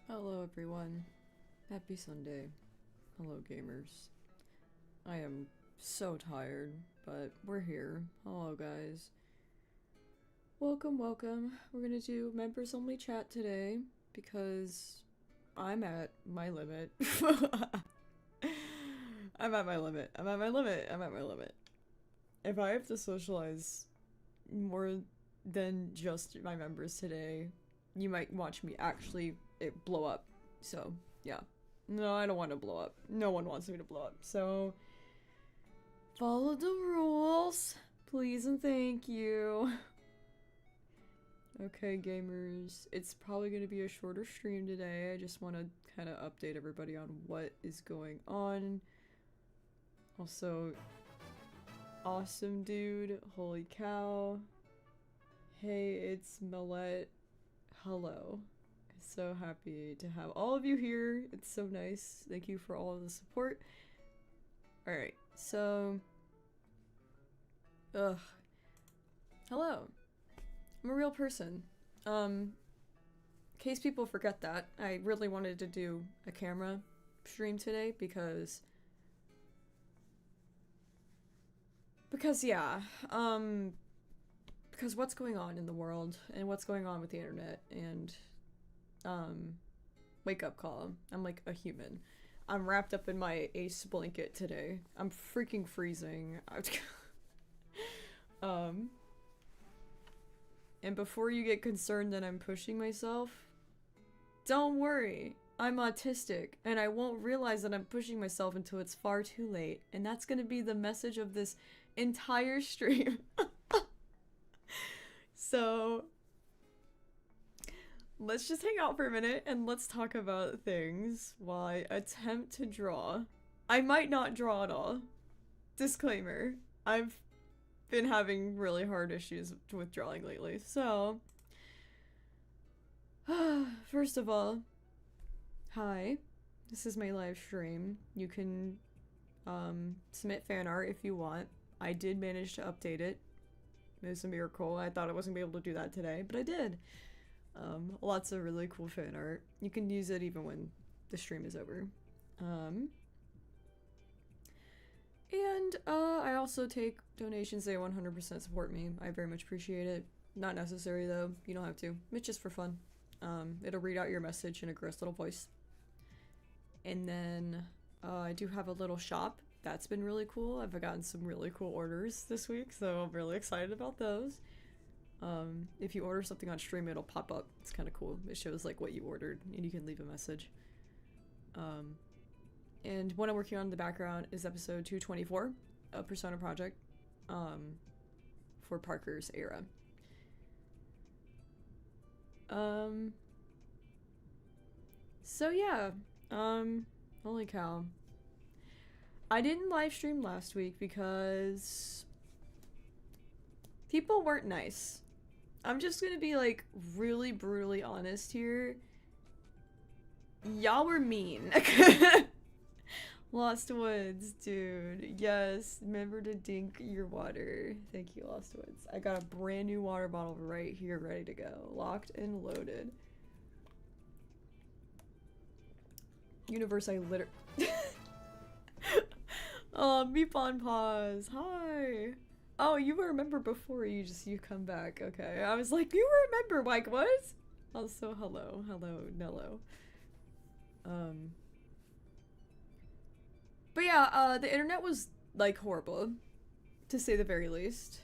Hello everyone. Happy Sunday. Hello gamers. I am so tired, but we're here. Hello guys. Welcome, welcome. We're gonna do members only chat today because I'm at my limit. I'm at my limit. I'm at my limit. I'm at my limit. If I have to socialize more than just my members today, you might watch me actually blow up. So, yeah. No, I don't want to blow up. No one wants me to blow up. So, follow the rules. Please and thank you. Okay, gamers. It's probably going to be a shorter stream today. I just want to kind of update everybody on what is going on. Also, awesome dude. Holy cow. Hey, it's Millette. Hello. So happy to have all of you here. It's so nice. Thank you for all of the support. Alright, so... Hello. I'm a real person. In case people forget that, I really wanted to do a camera stream today because yeah, because what's going on in the world and what's going on with the internet and wake up call. I'm like a human. I'm wrapped up in my ace blanket today. I'm freaking freezing. And before you get concerned that I'm pushing myself, don't worry. I'm autistic, and I won't realize that I'm pushing myself until it's far too late. And that's gonna be the message of this entire stream. So, let's just hang out for a minute and let's talk about things while I attempt to draw. I might not draw at all. Disclaimer. I've been having really hard issues with drawing lately, so... First of all, hi. This is my live stream. You can submit fan art if you want. I did manage to update it. It was a miracle. I thought I wasn't gonna be able to do that today, but I did. Lots of really cool fan art. You can use it even when the stream is over. And I also take donations. They 100% support me. I very much appreciate it. Not necessary though. You don't have to. It's just for fun. It'll read out your message in a gross little voice. And then I do have a little shop. That's been really cool. I've gotten some really cool orders this week, so I'm really excited about those. If you order something on stream, it'll pop up. It's kind of cool. It shows like what you ordered, and you can leave a message. And what I'm working on in the background is episode 224 of Persona Project, for Parker's era. So yeah, holy cow. I didn't live stream last week because people weren't nice. I'm just gonna be like really brutally honest here. Y'all were mean. Lost Woods, dude. Yes, remember to drink your water. Thank you, Lost Woods. I got a brand new water bottle right here, ready to go. Locked and loaded. Universe, I literally... Oh, Meep on pause. Hi. Oh, you were a member before you come back. Okay. I was like, you were a member, like what? Also, hello. Hello, Nello. But yeah, the internet was like horrible, to say the very least.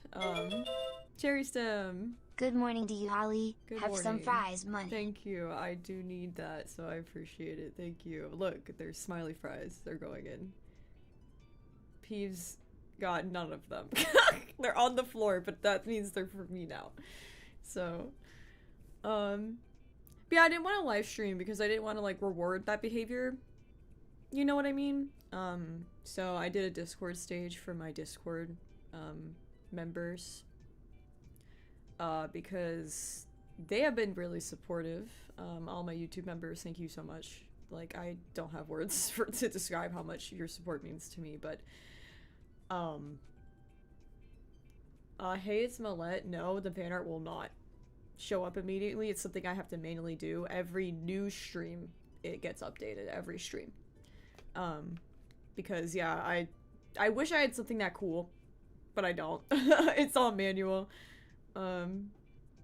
Cherry Stem. Good morning to you, Holly. Good Have morning. some fries, money. Thank you. I do need that, so I appreciate it. Thank you. Look, there's smiley fries. They're going in. Peeves got none of them. They're on the floor, but that means they're for me now. So, but yeah, I didn't want to live stream because I didn't want to like reward that behavior. You know what I mean? So I did a Discord stage for my Discord members. Because they have been really supportive. All my YouTube members, thank you so much. Like, I don't have words to describe how much your support means to me, but hey, it's Millette. No, the fan art will not show up immediately. It's something I have to manually do. Every new stream, it gets updated every stream. Because yeah, I wish I had something that cool, but I don't. It's all manual.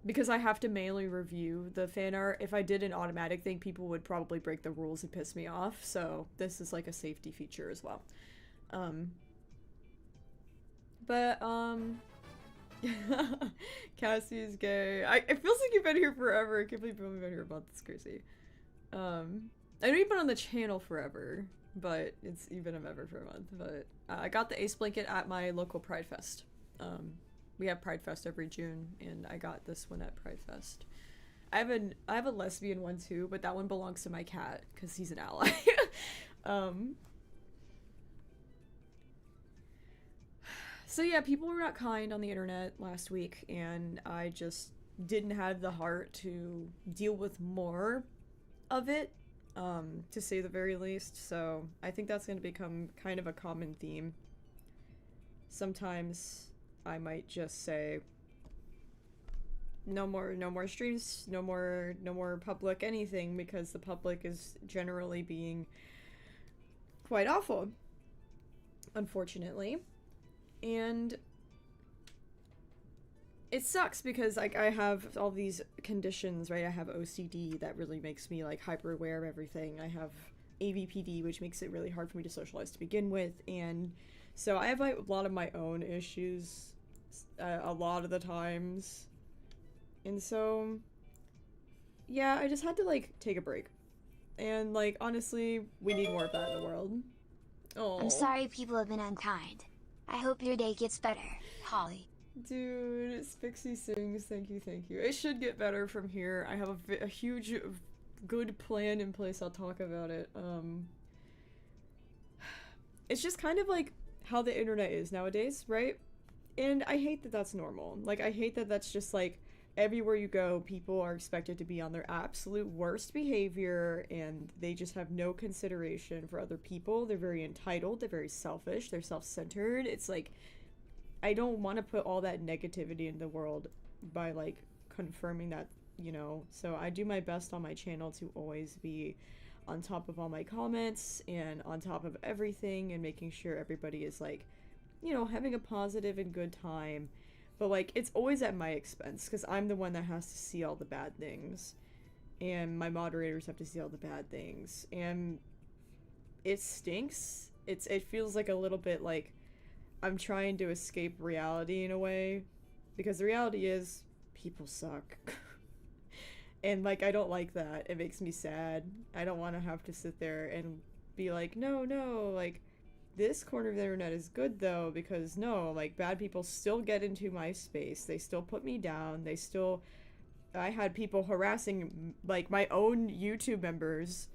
Because I have to manually review the fan art. If I did an automatic thing, people would probably break the rules and piss me off. So this is like a safety feature as well. Cassie is gay. It feels like you've been here forever. I can't believe you've only been here a month. It's crazy. I know you've been on the channel forever, but you've been a member for a month. But I got the ace blanket at my local Pride Fest. We have Pride Fest every June, and I got this one at Pride Fest. I have a lesbian one too, but that one belongs to my cat because he's an ally. So yeah, people were not kind on the internet last week, and I just didn't have the heart to deal with more of it, to say the very least. So I think that's going to become kind of a common theme. Sometimes I might just say no more streams, no more public anything, because the public is generally being quite awful, unfortunately. And it sucks because like I have all these conditions, right? I have OCD that really makes me like hyper aware of everything. I have AVPD, which makes it really hard for me to socialize to begin with, and so I have like a lot of my own issues a lot of the times. And so yeah, I just had to like take a break. And like honestly, we need more of that in the world. Oh, I'm sorry people have been unkind. I hope your day gets better, Holly. dude, Spixie sings. Thank you. It should get better from here. I have a huge good plan in place. I'll talk about it. It's just kind of like how the internet is nowadays, right? And I hate that that's normal. Like, I hate that that's just like everywhere you go, people are expected to be on their absolute worst behavior, and they just have no consideration for other people. They're very entitled, they're very selfish, they're self-centered. It's like, I don't want to put all that negativity in the world by like confirming that, you know. So I do my best on my channel to always be on top of all my comments and on top of everything, and making sure everybody is like, you know, having a positive and good time. But like, it's always at my expense, because I'm the one that has to see all the bad things, and my moderators have to see all the bad things, and it stinks. It feels like a little bit like I'm trying to escape reality in a way, because the reality is people suck. And like, I don't like that. It makes me sad. I don't want to have to sit there and be like, no, like, this corner of the internet is good though, because no, like, bad people still get into my space. They still put me down. I had people harassing like my own YouTube members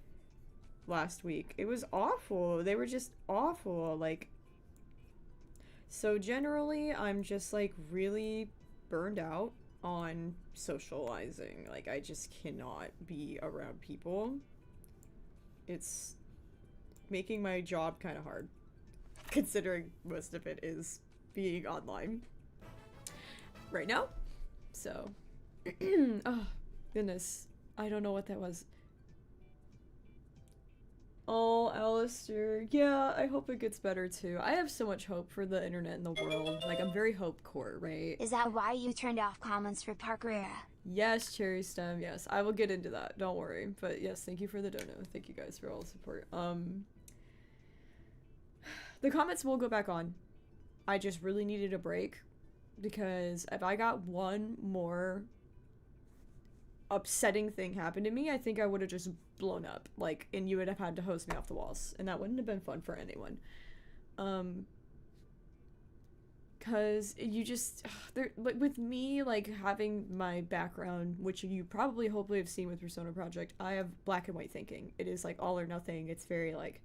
last week. It was awful. They were just awful. Like, so generally I'm just like really burned out on socializing. Like, I just cannot be around people. It's making my job kind of hard, considering most of it is being online right now. So oh goodness, I don't know what that was. Oh, Alistair. Yeah, I hope it gets better too. I have so much hope for the internet and the world. Like, I'm very hope core, right? Is that why you turned off comments for Parkerera? Yes, Cherry Stem, yes. I will get into that, don't worry. But yes, thank you for the dono. Thank you guys for all the support. The comments will go back on. I just really needed a break, because if I got one more upsetting thing happen to me, I think I would have just blown up, like, and you would have had to hose me off the walls, and that wouldn't have been fun for anyone. Because you just, like, with me, like, having my background, which you probably hopefully have seen with Persona Project, I have black and white thinking. It is like all or nothing. It's very like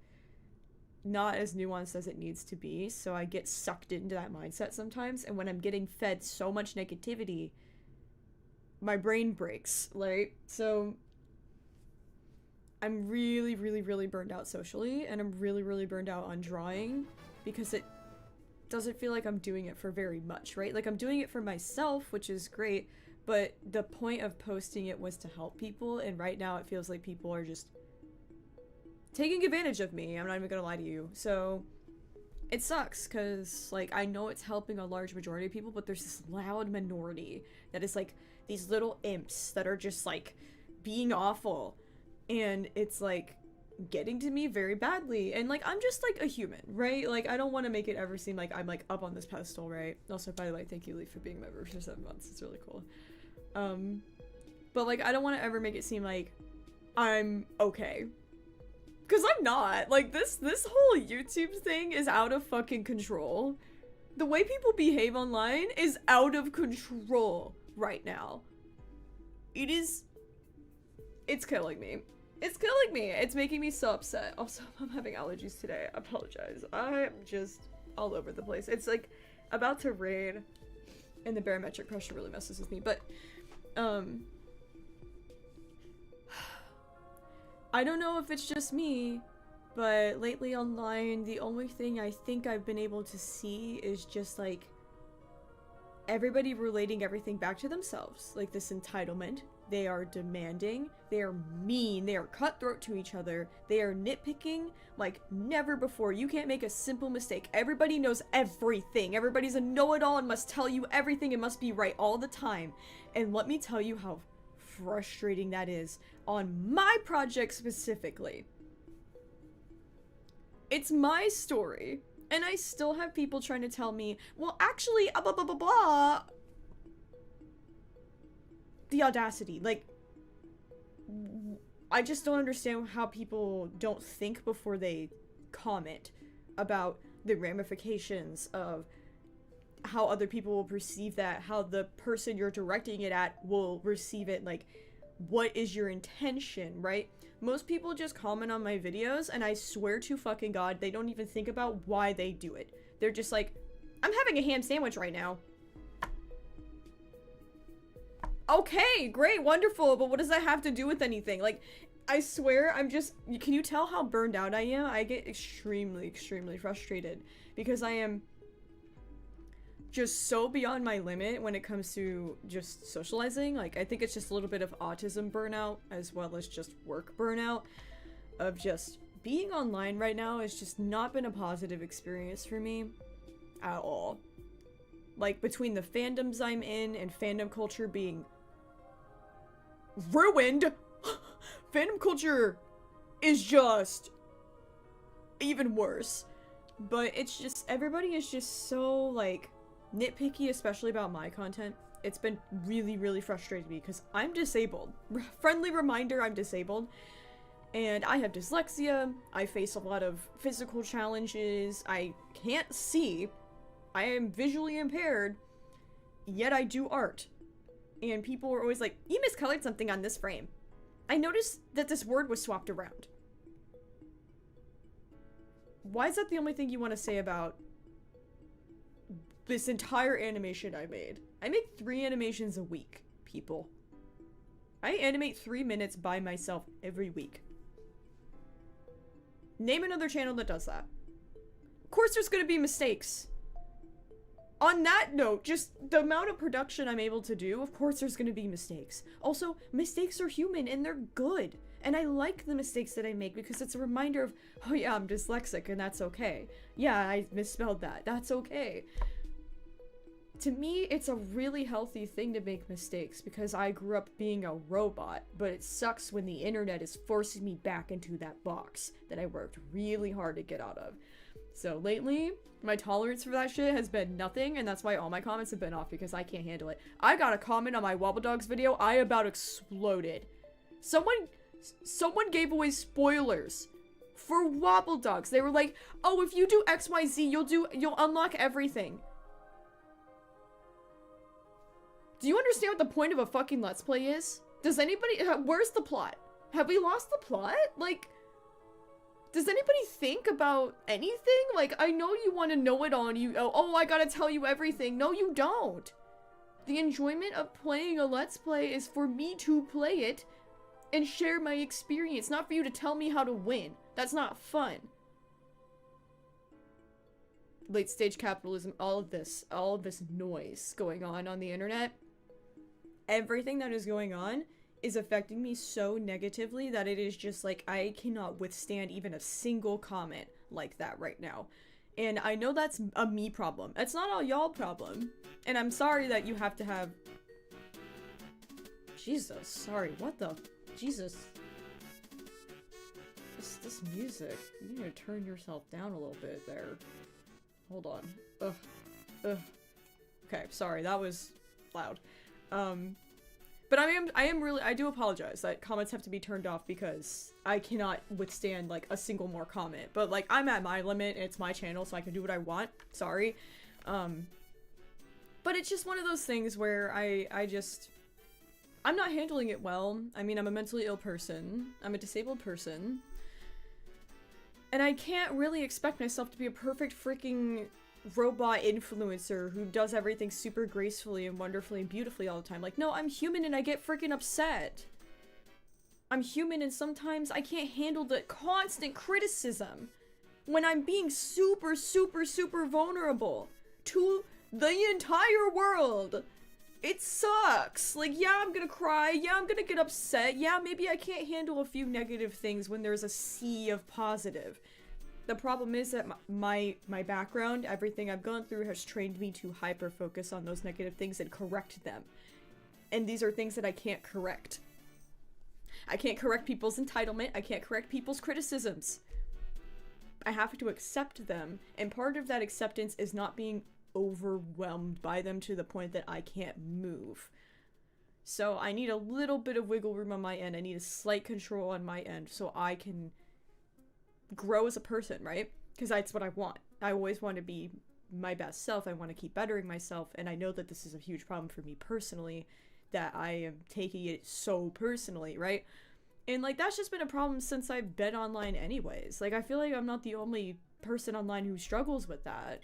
not as nuanced as it needs to be, so I get sucked into that mindset sometimes, and when I'm getting fed so much negativity, my brain breaks, right? So I'm really burned out socially, and I'm really burned out on drawing, because it doesn't feel like I'm doing it for very much, right? Like, I'm doing it for myself, which is great, but the point of posting it was to help people, and right now it feels like people are just taking advantage of me. I'm not even gonna lie to you. So it sucks, because like I know it's helping a large majority of people, but there's this loud minority that is like these little imps that are just like being awful, and it's like getting to me very badly. And like I'm just like a human, right? Like I don't want to make it ever seem like I'm like up on this pedestal, right? Also, by the way, thank you, Lee, for being a member for 7 months. It's really cool. But like I don't want to ever make it seem like I'm okay, because I'm not. Like this whole YouTube thing is out of fucking control. The way people behave online is out of control right now. It's killing me. It's killing me. It's making me so upset. Also, I'm having allergies today. I apologize. I'm just all over the place. It's like about to rain, and the barometric pressure really messes with me. But, I don't know if it's just me, but lately online, the only thing I think I've been able to see is just like everybody relating everything back to themselves. Like this entitlement. They are demanding, they are mean, they are cutthroat to each other, they are nitpicking like never before. You can't make a simple mistake. Everybody knows everything. Everybody's a know-it-all and must tell you everything and must be right all the time. And let me tell you how frustrating that is on my project specifically. It's my story, and I still have people trying to tell me, well, actually, blah, blah, blah, blah. The audacity, like, I just don't understand how people don't think before they comment about the ramifications of how other people will perceive that, how the person you're directing it at will receive it, like, what is your intention, right? Most people just comment on my videos, and I swear to fucking God, they don't even think about why they do it. They're just like, I'm having a ham sandwich right now. Okay, great, wonderful, but what does that have to do with anything? Like, I swear, can you tell how burned out I am? I get extremely, extremely frustrated because I am just so beyond my limit when it comes to just socializing. Like, I think it's just a little bit of autism burnout as well as just work burnout of just being online right now has just not been a positive experience for me at all. Like, between the fandoms I'm in and fandom culture being ruined, fandom culture is just even worse. But it's just, everybody is just so, like, nitpicky, especially about my content. It's been really, really frustrating me because I'm disabled. Friendly reminder, I'm disabled. And I have dyslexia, I face a lot of physical challenges, I can't see, I am visually impaired, yet I do art. And people are always like, you miscolored something on this frame. I noticed that this word was swapped around. Why is that the only thing you want to say about this entire animation I made? I make 3 animations a week, people. I animate 3 minutes by myself every week. Name another channel that does that. Of course there's gonna be mistakes. On that note, just the amount of production I'm able to do, of course there's gonna be mistakes. Also, mistakes are human and they're good. And I like the mistakes that I make because it's a reminder of, oh yeah, I'm dyslexic and that's okay. Yeah, I misspelled that. That's okay. To me, it's a really healthy thing to make mistakes because I grew up being a robot, but it sucks when the internet is forcing me back into that box that I worked really hard to get out of. So lately, my tolerance for that shit has been nothing, and that's why all my comments have been off because I can't handle it. I got a comment on my Wobble Dogs video, I about exploded. Someone gave away spoilers for Wobble Dogs. They were like, oh, if you do XYZ, you'll unlock everything. Do you understand what the point of a fucking Let's Play is? Does anybody- where's the plot? Have we lost the plot? Like, does anybody think about anything? Like, I know you want to know it all and you- oh, I gotta tell you everything. No, you don't. The enjoyment of playing a Let's Play is for me to play it and share my experience, not for you to tell me how to win. That's not fun. Late stage capitalism, all of this noise going on the internet. everything that is going on is affecting me so negatively that it is just like I cannot withstand even a single comment like that right now. And I know that's a me problem. It's not a y'all problem. And I'm sorry that you have to have... Jesus, sorry, what the... Jesus. This music. You need to turn yourself down a little bit there. Hold on. Ugh. Ugh. Okay, sorry, that was loud. But I do apologize that comments have to be turned off because I cannot withstand, like, a single more comment. But, like, I'm at my limit, and it's my channel, so I can do what I want. Sorry. But it's just one of those things where I'm not handling it well. I mean, I'm a mentally ill person. I'm a disabled person. And I can't really expect myself to be a perfect freaking robot influencer who does everything super gracefully and wonderfully and beautifully all the time. Like, no, I'm human and I get freaking upset. I'm human and sometimes I can't handle the constant criticism when I'm being super, super, super vulnerable to the entire world. It sucks. Like, yeah, I'm gonna cry. Yeah, I'm gonna get upset. Yeah, maybe I can't handle a few negative things when there's a sea of positive. The problem is that my background, everything I've gone through has trained me to hyper-focus on those negative things and correct them. And these are things that I can't correct. I can't correct people's entitlement. I can't correct people's criticisms. I have to accept them, and part of that acceptance is not being overwhelmed by them to the point that I can't move. So I need a little bit of wiggle room on my end. I need a slight control on my end so I can grow as a person, right? Because that's what I want. I always want to be my best self. I want to keep bettering myself, and I know that this is a huge problem for me personally, that I am taking it so personally, right? And like that's just been a problem since I've been online anyways. Like I feel like I'm not the only person online who struggles with that.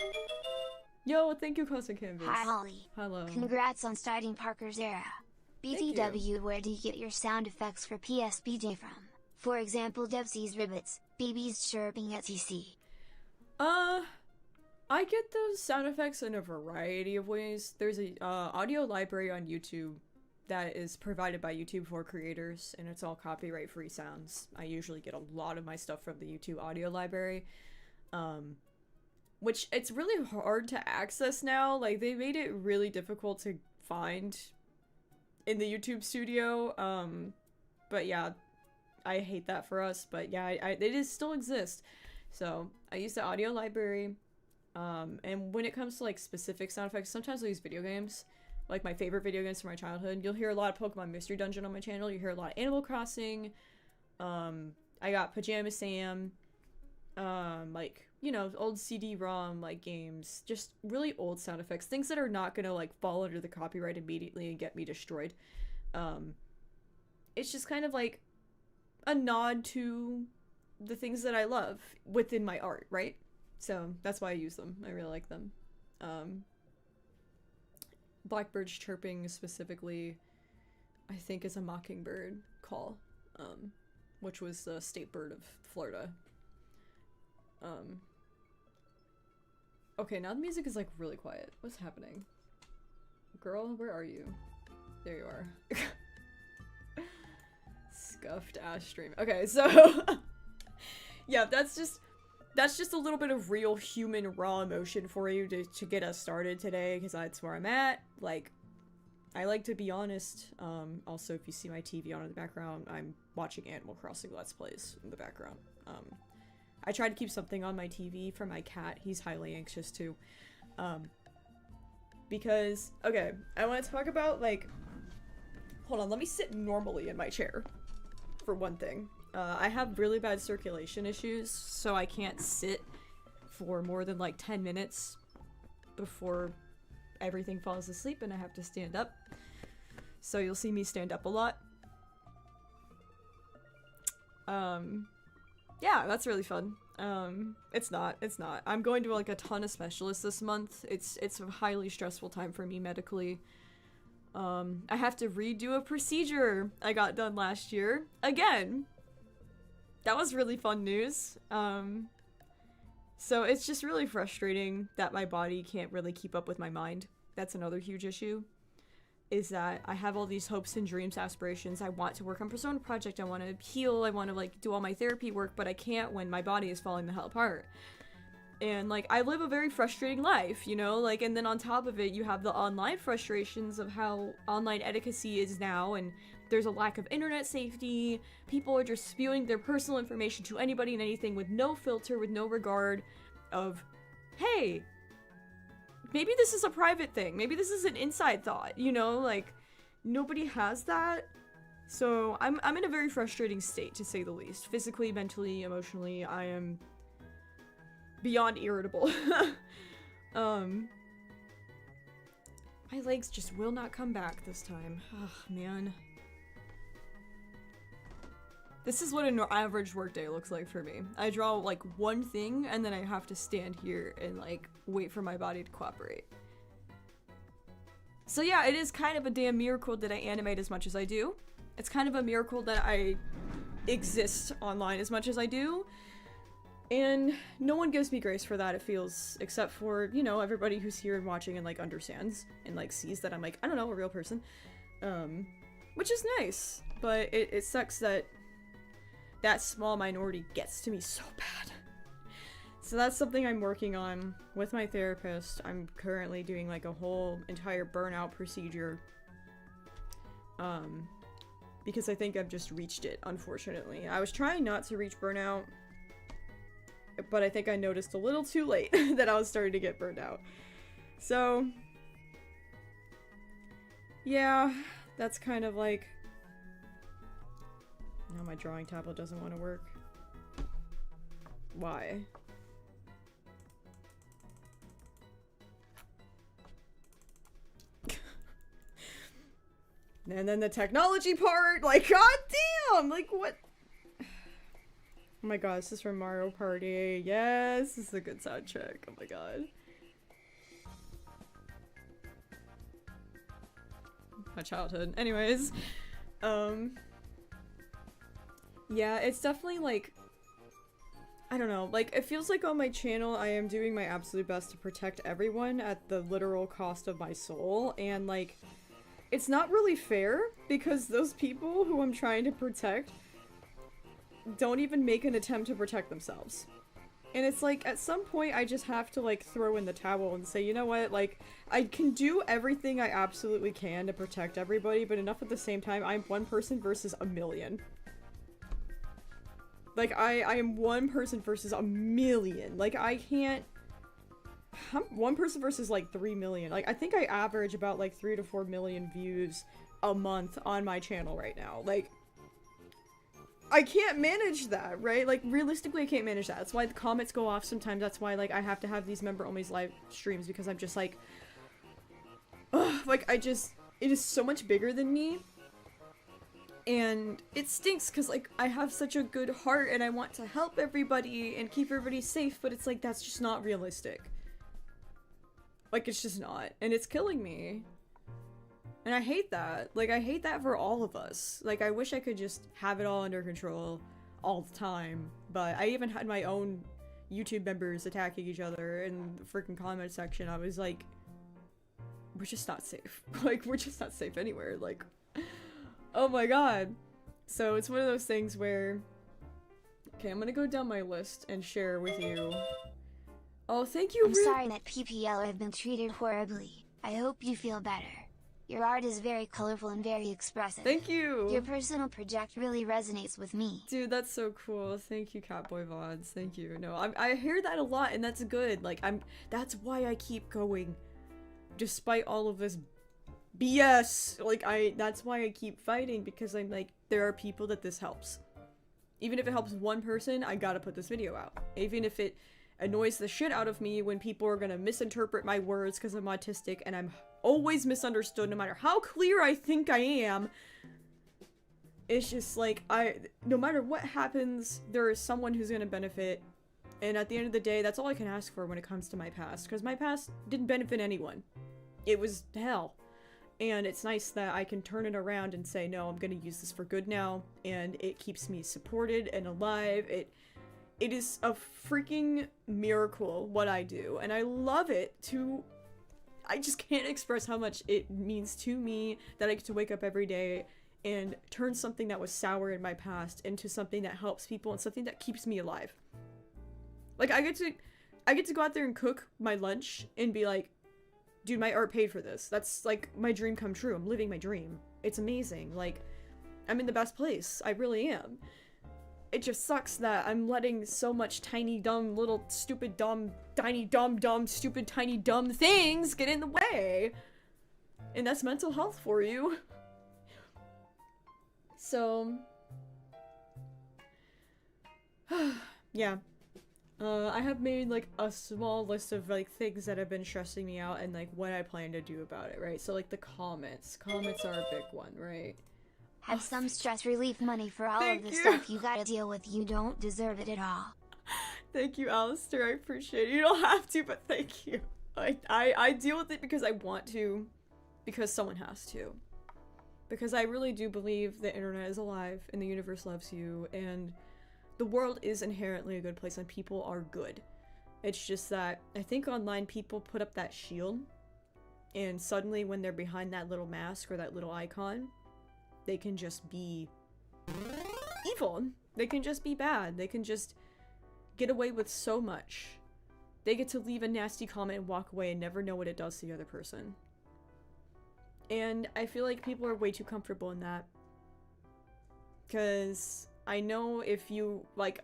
Yo, thank you, Cosmic Canvas. Hi, Holly. Hello. Congrats on starting Parker's era. BTW, where do you get your sound effects for PSBJ from? For example, Debsy's ribbits, BB's chirping, etc. I get those sound effects in a variety of ways. There's a audio library on YouTube that is provided by YouTube for creators, and it's all copyright-free sounds. I usually get a lot of my stuff from the YouTube audio library. Which it's really hard to access now. Like, they made it really difficult to find in the YouTube studio. But yeah, I hate that for us. But yeah, it still exists. So I use the audio library. And when it comes to like specific sound effects, sometimes I use video games. Like my favorite video games from my childhood. You'll hear a lot of Pokemon Mystery Dungeon on my channel. You hear a lot of Animal Crossing. I got Pajama Sam. Like, you know, old CD-ROM, like, games. Just really old sound effects. Things that are not gonna, like, fall under the copyright immediately and get me destroyed. It's just kind of, like, a nod to the things that I love within my art, right? So, that's why I use them. I really like them. Blackbirds chirping specifically, I think, is a mockingbird call, which was the state bird of Florida. Okay, now the music is like really quiet. What's happening? Girl, where are you? There you are. Scuffed ass stream. Okay, so yeah, that's just a little bit of real human raw emotion for you to get us started today, because that's where I'm at. Like, I like to be honest. Also, if you see my TV on in the background, I'm watching Animal Crossing Let's Plays in the background. I try to keep something on my TV for my cat. He's highly anxious too. Because, okay, I want to talk about, like, hold on, let me sit normally in my chair, for one thing. I have really bad circulation issues, so I can't sit for more than, like, 10 minutes before everything falls asleep, and I have to stand up. So you'll see me stand up a lot. Yeah, that's really fun. It's not. I'm going to like a ton of specialists this month. It's a highly stressful time for me medically. I have to redo a procedure I got done last year. Again. That was really fun news. So it's just really frustrating that my body can't really keep up with my mind. That's another huge issue. is that I have all these hopes and dreams, aspirations. I want to work on Persona Project. I want to heal. I want to, like, do all my therapy work, but I can't when my body is falling the hell apart. And, like, I live a very frustrating life, you know? Like, and then on top of it, you have the online frustrations of how online etiquette is now, and there's a lack of internet safety. People are just spewing their personal information to anybody and anything with no filter, with no regard of, hey, maybe this is a private thing. Maybe this is an inside thought, you know? Like, nobody has that. So I'm in a very frustrating state, to say the least. Physically, mentally, emotionally, I am beyond irritable. My legs just will not come back this time. Oh, man. This is what an average workday looks like for me. I draw, like, one thing, and then I have to stand here and, like, wait for my body to cooperate. So yeah, it is kind of a damn miracle that I animate as much as I do. It's kind of a miracle that I exist online as much as I do. And no one gives me grace for that, it feels, except for, you know, everybody who's here and watching and, like, understands and, like, sees that I'm, like, I don't know, a real person. Which is nice, but it sucks that that small minority gets to me so bad. So that's something I'm working on with my therapist. I'm currently doing, like, a whole entire burnout procedure. Because I think I've just reached it, unfortunately. I was trying not to reach burnout, but I think I noticed a little too late that I was starting to get burned out. So, yeah, that's kind of like... Now my drawing tablet doesn't want to work. Why? And then the technology part, like, goddamn! Like, what? Oh my god, this is from Mario Party. Yes, this is a good soundtrack. Oh my god. My childhood. Anyways. Yeah, it's definitely, like, I don't know, like, it feels like on my channel I am doing my absolute best to protect everyone at the literal cost of my soul, and, like, it's not really fair, because those people who I'm trying to protect don't even make an attempt to protect themselves. And it's like, at some point I just have to, like, throw in the towel and say, you know what, like, I can do everything I absolutely can to protect everybody, but enough at the same time, I'm one person versus a million. Like, I am one person versus a million. Like, I can't... I'm one person versus, like, 3 million. Like, I think I average about, like, 3 to 4 million views a month on my channel right now. Like, I can't manage that, right? Like, realistically, I can't manage that. That's why the comments go off sometimes. That's why, like, I have to have these member-only live streams, because I'm just, like... Ugh, like, I just... It is so much bigger than me. And it stinks because, like, I have such a good heart and I want to help everybody and keep everybody safe, but it's like, that's just not realistic. Like, it's just not. And it's killing me. And I hate that. Like, I hate that for all of us. Like, I wish I could just have it all under control all the time. But I even had my own YouTube members attacking each other in the freaking comment section. I was like, we're just not safe. Like, we're just not safe anywhere. Like... Oh my god. So it's one of those things where... Okay, I'm gonna go down my list and share with you. Oh, thank you. I'm sorry that PPL have been treated horribly. I hope you feel better. Your art is very colorful and very expressive. Thank you. Your personal project really resonates with me. Dude, that's so cool. Thank you, Catboy VODs. Thank you. No, I hear that a lot, and that's good. Like, that's why I keep going. Despite all of this BS, like, that's why I keep fighting, because I'm like, there are people that this helps. Even if it helps one person, I gotta put this video out. Even if it annoys the shit out of me when people are gonna misinterpret my words because I'm autistic and I'm always misunderstood no matter how clear I think I am. It's just like, no matter what happens, there is someone who's gonna benefit. And at the end of the day, that's all I can ask for when it comes to my past, because my past didn't benefit anyone. It was hell. And it's nice that I can turn it around and say, no, I'm gonna use this for good now, and it keeps me supported and alive. It is a freaking miracle what I do, and I love it to I just can't express how much it means to me that I get to wake up every day and turn something that was sour in my past into something that helps people and something that keeps me alive. Like, I get to go out there and cook my lunch and be like, dude, my art paid for this. That's, like, my dream come true. I'm living my dream. It's amazing. Like, I'm in the best place. I really am. It just sucks that I'm letting so much tiny, dumb, little, stupid, dumb, tiny, dumb, stupid, tiny, dumb things get in the way. And that's mental health for you. So, yeah. I have made, like, a small list of, like, things that have been stressing me out and, like, what I plan to do about it, right? So, like, the comments. Comments are a big one, right? Have some stress relief money for all of the stuff you gotta deal with. You don't deserve it at all. Thank you, Alistair. I appreciate it. You don't have to, but thank you. I deal with it because I want to. Because someone has to. Because I really do believe the internet is alive and the universe loves you and the world is inherently a good place and people are good. It's just that I think online people put up that shield and suddenly when they're behind that little mask or that little icon, they can just be evil. They can just be bad. They can just get away with so much. They get to leave a nasty comment and walk away and never know what it does to the other person. And I feel like people are way too comfortable in that. Because I know if you, like,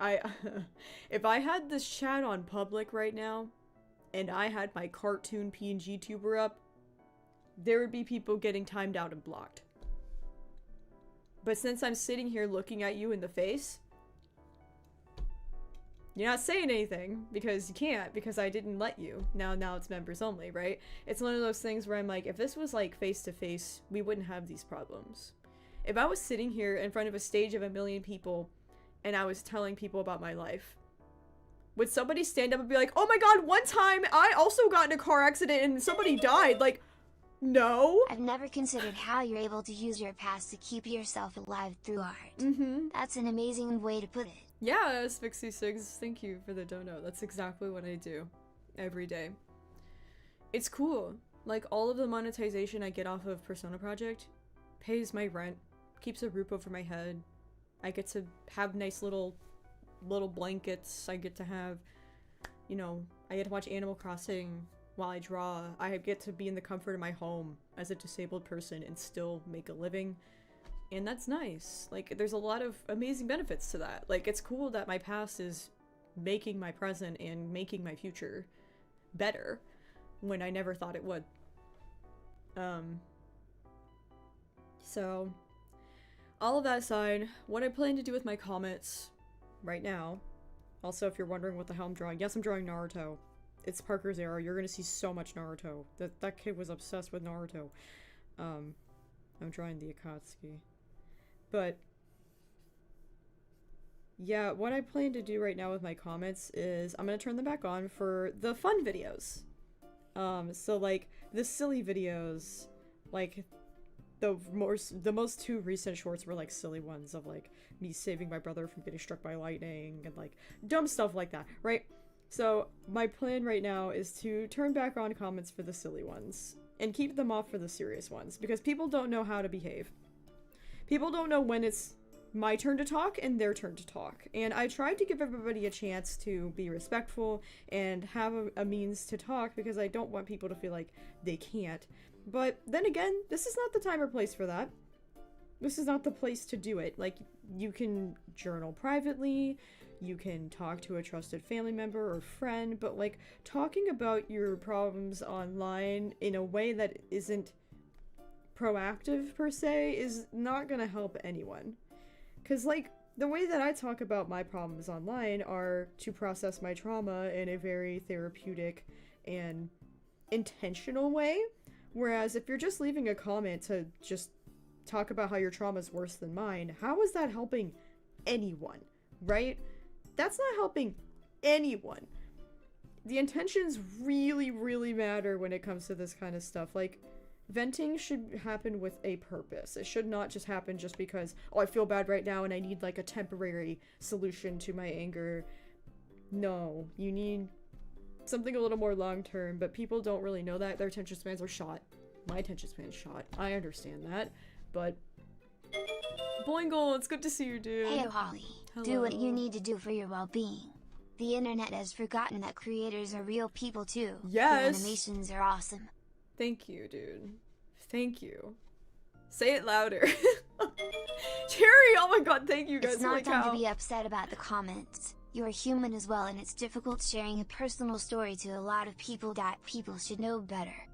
if I had this chat on public right now, and I had my cartoon PNG tuber up, there would be people getting timed out and blocked. But since I'm sitting here looking at you in the face, you're not saying anything, because you can't, because I didn't let you. Now it's members only, right? It's one of those things where I'm like, if this was like face-to-face, we wouldn't have these problems. If I was sitting here in front of a stage of 1 million people, and I was telling people about my life, would somebody stand up and be like, oh my god, one time I also got in a car accident and somebody died? Like, no. I've never considered how you're able to use your past to keep yourself alive through art. That's an amazing way to put it. Yeah, Spixie6, thank you for the dono. That's exactly what I do every day. It's cool. Like, all of the monetization I get off of Persona Project pays my rent, keeps a roof over my head. I get to have nice little blankets. I get to have, you know, I get to watch Animal Crossing while I draw. I get to be in the comfort of my home as a disabled person and still make a living. And that's nice. Like, there's a lot of amazing benefits to that. Like, it's cool that my past is making my present and making my future better when I never thought it would. So, all of that aside, what I plan to do with my comments right now, also if you're wondering what the hell I'm drawing, yes, I'm drawing Naruto. It's Parker's era. You're gonna see so much Naruto. That kid was obsessed with Naruto. I'm drawing the Akatsuki. But yeah, what I plan to do right now with my comments is I'm gonna turn them back on for the fun videos. So like the silly videos, like the most two recent shorts were like silly ones of like me saving my brother from getting struck by lightning and like dumb stuff like that, right? So my plan right now is to turn back on comments for the silly ones and keep them off for the serious ones because people don't know how to behave. People don't know when it's my turn to talk and their turn to talk. And I tried to give everybody a chance to be respectful and have a means to talk because I don't want people to feel like they can't. But then again, this is not the time or place for that. This is not the place to do it. Like, you can journal privately, you can talk to a trusted family member or friend, but like, talking about your problems online in a way that isn't proactive per se is not gonna help anyone. Cause like, the way that I talk about my problems online are to process my trauma in a very therapeutic and intentional way. Whereas if you're just leaving a comment to just talk about how your trauma is worse than mine, how is that helping anyone, right? That's not helping anyone. The intentions really, really matter when it comes to this kind of stuff. Like, venting should happen with a purpose. It should not just happen just because, oh, I feel bad right now and I need like a temporary solution to my anger. No, you need something a little more long-term, but people don't really know that. Their attention spans are shot. My attention span's shot. I understand that, but Boingle, it's good to see you, dude. Hey Holly, Hello. do what you need to do for your well-being. The internet has forgotten that creators are real people too. Yes. Your animations are awesome. Thank you, dude. Thank you. Say it louder. Cherry, oh my god, thank you guys. It's not time to be upset about the comments. You're human as well, and it's difficult sharing a personal story to a lot of people that people should know better.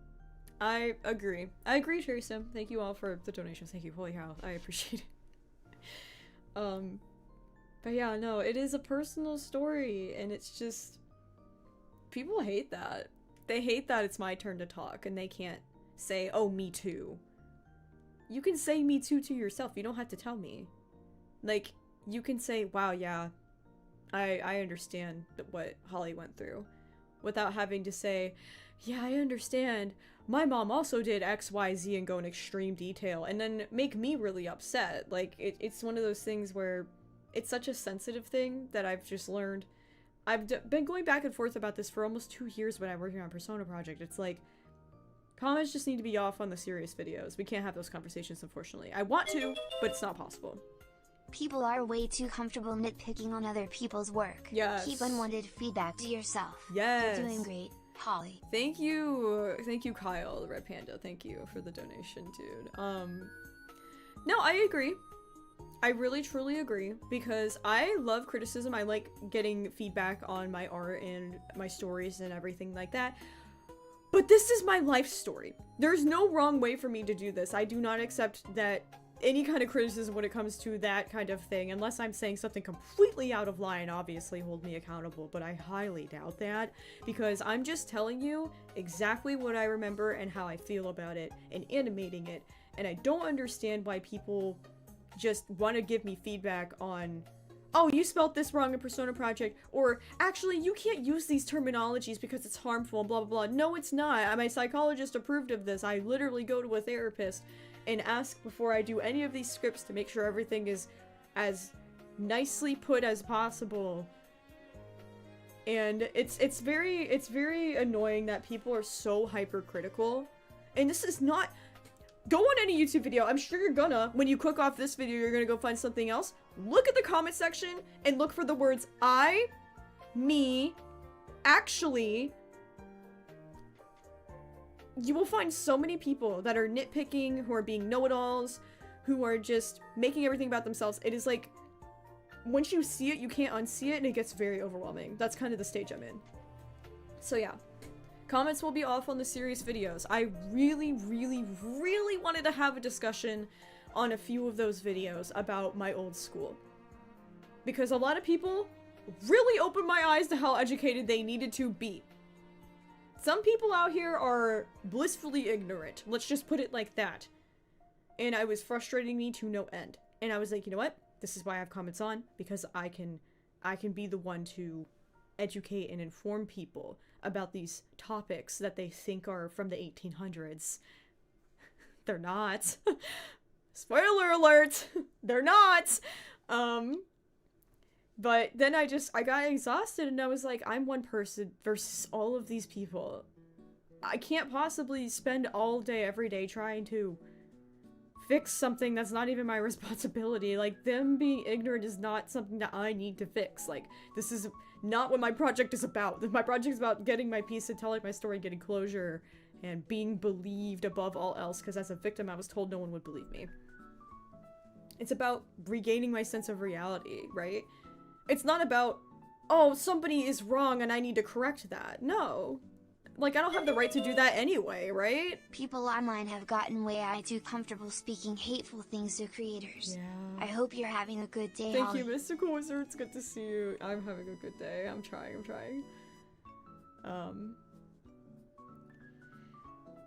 I agree. I agree, Cherry Sim. Thank you all for the donations. Thank you. Holy cow. I appreciate it. But yeah, no, it is a personal story, and it's just... people hate that. They hate that it's my turn to talk, and they can't say, oh, me too. You can say me too to yourself. You don't have to tell me. Like, you can say, wow, yeah, I understand what Holly went through. Without having to say, yeah, I understand. My mom also did X, Y, Z and go in extreme detail. And then make me really upset. Like, it's one of those things where it's such a sensitive thing that I've just learned. I've been going back and forth about this for almost 2 years when I'm working on Persona Project. It's like, comments just need to be off on the serious videos. We can't have those conversations, unfortunately. I want to, but it's not possible. People are way too comfortable nitpicking on other people's work. Yes. Keep unwanted feedback to yourself. Yes. You're doing great, Holly. Thank you. Thank you, Kyle, the Red Panda. Thank you for the donation, dude. No, I agree. I really, truly agree, because I love criticism. I like getting feedback on my art and my stories and everything like that. But this is my life story. There's no wrong way for me to do this. I do not accept that any kind of criticism when it comes to that kind of thing, unless I'm saying something completely out of line, obviously hold me accountable, but I highly doubt that, because I'm just telling you exactly what I remember and how I feel about it and animating it, and I don't understand why people just want to give me feedback on, oh, you spelled this wrong in Persona Project, or actually, you can't use these terminologies because it's harmful, blah, blah, blah. No, it's not. My psychologist approved of this. I literally go to a therapist and ask before I do any of these scripts to make sure everything is as nicely put as possible. And it's very annoying that people are so hypercritical. And this is not... Go on any YouTube video. I'm sure you're gonna. When you click off this video, you're gonna go find something else. Look at the comment section and look for the words I, me, actually. You will find so many people that are nitpicking, who are being know-it-alls, who are just making everything about themselves. It is like, once you see it, you can't unsee it, and it gets very overwhelming. That's kind of the stage I'm in. So yeah. Comments will be off on the serious videos. I really, really, really wanted to have a discussion on a few of those videos about my old school. Because a lot of people really opened my eyes to how educated they needed to be. Some people out here are blissfully ignorant. Let's just put it like that. And it was frustrating me to no end. And I was like, you know what? This is why I have comments on, because I can be the one to educate and inform people about these topics that they think are from the 1800s. They're not. Spoiler alert! They're not! But then I got exhausted and I was like, I'm one person versus all of these people. I can't possibly spend all day, every day trying to fix something that's not even my responsibility. Like, them being ignorant is not something that I need to fix. Like, this is not what my project is about. My project is about getting my piece and telling my story, getting closure, and being believed above all else, because as a victim, I was told no one would believe me. It's about regaining my sense of reality, right? It's not about, oh, somebody is wrong and I need to correct that. No. Like, I don't have the right to do that anyway, right? People online have gotten way too comfortable speaking hateful things to creators. Yeah. I hope you're having a good day, Thank Holly. you, Mystical Wizard. It's good to see you. I'm having a good day. I'm trying.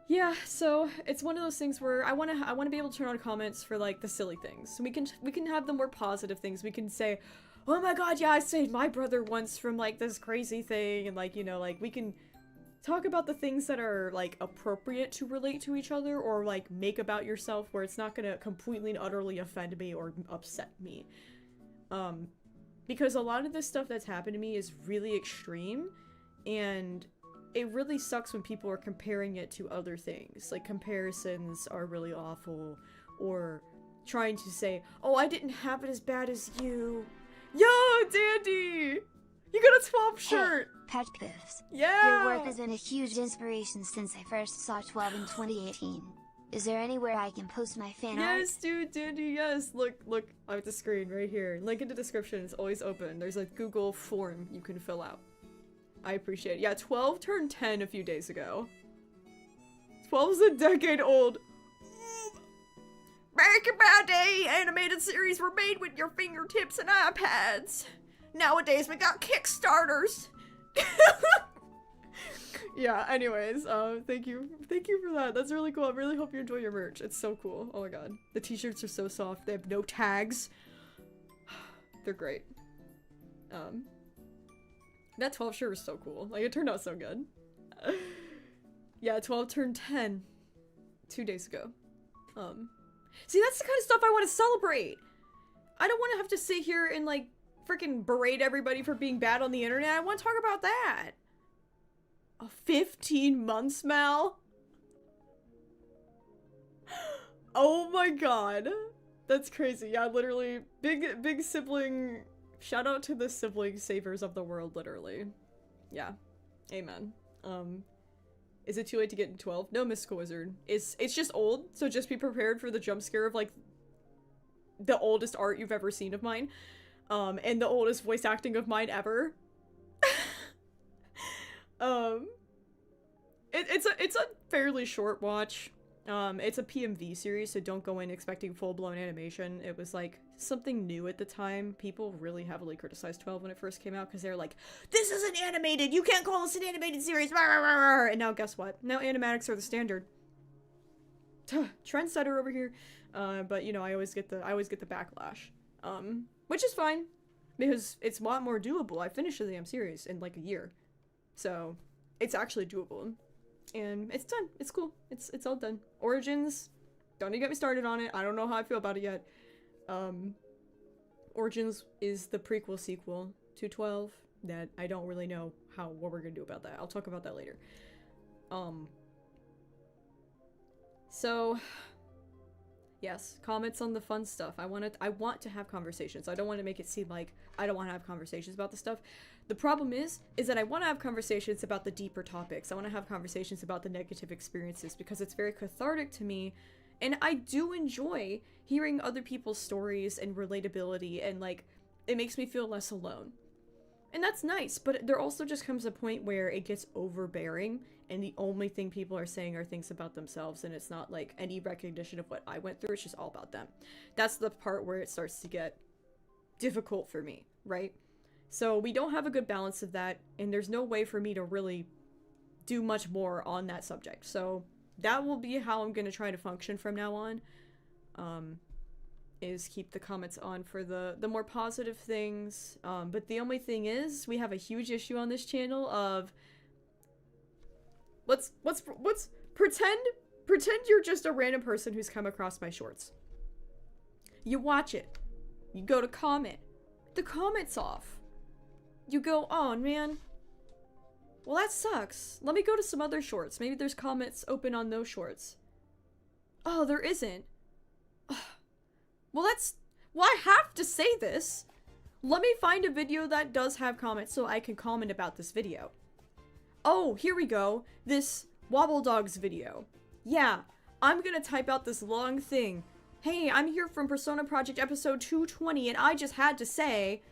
Yeah, so it's one of those things where I want to be able to turn on comments for like the silly things. So we can have the more positive things. We can say, "Oh my god, yeah, I saved my brother once from like this crazy thing," and like, you know, like we can talk about the things that are like appropriate to relate to each other, or like make about yourself where it's not gonna completely and utterly offend me or upset me. Because a lot of this stuff that's happened to me is really extreme, And it really sucks when people are comparing it to other things. Like, comparisons are really awful. Or trying to say, oh, I didn't have it as bad as you. Yo, Dandy! You got a 12 shirt! Hey, PetPyves. Yeah! Your work has been a huge inspiration since I first saw 12 in 2018. Is there anywhere I can post my fan art? Yes, dude, Dandy, yes. Look at the screen right here. Link in the description, it's always open. There's a Google form you can fill out. I appreciate it. Yeah, 12 turned 10 a few days ago. 12's a decade old. Back in my day, animated series were made with your fingertips and iPads. Nowadays, we got Kickstarters. Yeah, anyways, thank you for that. That's really cool. I really hope you enjoy your merch. It's so cool. Oh my god. The t-shirts are so soft. They have no tags. They're great. That 12 shirt was so cool. Like, it turned out so good. Yeah, 12 turned 10 2 days ago. See, that's the kind of stuff I want to celebrate. I don't want to have to sit here and, like, freaking berate everybody for being bad on the internet. I want to talk about that. 15 months, Mal? Oh my god. That's crazy. Yeah, literally. Big sibling. Shout out to the sibling savers of the world, literally. Yeah. Amen. Is it too late to get in 12? No, Mystical Wizard. It's just old, so just be prepared for the jump scare of, like, the oldest art you've ever seen of mine. And the oldest voice acting of mine ever. It's a fairly short watch. It's a PMV series, so don't go in expecting full-blown animation. It was, like, something new at the time. People really heavily criticized 12 when it first came out, because they're like, this isn't animated! You can't call this an animated series! And now guess what? Now animatics are the standard. Trendsetter over here. But, you know, I always get the backlash. Which is fine, because it's a lot more doable. I finished the damn series in, like, a year. So, it's actually doable. And it's done. It's cool. It's all done. Origins, don't even get me started on it. I don't know how I feel about it yet. Origins is the prequel sequel to 12 that I don't really know what we're gonna do about that. I'll talk about that later. So yes, comments on the fun stuff. I want to have conversations. I don't want to make it seem like I don't want to have conversations about the stuff. The problem is that I want to have conversations about the deeper topics. I want to have conversations about the negative experiences because it's very cathartic to me. And I do enjoy hearing other people's stories and relatability, and, like, it makes me feel less alone. And that's nice, but there also just comes a point where it gets overbearing, and the only thing people are saying are things about themselves, and it's not, like, any recognition of what I went through, it's just all about them. That's the part where it starts to get difficult for me, right? So we don't have a good balance of that, and there's no way for me to really do much more on that subject. So that will be how I'm going to try to function from now on, is keep the comments on for the more positive things. But the only thing is, we have a huge issue on this channel of, let's pretend you're just a random person who's come across my shorts. You watch it. You go to comment. The comment's off. You go, oh man, well that sucks. Let me go to some other shorts. Maybe there's comments open on those shorts. Oh, there isn't. Well, I have to say this. Let me find a video that does have comments so I can comment about this video. Oh, here we go. This Wobble Dogs video. Yeah, I'm gonna type out this long thing. Hey, I'm here from Persona Project episode 220 and I just had to say...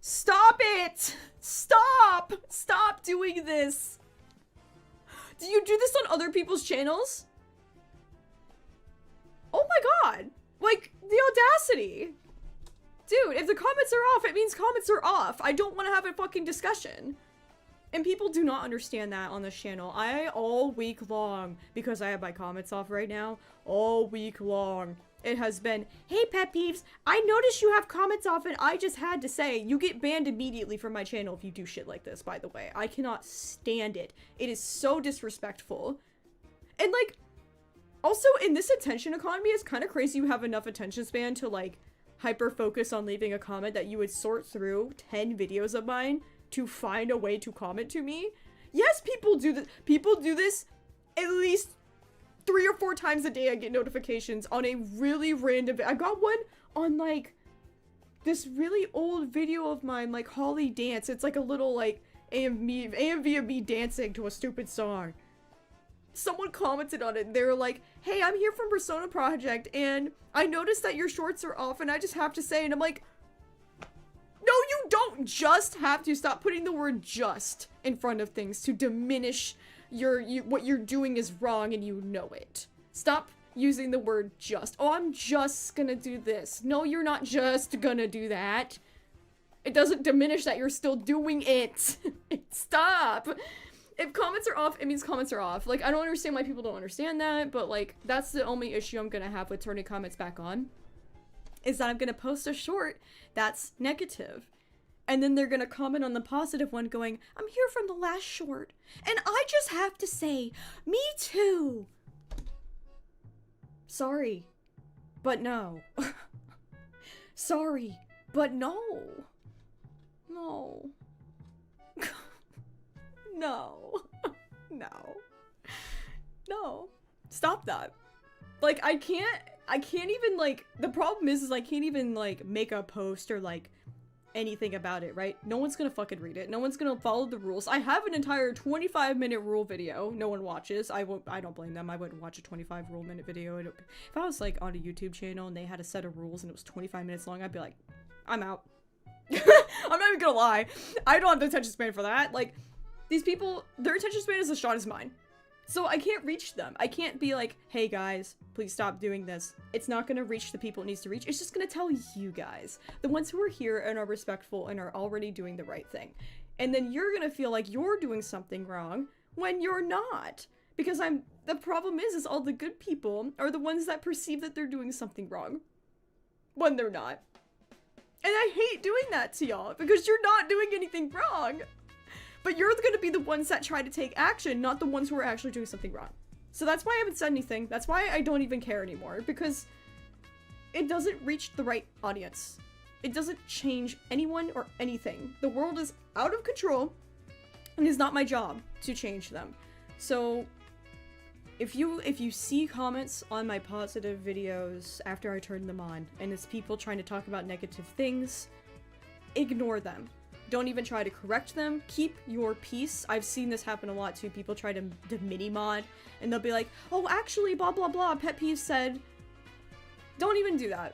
Stop it! Stop! Stop doing this! Do you do this on other people's channels? Oh my god! Like, the audacity! Dude, if the comments are off, it means comments are off. I don't want to have a fucking discussion. And people do not understand that on this channel. All week long, because I have my comments off right now, all week long, it has been, hey PetPyves, I noticed you have comments off and I just had to say, you get banned immediately from my channel if you do shit like this, by the way. I cannot stand it. It is so disrespectful. And, like, also in this attention economy, it's kind of crazy you have enough attention span to, like, hyper focused on leaving a comment that you would sort through 10 videos of mine to find a way to comment to me. Yes, people do this. People do this at least 3 or 4 times a day. I get notifications on a really random. I got one on like this really old video of mine, like Holly Dance. It's like a little like AMV of me dancing to a stupid song. Someone commented on it and they were like, hey, I'm here from Persona Project and I noticed that your shorts are off and I just have to say, and I'm like, no, you don't just have to. Stop putting the word just in front of things to diminish what you're doing is wrong and you know it. Stop using the word just. Oh, I'm just gonna do this. No, you're not just gonna do that. It doesn't diminish that you're still doing it. Stop. If comments are off, it means comments are off. Like, I don't understand why people don't understand that, but like, that's the only issue I'm gonna have with turning comments back on. Is that I'm gonna post a short that's negative. And then they're gonna comment on the positive one going, I'm here from the last short. And I just have to say, me too. Sorry, but no. Sorry, but no. No. No. No. No. Stop that. Like, I can't even, like, the problem is I can't even, like, make a post or, like, anything about it, right? No one's gonna fucking read it. No one's gonna follow the rules. I have an entire 25-minute rule video no one watches. I don't blame them. I wouldn't watch a 25-minute video. If I was, like, on a YouTube channel and they had a set of rules and it was 25 minutes long, I'd be like, I'm out. I'm not even gonna lie. I don't have the attention span for that. Like, these people, their attention span is as short as mine. So I can't reach them. I can't be like, hey guys, please stop doing this. It's not gonna reach the people it needs to reach. It's just gonna tell you guys, the ones who are here and are respectful and are already doing the right thing. And then you're gonna feel like you're doing something wrong when you're not. Because the problem is all the good people are the ones that perceive that they're doing something wrong when they're not. And I hate doing that to y'all because you're not doing anything wrong. But you're gonna be the ones that try to take action, not the ones who are actually doing something wrong. So that's why I haven't said anything. That's why I don't even care anymore, because it doesn't reach the right audience. It doesn't change anyone or anything. The world is out of control, and it's not my job to change them. So if you see comments on my positive videos after I turn them on, and it's people trying to talk about negative things, ignore them. Don't even try to correct them. Keep your peace. I've seen this happen a lot too. People try to mini-mod, and they'll be like, oh, actually, blah, blah, blah, PetPyves said. Don't even do that.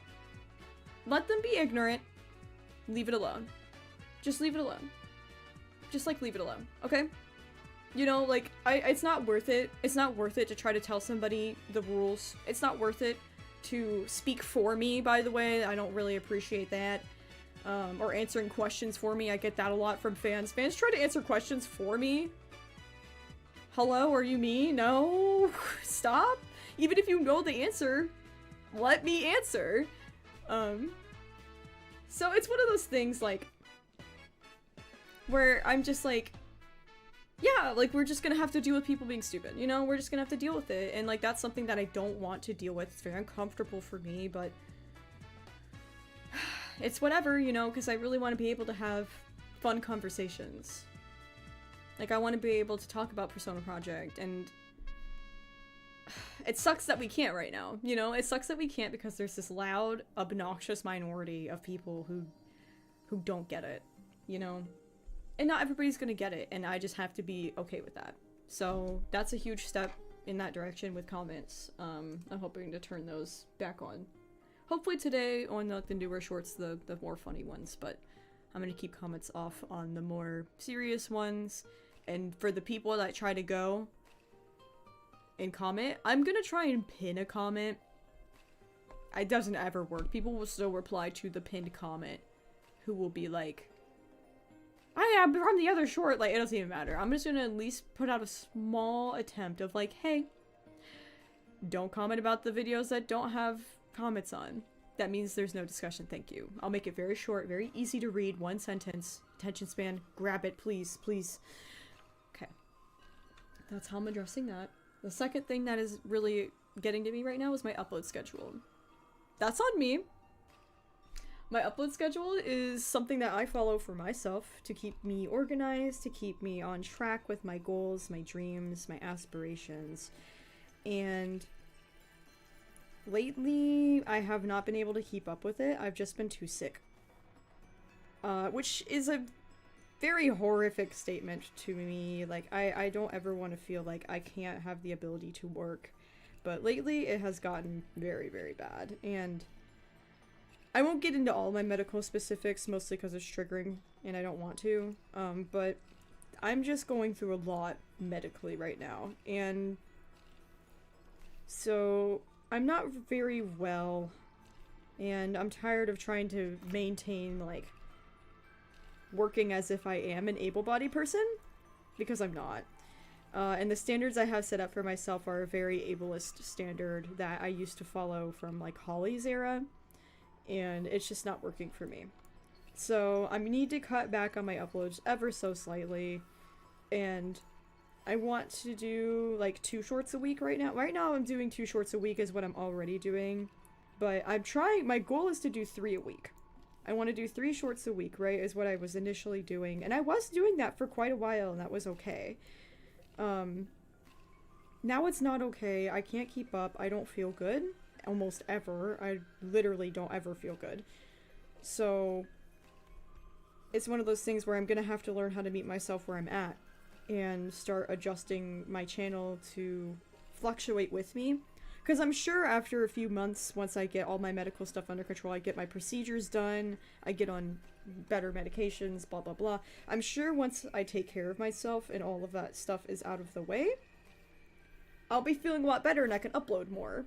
Let them be ignorant. Leave it alone. Just leave it alone. Just, like, leave it alone, okay? You know, like, it's not worth it. It's not worth it to try to tell somebody the rules. It's not worth it to speak for me, by the way. I don't really appreciate that. Or answering questions for me. I get that a lot from fans. Fans try to answer questions for me. Hello, are you me? No. Stop. Even if you know the answer, let me answer. So it's one of those things, like, where I'm just like, yeah, like, we're just gonna have to deal with people being stupid, you know? We're just gonna have to deal with it, and, like, that's something that I don't want to deal with. It's very uncomfortable for me, but it's whatever, you know, because I really want to be able to have fun conversations. Like, I want to be able to talk about Persona Project, and it sucks that we can't right now, you know? It sucks that we can't because there's this loud, obnoxious minority of people who don't get it, you know? And not everybody's gonna get it, and I just have to be okay with that. So that's a huge step in that direction with comments. I'm hoping to turn those back on. Hopefully today on the newer shorts, the more funny ones, but I'm gonna keep comments off on the more serious ones. And for the people that try to go and comment, I'm gonna try and pin a comment. It doesn't ever work. People will still reply to the pinned comment who will be like, I am from the other short. Like, it doesn't even matter. I'm just gonna at least put out a small attempt of like, hey, don't comment about the videos that don't have comments on. That means there's no discussion, thank you. I'll make it very short, very easy to read, one sentence, attention span, grab it, please, please. Okay. That's how I'm addressing that. The second thing that is really getting to me right now is my upload schedule. That's on me. My upload schedule is something that I follow for myself to keep me organized, to keep me on track with my goals, my dreams, my aspirations. And lately, I have not been able to keep up with it. I've just been too sick. Which is a very horrific statement to me. Like, I don't ever want to feel like I can't have the ability to work. But lately, it has gotten very, very bad. And I won't get into all my medical specifics, mostly because it's triggering, and I don't want to. But I'm just going through a lot medically right now. And so I'm not very well. And I'm tired of trying to maintain, like, working as if I am an able-bodied person, because I'm not. And the standards I have set up for myself are a very ableist standard that I used to follow from, like, Holly's era, and it's just not working for me. So I need to cut back on my uploads ever so slightly, and I want to do, like, 2 shorts a week right now. Right now I'm doing 2 shorts a week is what I'm already doing, but I'm trying, my goal is to do 3 a week. I want to do 3 shorts a week, right, is what I was initially doing, and I was doing that for quite a while, and that was okay. Now it's not okay. I can't keep up. I don't feel good almost ever. I literally don't ever feel good. So it's one of those things where I'm gonna have to learn how to meet myself where I'm at and start adjusting my channel to fluctuate with me. Because I'm sure after a few months, once I get all my medical stuff under control, I get my procedures done, I get on better medications, blah blah blah. I'm sure once I take care of myself and all of that stuff is out of the way, I'll be feeling a lot better and I can upload more.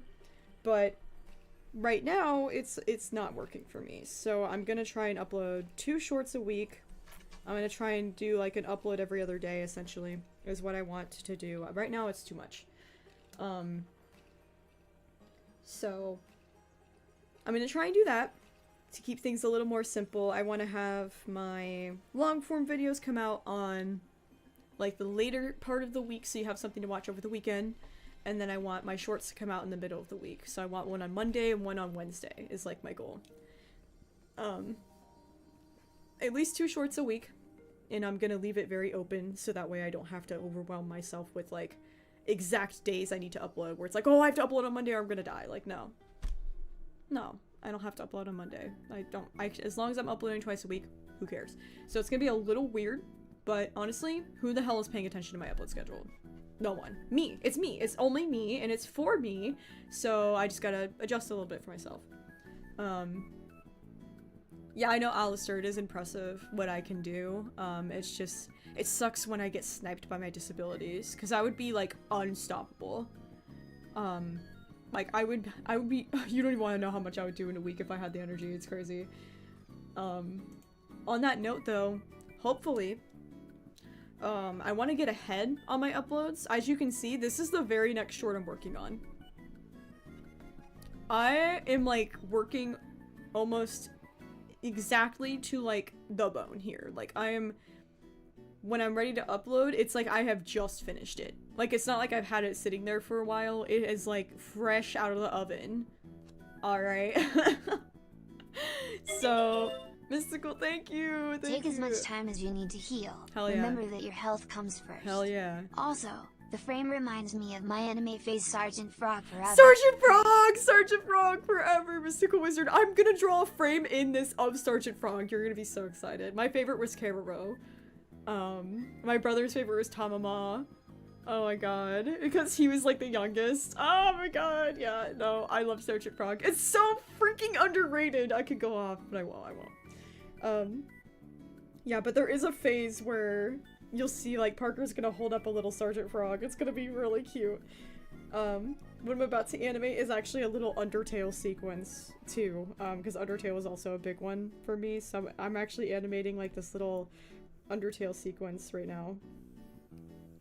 But right now, it's not working for me. So I'm gonna try and upload 2 shorts a week. I'm gonna try and do, like, an upload every other day, essentially, is what I want to do. Right now, it's too much. So I'm gonna try and do that to keep things a little more simple. I want to have my long form videos come out on, like, the later part of the week, so you have something to watch over the weekend. And then I want my shorts to come out in the middle of the week. So I want one on Monday and one on Wednesday is, like, my goal. At least 2 shorts a week. And I'm gonna leave it very open so that way I don't have to overwhelm myself with, like, exact days I need to upload. Where it's like, oh, I have to upload on Monday or I'm gonna die. Like, no. No, I don't have to upload on Monday. As long as I'm uploading twice a week, who cares? So it's gonna be a little weird. But honestly, who the hell is paying attention to my upload schedule? No one. Me. It's me. It's only me, and it's for me, so I just gotta adjust a little bit for myself. Yeah, I know, Alistair, it is impressive what I can do. It's just, it sucks when I get sniped by my disabilities, because I would be, like, unstoppable. Like, I would be, you don't even want to know how much I would do in a week if I had the energy. It's crazy. On that note, though, hopefully, I want to get ahead on my uploads. As you can see, this is the very next short I'm working on. I am, like, working almost exactly to, like, the bone here. Like, when I'm ready to upload, it's like I have just finished it. Like, it's not like I've had it sitting there for a while. It is, like, fresh out of the oven. Alright. So, Mystical, thank you. Take as much time as you need to heal. Hell yeah. Remember that your health comes first. Hell yeah. Also, the frame reminds me of my anime phase Sergeant Frog forever. Sergeant Frog! Sergeant Frog forever, Mystical Wizard. I'm gonna draw a frame in this of Sergeant Frog. You're gonna be so excited. My favorite was Kararo. My brother's favorite was Tamama. Oh my god. Because he was, like, the youngest. Oh my god. Yeah, no, I love Sergeant Frog. It's so freaking underrated. I could go off, but I won't. Yeah, but there is a phase where you'll see, like, Parker's gonna hold up a little Sergeant Frog. It's gonna be really cute. What I'm about to animate is actually a little Undertale sequence, too. Because Undertale is also a big one for me, so I'm actually animating, like, this little Undertale sequence right now.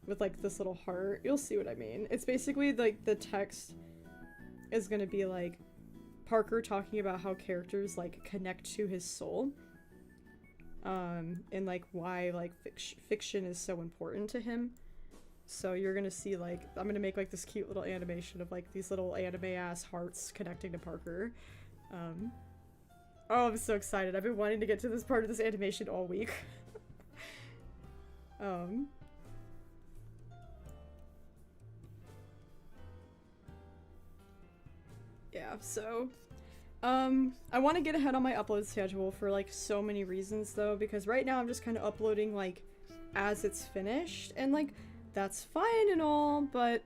With, like, this little heart. You'll see what I mean. It's basically, like, the text is gonna be, like, Parker talking about how characters, like, connect to his soul. And, like, why, like, fiction is so important to him. So you're gonna see, like, I'm gonna make, like, this cute little animation of, like, these little anime-ass hearts connecting to Parker. Oh, I'm so excited. I've been wanting to get to this part of this animation all week. Yeah, so I want to get ahead on my upload schedule for like so many reasons though, because right now I'm just kind of uploading like as it's finished, and like that's fine and all, but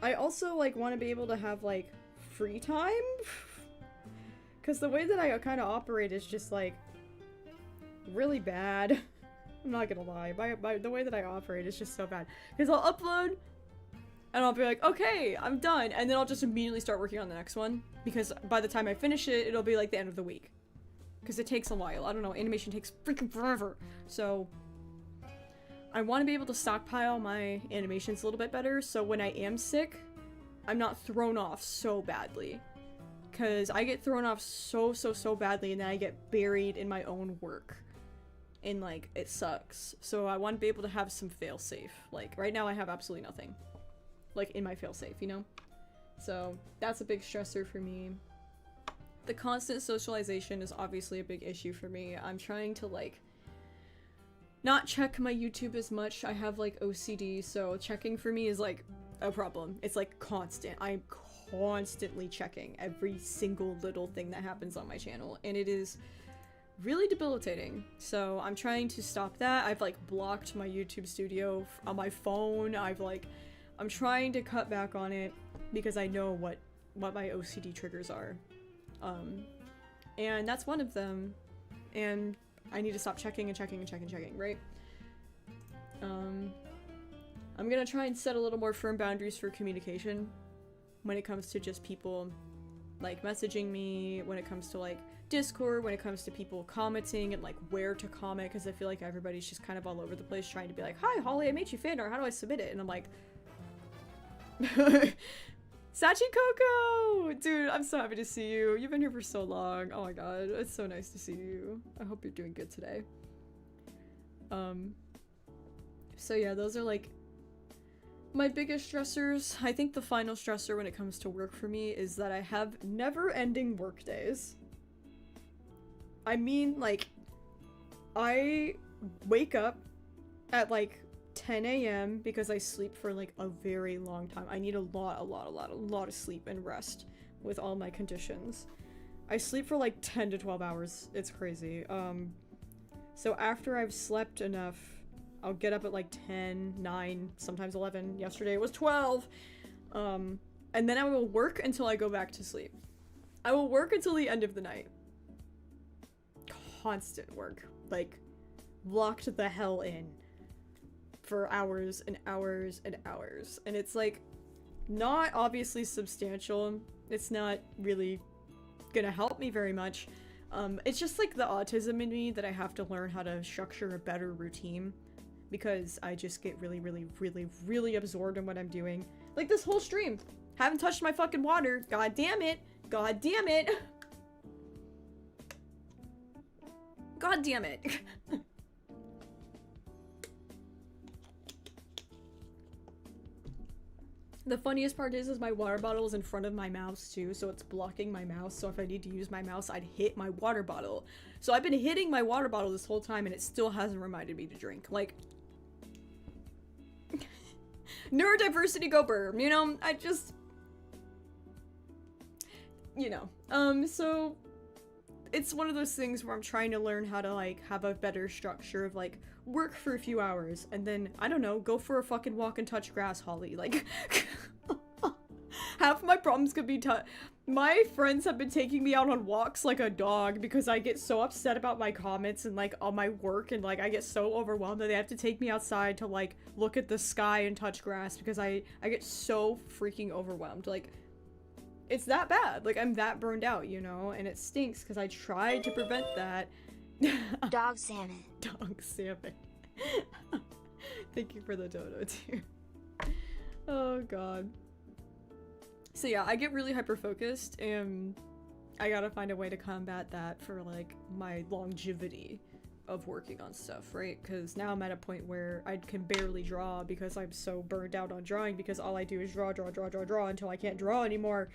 I also like want to be able to have like free time, because the way that I kind of operate is just like really bad. I'm not gonna lie, the way that I operate is just so bad, because I'll upload and I'll be like, okay, I'm done, and then I'll just immediately start working on the next one, because by the time I finish it, it'll be like the end of the week, because it takes a while. I don't know, animation takes freaking forever, so I want to be able to stockpile my animations a little bit better, so when I am sick, I'm not thrown off so badly, because I get thrown off so badly, and then I get buried in my own work, and like, it sucks. So I want to be able to have some fail-safe. Like, right now I have absolutely nothing, like, in my fail-safe, you know? So that's a big stressor for me. The constant socialization is obviously a big issue for me. I'm trying to, like, not check my YouTube as much. I have, like, OCD, so checking for me is, like, a problem. It's, like, constant. I'm constantly checking every single little thing that happens on my channel, and it is really debilitating. So I'm trying to stop that. I've, like, blocked my YouTube studio on my phone. I'm trying to cut back on it because I know what my OCD triggers are. And that's one of them. And I need to stop checking, right? I'm gonna try and set a little more firm boundaries for communication when it comes to just people, like, messaging me, when it comes to, like, Discord, when it comes to people commenting and, like, where to comment, because I feel like everybody's just kind of all over the place trying to be like, hi, Holly, I made you fan art, how do I submit it? And I'm like, Sachi Coco! Dude, I'm so happy to see you. You've been here for so long. Oh my god, it's so nice to see you. I hope you're doing good today. So yeah, those are like my biggest stressors. I think the final stressor when it comes to work for me is that I have never-ending work days. I mean, like, I wake up at like 10 a.m. because I sleep for like a very long time. I need a lot of sleep and rest with all my conditions. I sleep for like 10 to 12 hours. It's crazy. So after I've slept enough, I'll get up at like 10, 9, sometimes 11. Yesterday it was 12. And then I will work until I go back to sleep. I will work until the end of the night. Constant work. Like, locked the hell in for hours and hours and hours. And it's like, not obviously substantial. It's not really gonna help me very much. It's just like the autism in me that I have to learn how to structure a better routine, because I just get really absorbed in what I'm doing. Like this whole stream. Haven't touched my fucking water. God damn it. God damn it. God damn it. The funniest part is my water bottle is in front of my mouse too, so it's blocking my mouse, so if I need to use my mouse, I'd hit my water bottle. So I've been hitting my water bottle this whole time and it still hasn't reminded me to drink. Like, neurodiversity go burm, you know? I just, you know. So it's one of those things where I'm trying to learn how to, like, have a better structure of, like, work for a few hours and then, I don't know, go for a fucking walk and touch grass, Holly. Like, half my problems could be my friends have been taking me out on walks like a dog because I get so upset about my comments and, like, on my work, and, like, I get so overwhelmed that they have to take me outside to, like, look at the sky and touch grass because I get so freaking overwhelmed. Like, it's that bad. Like, I'm that burned out, you know? And it stinks because I tried to prevent that. Dog salmon. Dog salmon. Thank you for the dodo, too. Oh, God. So, yeah, I get really hyper-focused, and I gotta find a way to combat that for, like, my longevity of working on stuff, right? Because now I'm at a point where I can barely draw because I'm so burned out on drawing, because all I do is draw until I can't draw anymore.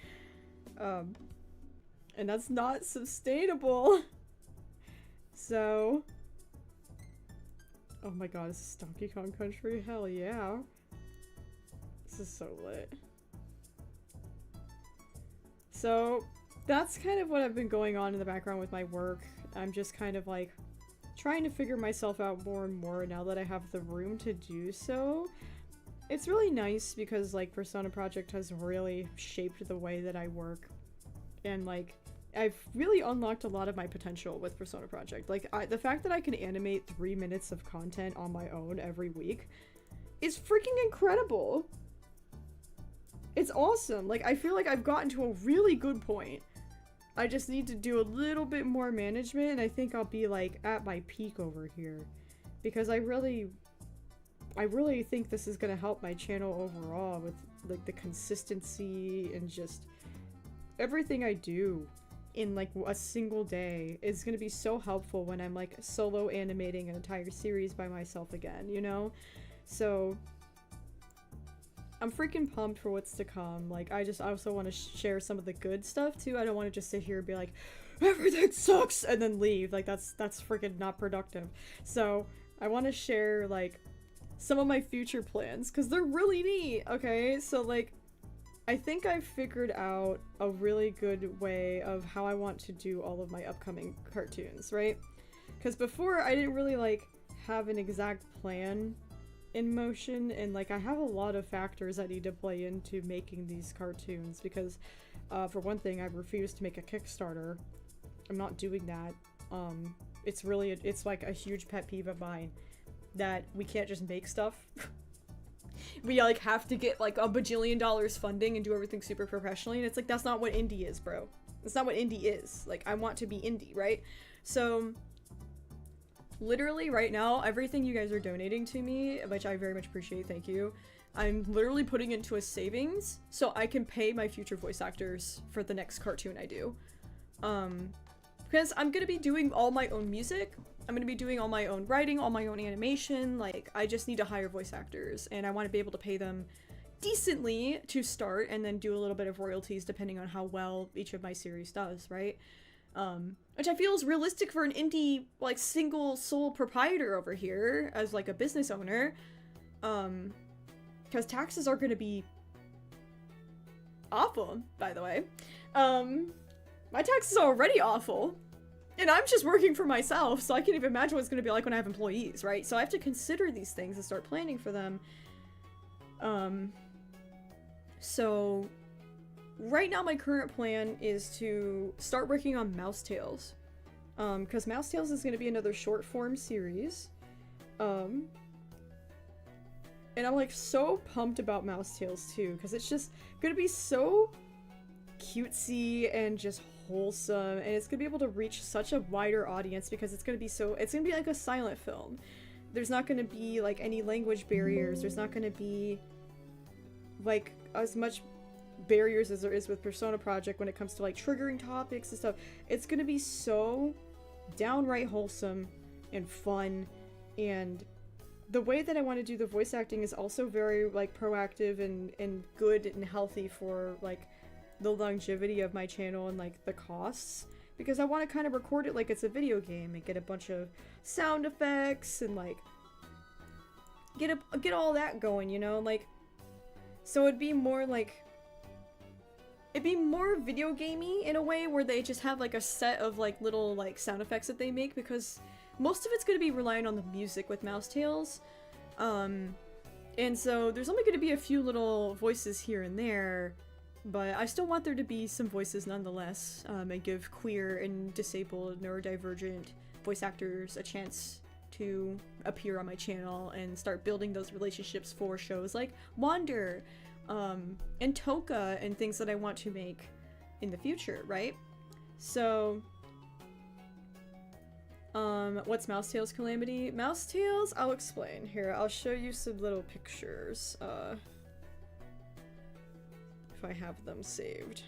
And that's not sustainable. So... Oh my god, is this Donkey Kong Country? Hell yeah. This is so lit. So, that's kind of what I've been going on in the background with my work. I'm just kind of like trying to figure myself out more and more now that I have the room to do so. It's really nice because like Persona Project has really shaped the way that I work. And like, I've really unlocked a lot of my potential with Persona Project. Like, the fact that I can animate 3 minutes of content on my own every week is freaking incredible. It's awesome. Like, I feel like I've gotten to a really good point. I just need to do a little bit more management, and I think I'll be, like, at my peak over here. Because I really think this is gonna help my channel overall with, like, the consistency and just everything I do in like a single day is gonna be so helpful when I'm like solo animating an entire series by myself again, you know? So I'm freaking pumped for what's to come. Like, I also want to share some of the good stuff too. I don't want to just sit here and be like, everything sucks, and then leave. Like, that's freaking not productive. So I want to share like some of my future plans because they're really neat. Okay, so like, I think I've figured out a really good way of how I want to do all of my upcoming cartoons, right? Because before I didn't really like have an exact plan in motion, and like I have a lot of factors that need to play into making these cartoons because for one thing, I refuse to make a Kickstarter. I'm not doing that. It's like a huge pet peeve of mine that we can't just make stuff. We like have to get like $1 bajillion funding and do everything super professionally, and it's like, that's not what indie is, bro. That's not what indie is. Like, I want to be indie, right? So literally right now, everything you guys are donating to me, which I very much appreciate, thank you, I'm literally putting into a savings so I can pay my future voice actors for the next cartoon I do. Because I'm gonna be doing all my own music, I'm gonna be doing all my own writing, all my own animation. Like, I just need to hire voice actors, and I want to be able to pay them decently to start, and then do a little bit of royalties depending on how well each of my series does, right? Which I feel is realistic for an indie, like, single sole proprietor over here as like a business owner. Because taxes are gonna be awful, by the way. My taxes are already awful. And I'm just working for myself, so I can't even imagine what it's going to be like when I have employees, right? So I have to consider these things and start planning for them. So right now my current plan is to start working on Mouse Tales. Because Mouse Tales is going to be another short form series. And I'm like so pumped about Mouse Tales too, because it's just going to be so cutesy and just wholesome, and it's gonna be able to reach such a wider audience because it's gonna be like a silent film. There's not gonna be like any language barriers, there's not gonna be like as much barriers as there is with Persona Project when it comes to like triggering topics and stuff. It's gonna be so downright wholesome and fun, and the way that I want to do the voice acting is also very like proactive and good and healthy for like the longevity of my channel and like the costs, because I want to kind of record it like it's a video game and get a bunch of sound effects and like get all that going, you know, like, so it'd be more video gamey in a way where they just have like a set of like little like sound effects that they make, because most of it's going to be relying on the music with Mouse Tales. And so there's only going to be a few little voices here and there, but I still want there to be some voices nonetheless, and give queer and disabled, neurodivergent voice actors a chance to appear on my channel and start building those relationships for shows like Wander, and Toka, and things that I want to make in the future, right? So, what's Mouse Tales Calamity? Mouse Tales, I'll explain. Here, I'll show you some little pictures, if I have them saved.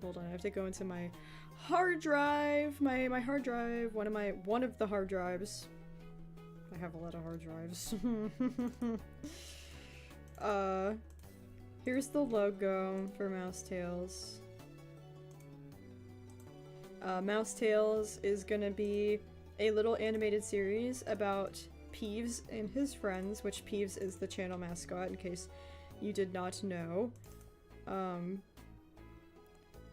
Hold on, I have to go into my hard drive, my hard drive, one of the hard drives. I have a lot of hard drives. Here's the logo for Mouse Tales. Mouse Tales is gonna be a little animated series about Peeves and his friends, which Peeves is the channel mascot, in case you did not know.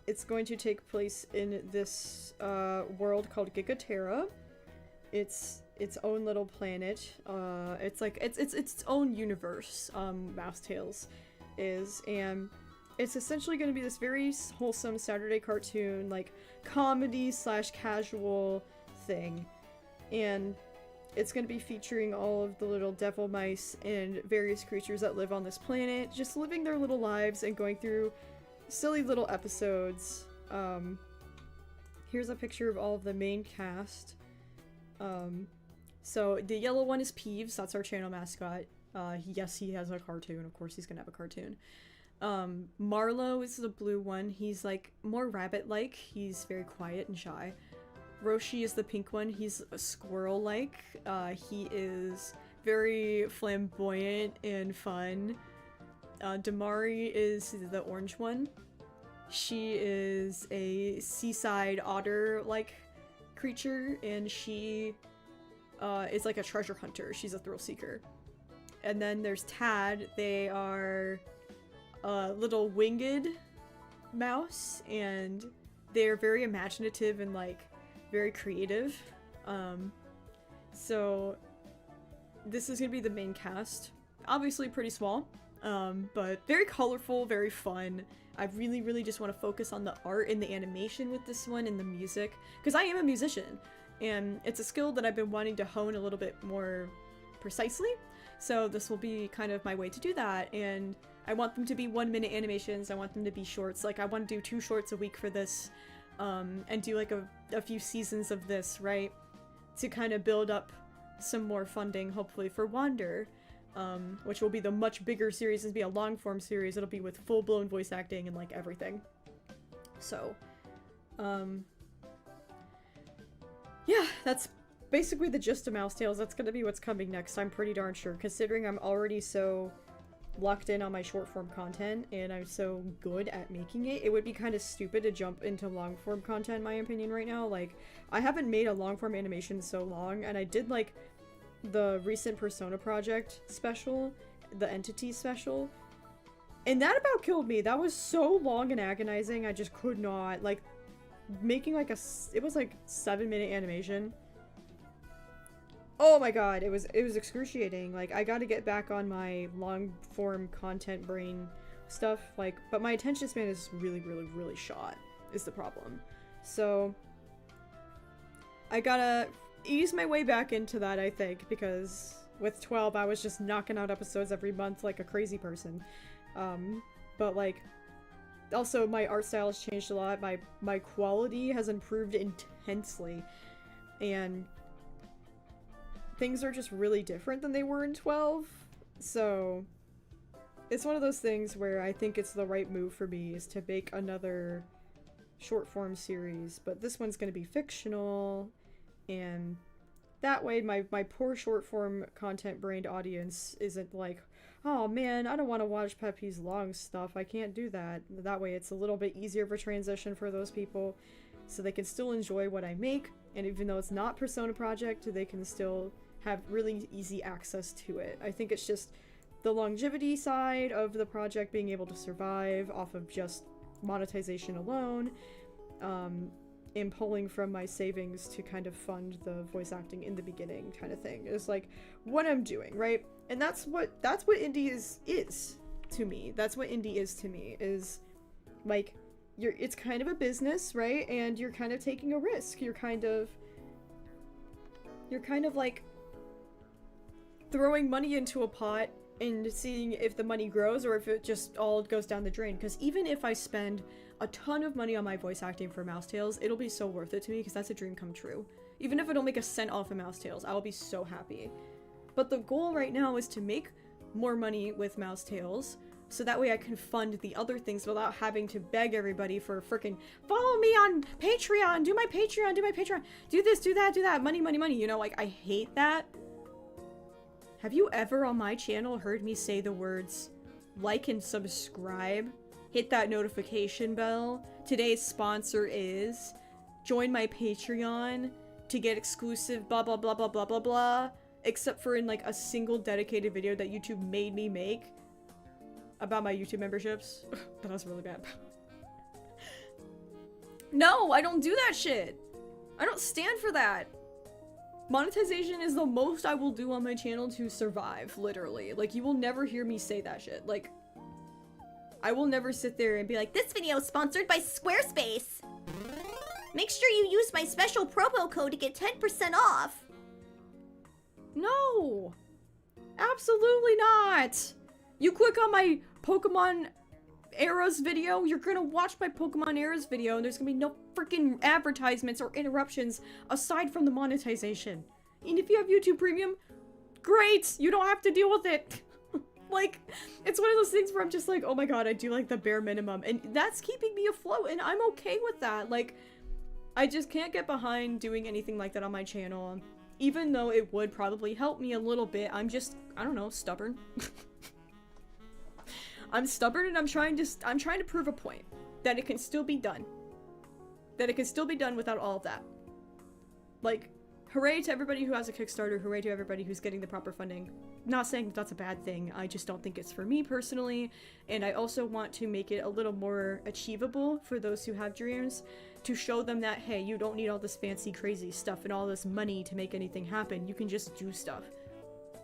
It's going to take place in this world called Gigaterra. It's its own little planet. It's like it's its own universe. Mouse Tales is, and it's essentially going to be this very wholesome Saturday cartoon, like comedy / casual thing, and it's going to be featuring all of the little devil mice and various creatures that live on this planet, just living their little lives and going through silly little episodes. Here's a picture of all of the main cast. So the yellow one is Peeves, that's our channel mascot. Yes, he has a cartoon, of course he's gonna have a cartoon. Marlowe is the blue one, he's like more rabbit-like, he's very quiet and shy. Roshi is the pink one, he's a squirrel-like, he is very flamboyant and fun. Damari is the orange one. She is a seaside otter-like creature, and she is like a treasure hunter. She's a thrill seeker. And then there's Tad. They are a little winged mouse, and they're very imaginative and like very creative. So this is gonna be the main cast. Obviously pretty small. But very colorful, very fun. I really just want to focus on the art and the animation with this one and the music, because I am a musician, and it's a skill that I've been wanting to hone a little bit more precisely, so this will be kind of my way to do that. And I want them to be 1-minute animations, I want them to be shorts, like I want to do 2 shorts a week for this, and do like a few seasons of this, right, to kind of build up some more funding, hopefully, for Wander. Which will be the much bigger series. It'll be a long-form series. It'll be with full-blown voice acting and, like, everything. So, yeah, that's basically the gist of Mouse Tales. That's gonna be what's coming next, I'm pretty darn sure, considering I'm already so locked in on my short-form content, and I'm so good at making it. It would be kind of stupid to jump into long-form content, in my opinion, right now. Like, I haven't made a long-form animation in so long, and I did, like, the recent Persona Project special, the Entity special, and that about killed me. That was so long and agonizing, I just could not, like, making like it was like 7-minute animation. Oh my god, it was excruciating. Like, I gotta get back on my long form content brain stuff, like, but my attention span is really shot, is the problem. So I gotta ease my way back into that, I think, because with 12 I was just knocking out episodes every month like a crazy person. But like, also my art style has changed a lot, my quality has improved intensely, and things are just really different than they were in 12, so it's one of those things where I think it's the right move for me is to make another short form series, but this one's gonna be fictional, and that way my poor short form content brained audience isn't like, oh man, I don't want to watch PetPyves long stuff, I can't do that. That way it's a little bit easier of a transition for those people, so they can still enjoy what I make, and even though it's not Persona Project, they can still have really easy access to it. I think it's just the longevity side of the project being able to survive off of just monetization alone, and pulling from my savings to kind of fund the voice acting in the beginning kind of thing is like what I'm doing, right? And that's what indie is to me. That's what indie is to me, is like it's kind of a business, right? And you're kind of taking a risk. You're kind of like throwing money into a pot and seeing if the money grows or if it just all goes down the drain. Because even if I spend a ton of money on my voice acting for Mouse Tales, it'll be so worth it to me because that's a dream come true. Even if I don't make a cent off of Mouse Tales, I'll be so happy. But the goal right now is to make more money with Mouse Tales, so that way I can fund the other things without having to beg everybody for freaking follow me on Patreon, do my Patreon, do this, do that, money, you know, like I hate that. Have you ever on my channel heard me say the words like and subscribe. Hit that notification bell. Today's sponsor is join my Patreon to get exclusive blah blah blah blah blah blah blah. Except for in like a single dedicated video that YouTube made me make about my YouTube memberships. That was really bad. No, I don't do that shit. I don't stand for that. Monetization is the most I will do on my channel to survive, literally. Like, you will never hear me say that shit. Like, I will never sit there and be like, this video is sponsored by Squarespace. Make sure you use my special promo code to get 10% off. No, absolutely not. You click on my Pokemon Eras video, you're gonna watch my Pokemon Eras video, and there's gonna be no freaking advertisements or interruptions aside from the monetization. And if you have YouTube Premium, great, you don't have to deal with it. Like, it's one of those things where I'm just like, oh my god, I do like the bare minimum, and that's keeping me afloat, and I'm okay with that. Like, I just can't get behind doing anything like that on my channel, even though it would probably help me a little bit. I'm just, I don't know, stubborn. I'm stubborn, and I'm trying to prove a point that it can still be done. That it can still be done without all of that. Like, hooray to everybody who has a Kickstarter, hooray to everybody who's getting the proper funding. Not saying that that's a bad thing, I just don't think it's for me personally, and I also want to make it a little more achievable for those who have dreams, to show them that, hey, you don't need all this fancy crazy stuff and all this money to make anything happen. You can just do stuff.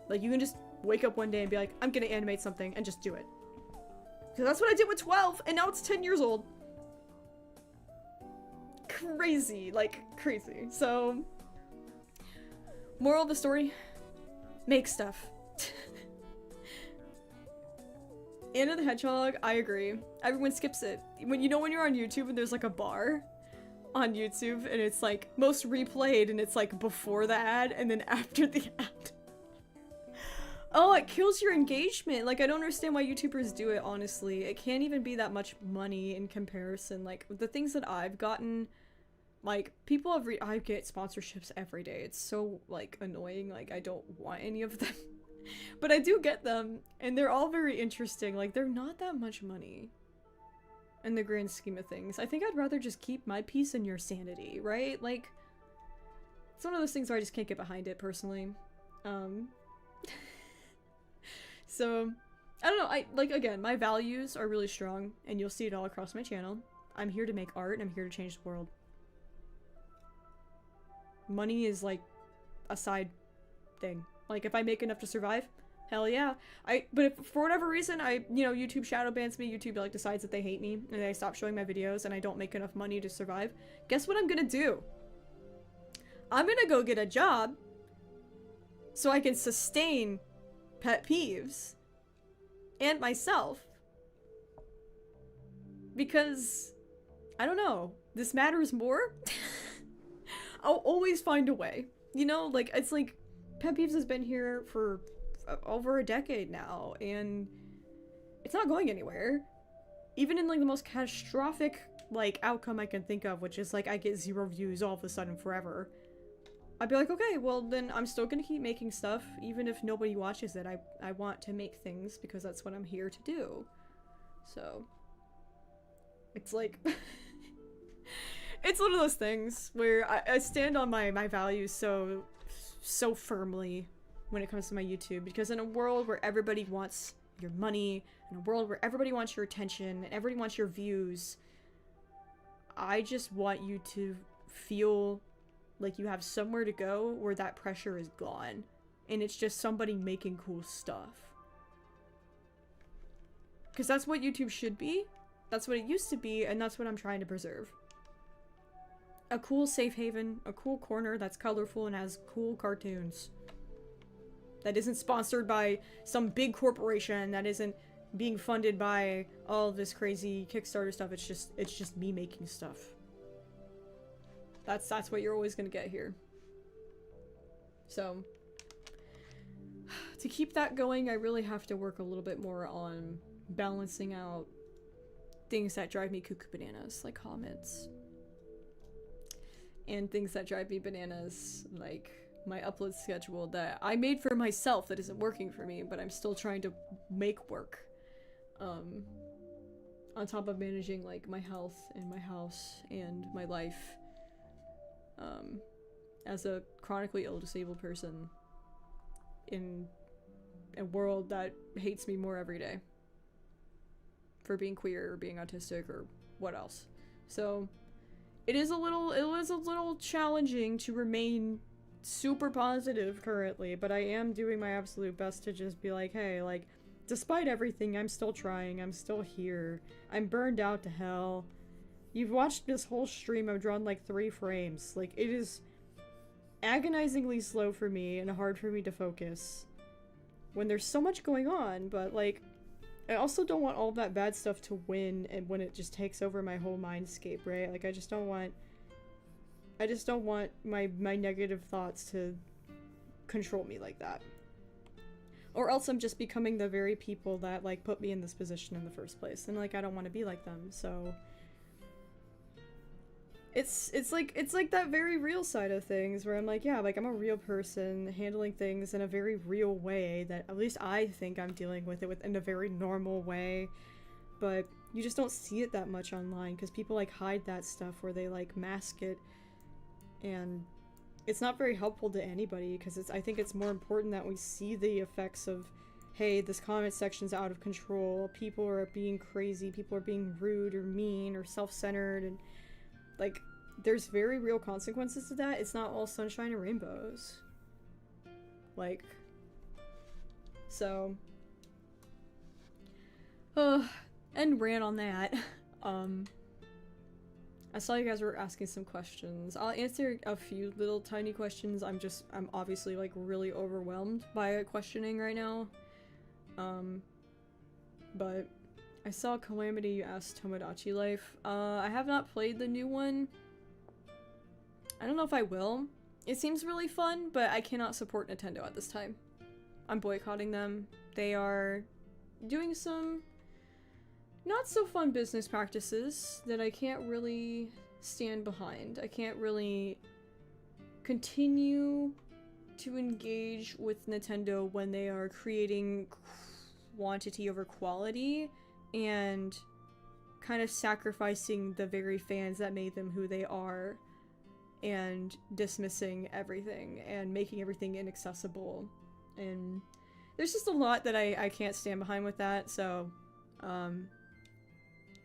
Like, you can just wake up one day and be like, I'm gonna animate something, and just do it. Because that's what I did with 12, and now it's 10 years old. Crazy, like, crazy. So, moral of the story, make stuff. Anna the Hedgehog, I agree. Everyone skips it. When you're on YouTube and there's like a bar on YouTube and it's like most replayed and it's like before the ad and then after the ad. Oh, it kills your engagement. Like, I don't understand why YouTubers do it, honestly. It can't even be that much money in comparison. Like, the things that I've gotten, like, people have I get sponsorships every day. It's so, like, annoying. Like, I don't want any of them. But I do get them, and they're all very interesting. Like, they're not that much money in the grand scheme of things. I think I'd rather just keep my peace and your sanity, right? Like, it's one of those things where I just can't get behind it, personally. So, I don't know, again, my values are really strong, and you'll see it all across my channel. I'm here to make art, and I'm here to change the world. Money is, like, a side thing. Like, if I make enough to survive, hell yeah. But if, for whatever reason, YouTube shadow bans me, YouTube, like, decides that they hate me, and they stop showing my videos, and I don't make enough money to survive, guess what I'm gonna do? I'm gonna go get a job, so I can sustain PetPyves and myself, because I don't know, this matters more. I'll always find a way, you know, like, it's like PetPyves has been here for over a decade now, and it's not going anywhere, even in like the most catastrophic like outcome I can think of, which is like I get 0 views all of a sudden forever. I'd be like, okay, well then I'm still gonna keep making stuff, even if nobody watches it. I want to make things because that's what I'm here to do. So, it's like, it's one of those things where I stand on my values so firmly when it comes to my YouTube, because in a world where everybody wants your money, in a world where everybody wants your attention, and everybody wants your views, I just want you to feel like you have somewhere to go where that pressure is gone, and it's just somebody making cool stuff. Because that's what YouTube should be, that's what it used to be, and that's what I'm trying to preserve. A cool safe haven, a cool corner that's colorful and has cool cartoons. That isn't sponsored by some big corporation, that isn't being funded by all this crazy Kickstarter stuff. It's just me making stuff. That's what you're always gonna get here. So, to keep that going, I really have to work a little bit more on balancing out things that drive me cuckoo bananas, like comments. And things that drive me bananas, like my upload schedule that I made for myself that isn't working for me, but I'm still trying to make work. On top of managing like my health and my house and my life, as a chronically ill disabled person in a world that hates me more every day for being queer or being autistic or what else. So it was a little challenging to remain super positive currently, but I am doing my absolute best to just be like, hey, like, despite everything, I'm still trying, I'm still here, I'm burned out to hell. You've watched this whole stream, I've drawn like 3 frames. Like, it is agonizingly slow for me and hard for me to focus when there's so much going on, but like, I also don't want all that bad stuff to win and when it just takes over my whole mindscape, right? Like, I just don't want my negative thoughts to control me like that. Or else I'm just becoming the very people that, like, put me in this position in the first place. And, like, I don't want to be like them, so... It's like that very real side of things where I'm like, yeah, like, I'm a real person handling things in a very real way that at least I think I'm dealing with it in a very normal way. But you just don't see it that much online because people, like, hide that stuff where they, like, mask it. And it's not very helpful to anybody because I think it's more important that we see the effects of, hey, this comment section's out of control, people are being crazy, people are being rude or mean or self-centered, and like, there's very real consequences to that. It's not all sunshine and rainbows. Like, so, end rant on that. I saw you guys were asking some questions. I'll answer a few little tiny questions. I'm obviously like really overwhelmed by questioning right now. But I saw Calamity, you asked Tomodachi Life. I have not played the new one. I don't know if I will. It seems really fun, but I cannot support Nintendo at this time. I'm boycotting them. They are doing some not so fun business practices that I can't really stand behind. I can't really continue to engage with Nintendo when they are creating quantity over quality and kind of sacrificing the very fans that made them who they are and dismissing everything and making everything inaccessible. And there's just a lot that I can't stand behind with that, so I'm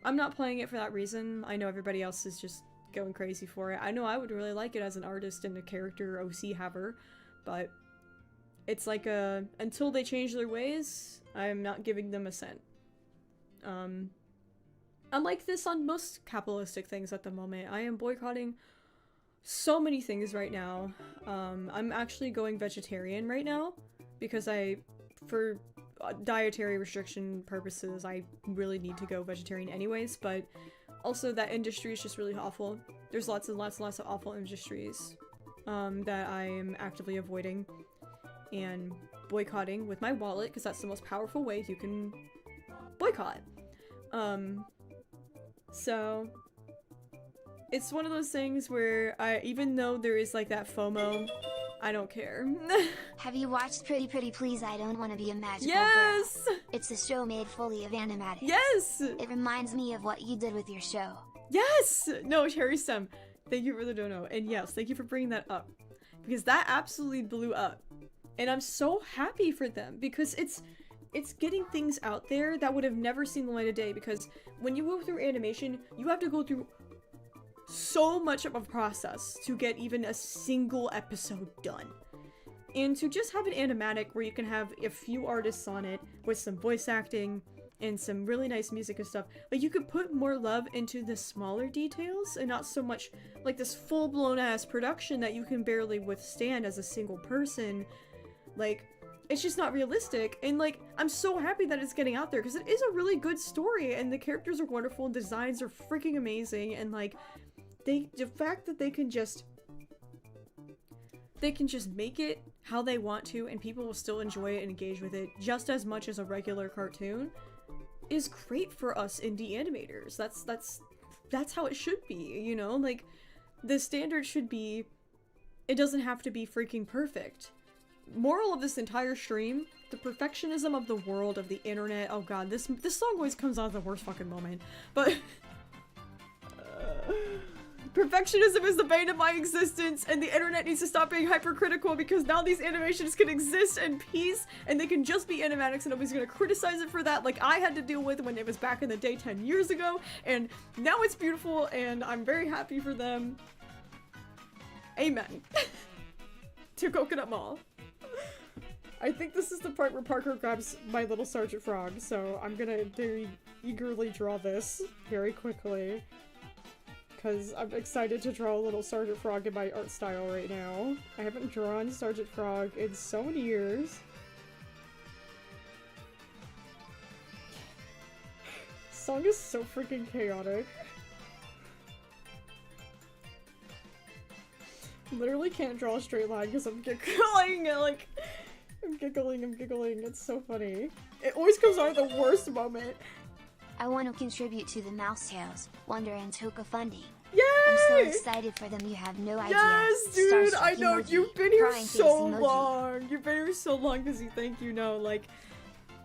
not playing it for that reason. I know everybody else is just going crazy for it. I know I would really like it as an artist and a character OC haver, but it's like until they change their ways, I'm not giving them a cent. I'm like this on most capitalistic things at the moment. I am boycotting so many things right now. I'm actually going vegetarian right now because for dietary restriction purposes, I really need to go vegetarian anyways, but also that industry is just really awful. There's lots and lots and lots of awful industries that I am actively avoiding and boycotting with my wallet because that's the most powerful way you can boycott. So it's one of those things where even though there is like that FOMO, I don't care. Have you watched Pretty Pretty Please I Don't Want to Be a Magical Yes! Girl? It's a show made fully of animatics. Yes! It reminds me of what you did with your show. Yes! No, Cherry Stem, thank you for the dono. And yes, thank you for bringing that up. Because that absolutely blew up. And I'm so happy for them because it's getting things out there that would have never seen the light of day, because when you go through animation, you have to go through so much of a process to get even a single episode done. And to just have an animatic where you can have a few artists on it with some voice acting and some really nice music and stuff, like, you could put more love into the smaller details and not so much like this full-blown ass production that you can barely withstand as a single person. Like, it's just not realistic. And like, I'm so happy that it's getting out there because it is a really good story and the characters are wonderful and designs are freaking amazing, and like, the fact that they can just make it how they want to and people will still enjoy it and engage with it just as much as a regular cartoon is great for us indie animators. That's how it should be, you know? Like, the standard should be, it doesn't have to be freaking perfect. Moral of this entire stream the perfectionism of the world, of the internet. Oh god, this song always comes out at the worst fucking moment. But perfectionism is the bane of my existence, and the internet needs to stop being hypercritical, because now these animations can exist in peace, and they can just be animatics, and nobody's gonna criticize it for that, like I had to deal with when it was back in the day 10 years ago, and now it's beautiful, and I'm very happy for them. Amen. To Coconut Mall. I think this is the part where Parker grabs my little Sergeant Frog, so I'm gonna very eagerly draw this very quickly. Because I'm excited to draw a little Sergeant Frog in my art style right now. I haven't drawn Sergeant Frog in so many years. This song is so freaking chaotic. Literally can't draw a straight line because I'm giggling, like, I'm giggling, it's so funny. It always comes out at the worst moment. I want to contribute to the Mouse Tales, Wonder and Toka funding. Yay! I'm so excited for them, you have no idea. Yes, dude, I know, emoji, you've been here crying face so emoji. long. You've been here so long, Busy, thank you, no, like,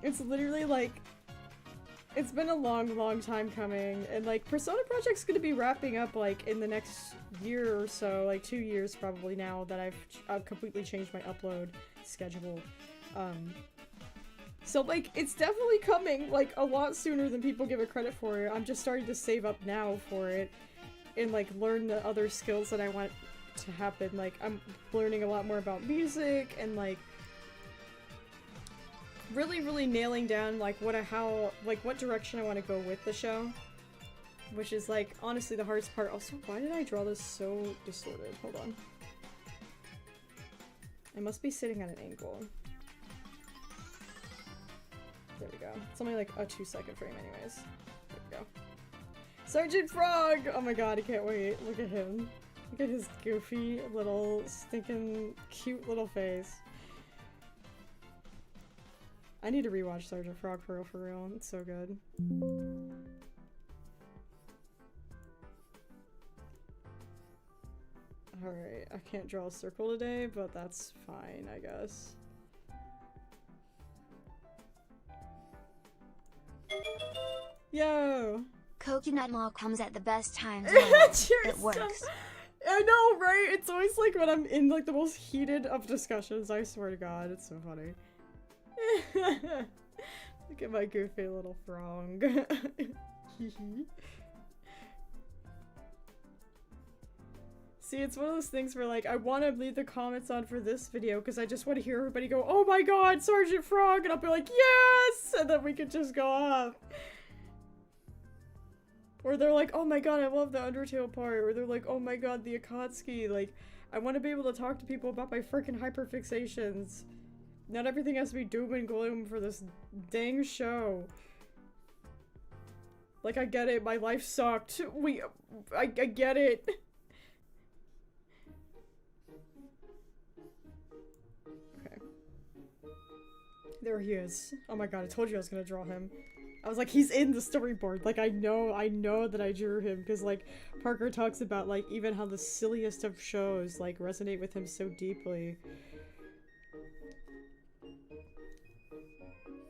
it's literally like, it's been a long time coming, and like, Persona Project's gonna be wrapping up like in the next year or so, like 2 years probably now that I've completely changed my upload schedule. So like, it's definitely coming like a lot sooner than people give it credit for. I'm just starting to save up now for it and like learn the other skills that I want to happen. Like, I'm learning a lot more about music and like really nailing down like what direction I want to go with the show, which is like honestly the hardest part. Also, why did I draw this so distorted? Hold on. I must be sitting at an angle. There we go. It's only like a 2-second frame anyways. There we go. Sergeant Frog! Oh my god, I can't wait. Look at him. Look at his goofy little stinking cute little face. I need to rewatch Sergeant Frog for real. It's so good. Alright, I can't draw a circle today, but that's fine, I guess. Yo! Coconut Mall comes at the best times. It works. I know, right? It's always like when I'm in like the most heated of discussions, I swear to god, it's so funny. Look at my goofy little frog. See, it's one of those things where like I want to leave the comments on for this video because I just want to hear everybody go, "Oh my god, Sergeant Frog," and I'll be like, "Yes!" and then we can just go off. Or they're like, "Oh my god, I love the Undertale part," or they're like, "Oh my god, the Akatsuki." Like, I want to be able to talk to people about my freaking hyperfixations. Not everything has to be doom and gloom for this dang show. Like, I get it, my life sucked. I get it. Okay. There he is. Oh my god, I told you I was gonna draw him. I was like, he's in the storyboard. Like, I know that I drew him, because, like, Parker talks about, like, even how the silliest of shows, like, resonate with him so deeply.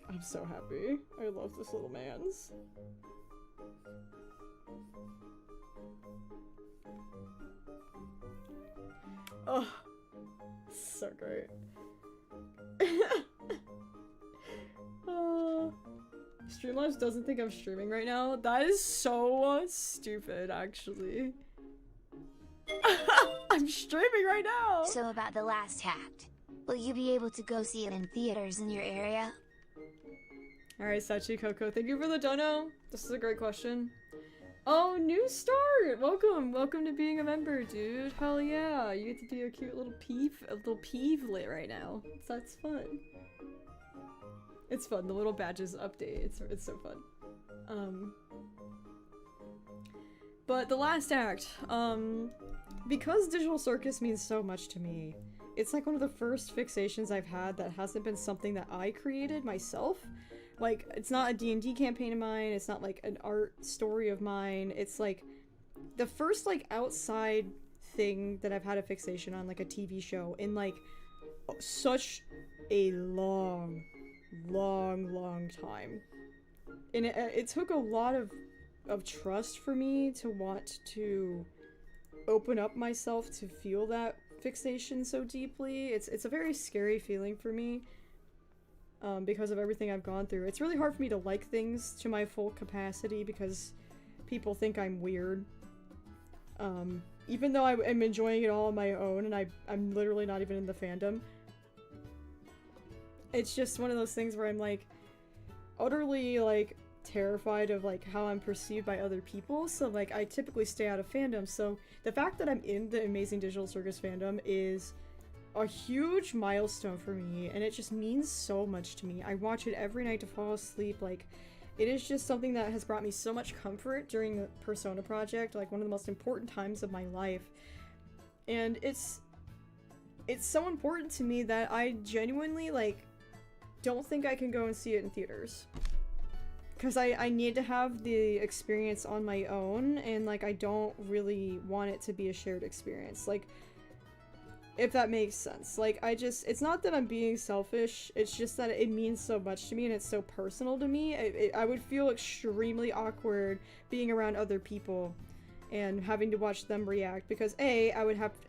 I'm so happy. I love this little man's. Oh, so great. Streamlabs doesn't think I'm streaming right now. That is so stupid, actually. I'm streaming right now! So about the last act, will you be able to go see it in theaters in your area? Alright, Sachi Coco, thank you for the dono. This is a great question. Oh, new start! Welcome! Welcome to being a member, dude. Hell yeah. You get to be a cute little peevelet right now. That's fun. It's fun. The little badges update. It's so fun. But the last act, because Digital Circus means so much to me, it's like one of the first fixations I've had that hasn't been something that I created myself. Like, it's not a D&D campaign of mine, it's not like an art story of mine, it's like the first like outside thing that I've had a fixation on, like a TV show, in like such a long long time. And it took a lot of trust for me to want to open up myself to feel that fixation so deeply. It's a very scary feeling for me, because of everything I've gone through. It's really hard for me to like things to my full capacity because people think I'm weird. Even though I'm enjoying it all on my own and I'm literally not even in the fandom. It's just one of those things where I'm like utterly like terrified of like how I'm perceived by other people, so like I typically stay out of fandom. So the fact that I'm in the Amazing Digital Circus fandom is a huge milestone for me, and it just means so much to me. I watch it every night to fall asleep. Like, it is just something that has brought me so much comfort during the Persona project, like one of the most important times of my life. And it's so important to me that I genuinely like don't think I can go and see it in theaters. Because I need to have the experience on my own, and like I don't really want it to be a shared experience. Like, if that makes sense. Like, it's not that I'm being selfish, it's just that it means so much to me and it's so personal to me. I would feel extremely awkward being around other people and having to watch them react, because I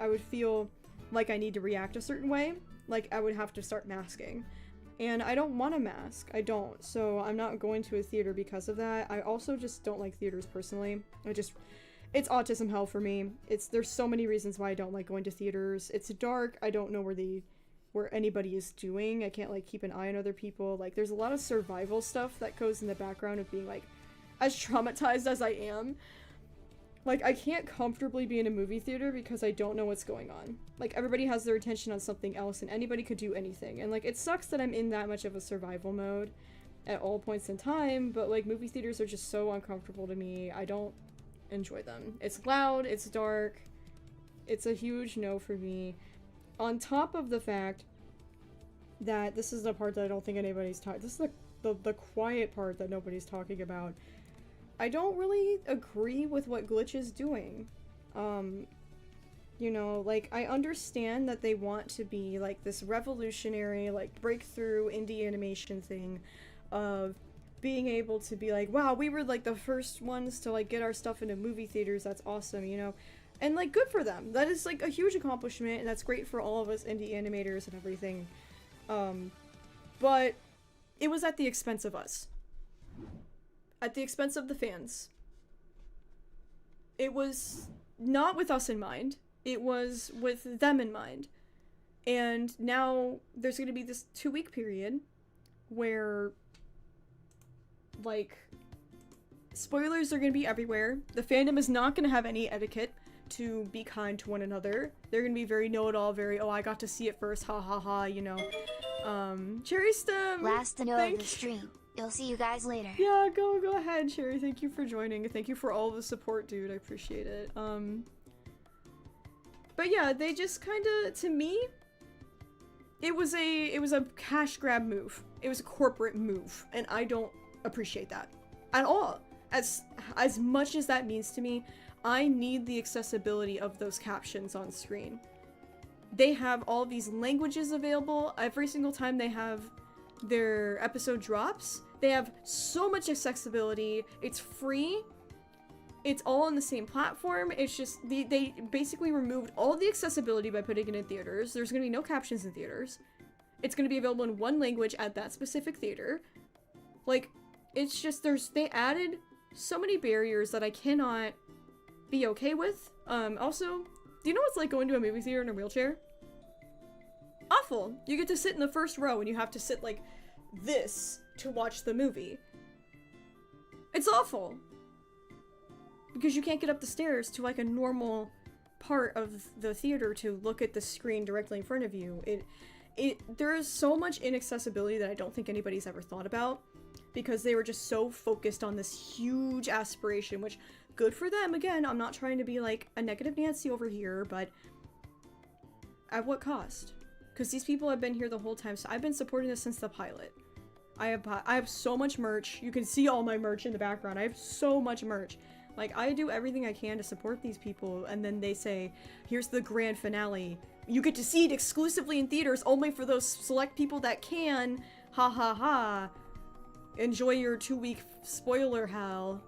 would feel like I need to react a certain way, like I would have to start masking. And I don't want to mask. I don't. So I'm not going to a theater because of that. I also just don't like theaters personally. It's autism hell for me. There's so many reasons why I don't like going to theaters. It's dark. I don't know where anybody is doing. I can't like keep an eye on other people. Like, there's a lot of survival stuff that goes in the background of being like as traumatized as I am. Like, I can't comfortably be in a movie theater because I don't know what's going on. Like, everybody has their attention on something else and anybody could do anything. And like, it sucks that I'm in that much of a survival mode at all points in time, but like, movie theaters are just so uncomfortable to me. I don't enjoy them. It's loud, it's dark, it's a huge no for me. On top of the fact that this is the part that I don't think anybody's talking, this is the quiet part that nobody's talking about. I don't really agree with what Glitch is doing. You know, like, I understand that they want to be like this revolutionary, like, breakthrough indie animation thing of being able to be like, wow, we were like the first ones to like get our stuff into movie theaters, that's awesome, you know? And like, good for them. That is like a huge accomplishment, and that's great for all of us indie animators and everything. But it was at the expense of us. At the expense of the fans. It was not with us in mind. It was with them in mind. And now there's going to be this 2-week period where, like, spoilers are going to be everywhere. The fandom is not going to have any etiquette to be kind to one another. They're going to be very know-it-all, very, oh, I got to see it first, ha ha ha, you know. Cherry Stem! Last to know of the stream. You'll see you guys later. Yeah, go ahead, Cherry. Thank you for joining. Thank you for all the support, dude. I appreciate it. But yeah, they just kind of, to me, it was a cash grab move. It was a corporate move, and I don't appreciate that at all. As much as that means to me, I need the accessibility of those captions on screen. They have all these languages available every single time they have their episode drops. They have so much accessibility. It's free. It's all on the same platform. It's just, they basically removed all the accessibility by putting it in theaters. There's gonna be no captions in theaters. It's gonna be available in one language at that specific theater. Like, it's just, they added so many barriers that I cannot be okay with. Also, do you know what's like going to a movie theater in a wheelchair? Awful. You get to sit in the first row and you have to sit like this to watch the movie. It's awful. Because you can't get up the stairs to like a normal part of the theater to look at the screen directly in front of you. There is so much inaccessibility that I don't think anybody's ever thought about, because they were just so focused on this huge aspiration, which, good for them. Again, I'm not trying to be like a negative Nancy over here, but at what cost? Because these people have been here the whole time, so I've been supporting this since the pilot. I have so much merch. You can see all my merch in the background. I have so much merch. Like, I do everything I can to support these people, and then they say, here's the grand finale. You get to see it exclusively in theaters, only for those select people that can. ha ha ha, enjoy your 2-week spoiler hell,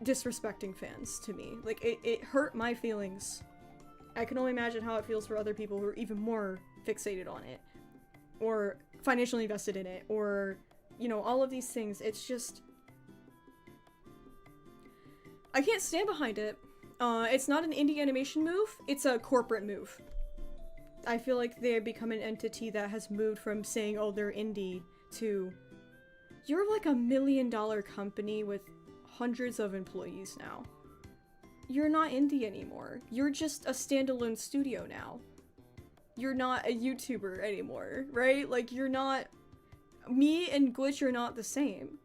disrespecting fans to me. Like, it hurt my feelings. I can only imagine how it feels for other people who are even more fixated on it, or financially invested in it, or, you know, all of these things. It's just, I can't stand behind it. It's not an indie animation move, it's a corporate move. I feel like they have become an entity that has moved from saying, oh, they're indie, to, you're like $1 million company with hundreds of employees now. You're not indie anymore. You're just a standalone studio now. You're not a YouTuber anymore, right? Like, you're not... Me and Glitch are not the same.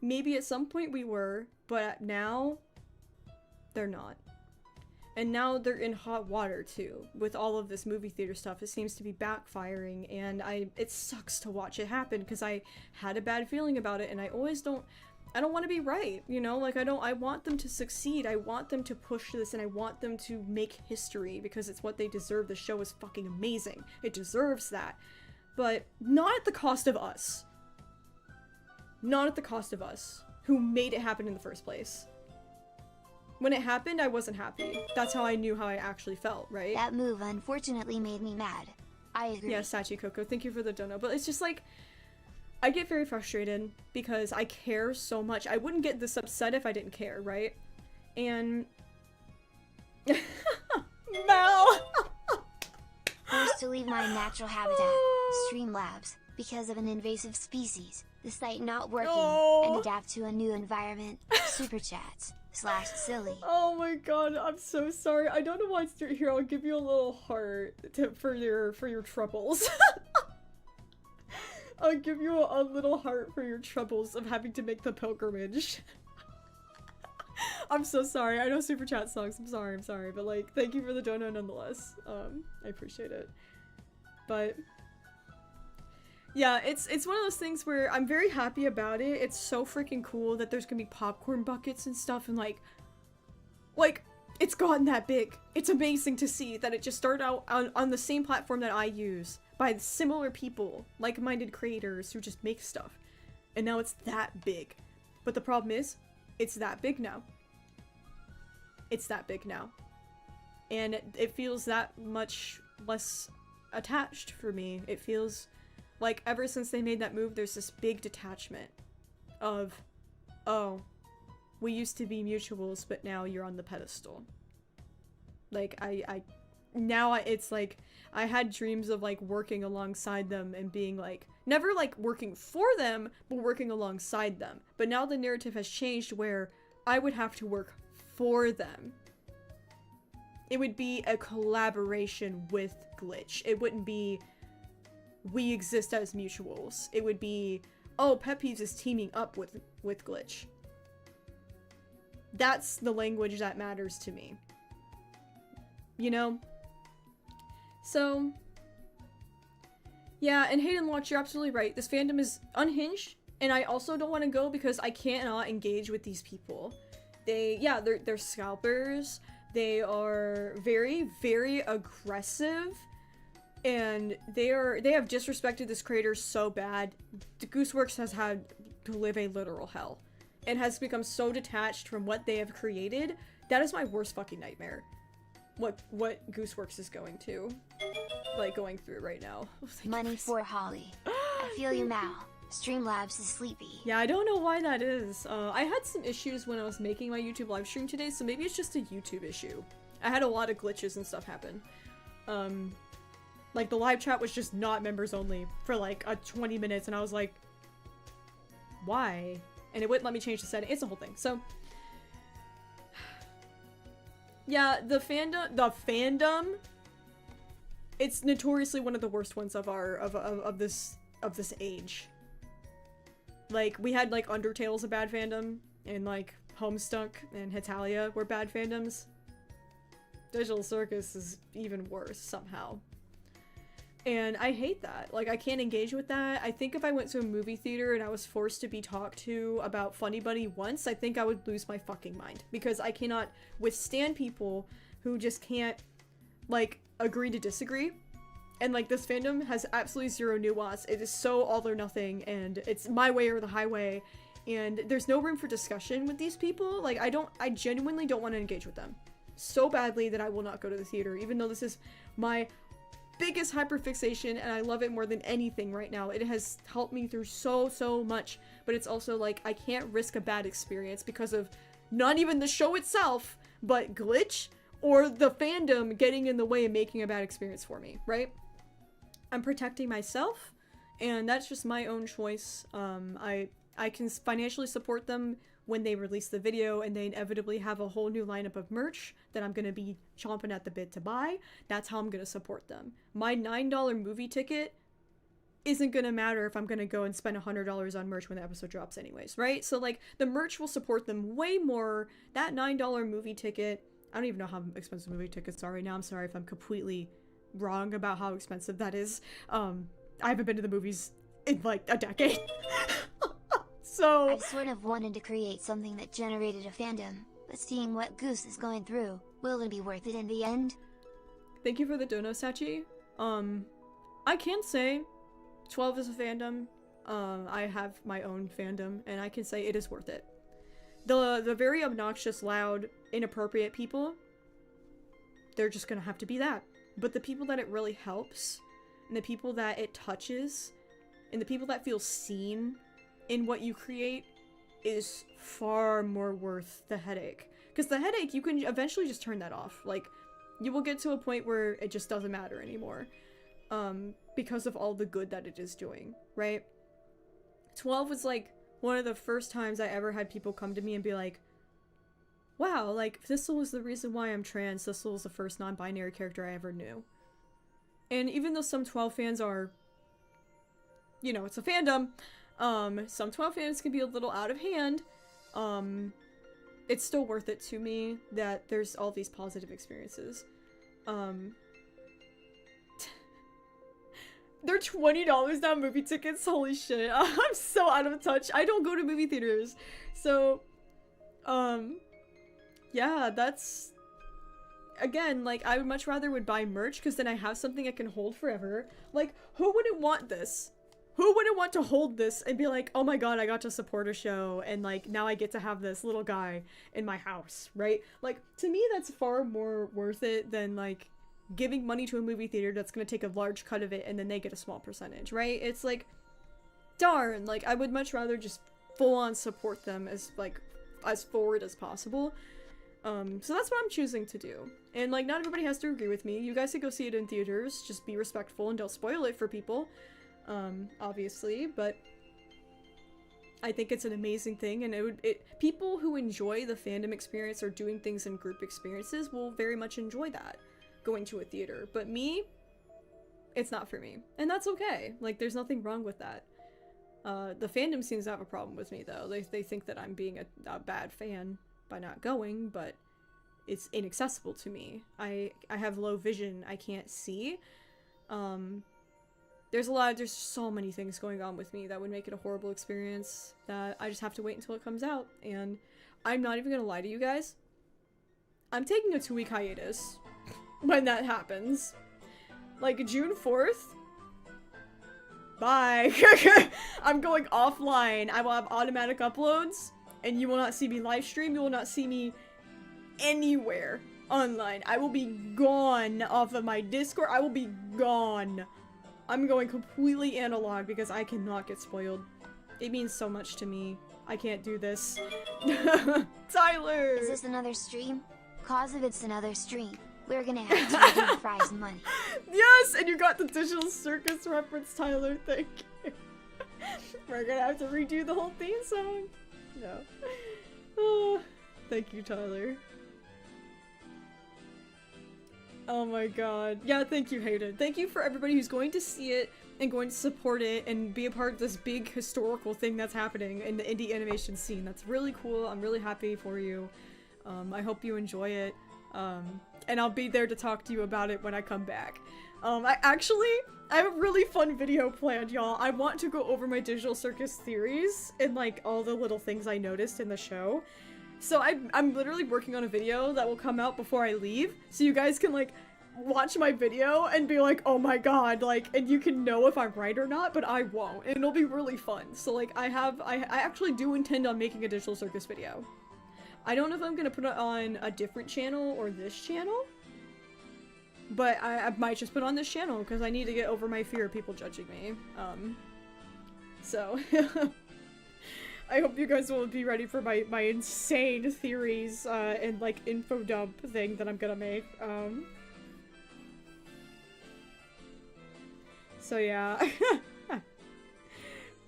Maybe at some point we were, but now, they're not. And now they're in hot water, too. With all of this movie theater stuff, it seems to be backfiring, and it sucks to watch it happen, because I had a bad feeling about it, and I don't want to be right, you know? Like, I want them to succeed, I want them to push this, and I want them to make history, because it's what they deserve. The show is fucking amazing. It deserves that. But not at the cost of us. Not at the cost of us, who made it happen in the first place. When it happened, I wasn't happy. That's how I knew how I actually felt, right? That move unfortunately made me mad. I agree. Yeah, Sachi Coco, thank you for the dono. But it's just like, I get very frustrated because I care so much. I wouldn't get this upset if I didn't care, right? And... Mal! Forced to leave my natural habitat, Streamlabs, because of an invasive species, the site not working, and adapt to a new environment. Super chats. /silly. Oh my god, I'm so sorry. I don't know why it's here. I'll give you a little heart for your troubles. I'll give you a little heart for your troubles of having to make the pilgrimage. I'm so sorry. I know super chat sucks. I'm sorry. But like, thank you for the dono nonetheless. I appreciate it. But yeah, it's one of those things where I'm very happy about it. It's so freaking cool that there's gonna be popcorn buckets and stuff, and like it's gotten that big. It's amazing to see that it just started out on the same platform that I use by similar people, like-minded creators who just make stuff. And now it's that big. But the problem is, it's that big now. It's that big now. And it feels that much less attached for me. It feels like ever since they made that move, there's this big detachment of, oh, we used to be mutuals, but now you're on the pedestal. Like, it's like, I had dreams of like working alongside them and being like, never like working for them, but working alongside them. But now the narrative has changed where I would have to work for them. It would be a collaboration with Glitch. It wouldn't be, we exist as mutuals. It would be, oh, PetPyves is teaming up with Glitch. That's the language that matters to me. You know? So, yeah, and Hayden Watch, you're absolutely right. This fandom is unhinged, and I also don't want to go because I cannot engage with these people. They're scalpers. They are very, very aggressive, and they have disrespected this creator so bad. The Gooseworks has had to live a literal hell, and has become so detached from what they have created. That is my worst fucking nightmare. What Gooseworks is going through right now. Oh, Money for Holly. I feel you now. Streamlabs is sleepy. Yeah, I don't know why that is. I had some issues when I was making my YouTube live stream today, so maybe it's just a YouTube issue. I had a lot of glitches and stuff happen. Like the live chat was just not members only for like 20 minutes, and I was like, why? And it wouldn't let me change the setting. It's a whole thing. So yeah, the fandom, it's notoriously one of the worst ones of this age. Like, we had like Undertale's a bad fandom, and like Homestuck and Hetalia were bad fandoms. Digital Circus is even worse somehow. And I hate that. Like, I can't engage with that. I think if I went to a movie theater and I was forced to be talked to about Funny Bunny once, I think I would lose my fucking mind. Because I cannot withstand people who just can't, like, agree to disagree. And like this fandom has absolutely zero nuance. It is so all or nothing, and it's my way or the highway. And there's no room for discussion with these people. Like I genuinely don't want to engage with them so badly that I will not go to the theater, even though this is my biggest hyperfixation and I love it more than anything right now. It has helped me through so much, but it's also like I can't risk a bad experience because of not even the show itself, but glitch or the fandom getting in the way and making a bad experience for me, right? I'm protecting myself, and that's just my own choice. I can financially support them when they release the video and they inevitably have a whole new lineup of merch that I'm gonna be chomping at the bit to buy. That's how I'm gonna support them. My $9 movie ticket isn't gonna matter if I'm gonna go and spend $100 on merch when the episode drops anyways, right? So like the merch will support them way more. That $9 movie ticket, I don't even know how expensive movie tickets are right now. I'm sorry if I'm completely wrong about how expensive that is. I haven't been to the movies in like a decade. So I've sort of wanted to create something that generated a fandom, but seeing what Goose is going through, will it be worth it in the end? Thank you for the dono, Sachi. I can say 12 is a fandom. I have my own fandom, and I can say it is worth it. The very obnoxious, loud, inappropriate people, they're just gonna have to be that. But the people that it really helps, and the people that it touches, and the people that feel seen in what you create is far more worth the headache. Because the headache, you can eventually just turn that off. Like, you will get to a point where it just doesn't matter anymore. Because of all the good that it is doing, right? 12 was like one of the first times I ever had people come to me and be like, wow, like, Thistle is the reason why I'm trans. Thistle was the first non-binary character I ever knew. And even though some 12 fans are, you know, it's a fandom, some 12 fans can be a little out of hand. It's still worth it to me that there's all these positive experiences. They're $20 now, movie tickets. Holy shit. I'm so out of touch. I don't go to movie theaters. So, yeah, that's, again, like, I would much rather would buy merch because then I have something I can hold forever. Like, who wouldn't want this? Who wouldn't want to hold this and be like, oh my god, I got to support a show, and like, now I get to have this little guy in my house, right? Like, to me, that's far more worth it than like giving money to a movie theater that's gonna take a large cut of it and then they get a small percentage, right? It's like, darn, like, I would much rather just full on support them as like, as forward as possible. So that's what I'm choosing to do. And like, not everybody has to agree with me. You guys can go see it in theaters, just be respectful and don't spoil it for people. Obviously, but I think it's an amazing thing, and people who enjoy the fandom experience or doing things in group experiences will very much enjoy that, going to a theater. But me, it's not for me, and that's okay. Like, there's nothing wrong with that. The fandom seems to have a problem with me, though. They think that I'm being a bad fan by not going, but it's inaccessible to me. I have low vision. I can't see. There's so many things going on with me that would make it a horrible experience that I just have to wait until it comes out. And I'm not even gonna lie to you guys. I'm taking a 2-week hiatus when that happens. Like, June 4th? Bye. I'm going offline. I will have automatic uploads, and you will not see me live stream. You will not see me anywhere online. I will be gone off of my Discord. I will be gone. I'm going completely analog because I cannot get spoiled. It means so much to me. I can't do this. Tyler! Is this another stream? Cause if it's another stream, we're gonna have to give Fries money. Yes! And you got the Digital Circus reference, Tyler. Thank you. We're gonna have to redo the whole theme song. No. Oh, thank you, Tyler. Oh my god. Yeah, thank you, Hayden. Thank you for everybody who's going to see it and going to support it and be a part of this big historical thing that's happening in the indie animation scene. That's really cool. I'm really happy for you. I hope you enjoy it. And I'll be there to talk to you about it when I come back. I have a really fun video planned, y'all. I want to go over my Digital Circus theories and like all the little things I noticed in the show. So I'm literally working on a video that will come out before I leave, so you guys can like watch my video and be like, oh my god, like, and you can know if I'm right or not, but I won't, and it'll be really fun. So like, I actually do intend on making a Digital Circus video. I don't know if I'm gonna put it on a different channel or this channel, but I might just put it on this channel because I need to get over my fear of people judging me. So I hope you guys will be ready for my insane theories and like info dump thing that I'm gonna make. So yeah.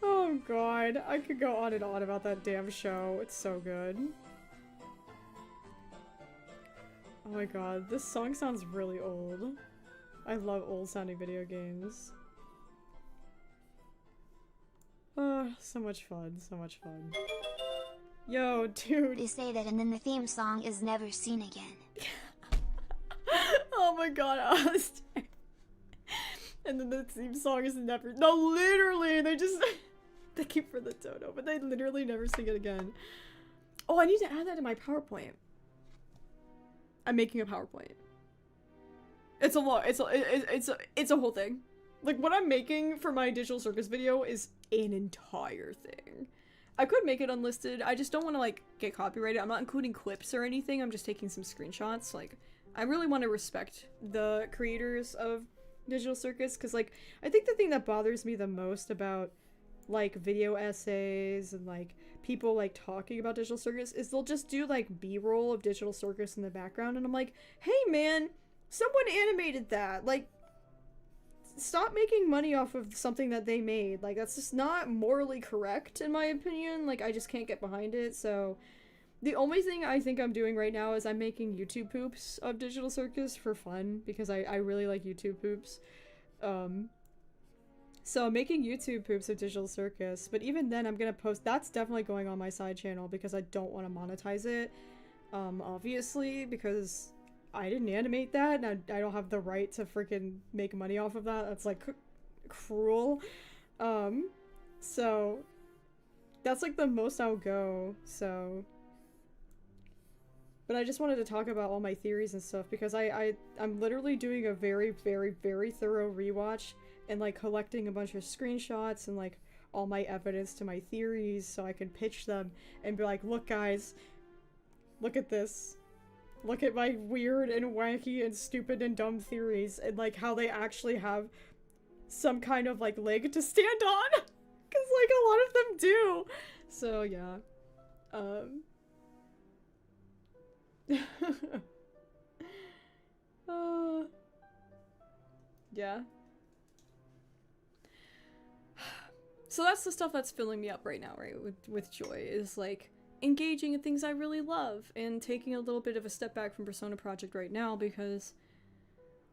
Oh god, I could go on and on about that damn show. It's so good. Oh my god, this song sounds really old. I love old sounding video games. Oh, so much fun, so much fun. Yo, dude. They say that and then the theme song is never seen again. Oh my god, Austin. And then the theme song is never— no, literally, they just— they keep for the dodo, but they literally never sing it again. Oh, I need to add that to my PowerPoint. I'm making a PowerPoint. It's a lot. It's a whole thing. Like, what I'm making for my Digital Circus video is an entire thing. I could make it unlisted. I just don't want to, like, get copyrighted. I'm not including clips or anything. I'm just taking some screenshots. Like, I really want to respect the creators of Digital Circus, because, like, I think the thing that bothers me the most about, like, video essays and, like, people, like, talking about Digital Circus is they'll just do, like, B-roll of Digital Circus in the background, and I'm like, hey, man, someone animated that. Like, stop making money off of something that they made. Like, that's just not morally correct, in my opinion. Like, I just can't get behind it, so the only thing I think I'm doing right now is I'm making YouTube poops of Digital Circus for fun, because I really like YouTube poops. So I'm making YouTube poops of Digital Circus, but even then I'm gonna post— that's definitely going on my side channel because I don't want to monetize it, obviously, because I didn't animate that, and I don't have the right to freaking make money off of that. That's, like, cruel. So that's, like, the most I'll go, so. But I just wanted to talk about all my theories and stuff, because I'm literally doing a very, very, very thorough rewatch and, like, collecting a bunch of screenshots and, like, all my evidence to my theories so I can pitch them and be like, look guys, look at this. Look at my weird and wacky and stupid and dumb theories, and, like, how they actually have some kind of, like, leg to stand on. Because, like, a lot of them do. So, yeah. Yeah. So that's the stuff that's filling me up right now, right? With joy, is, like, engaging in things I really love and taking a little bit of a step back from Persona Project right now because,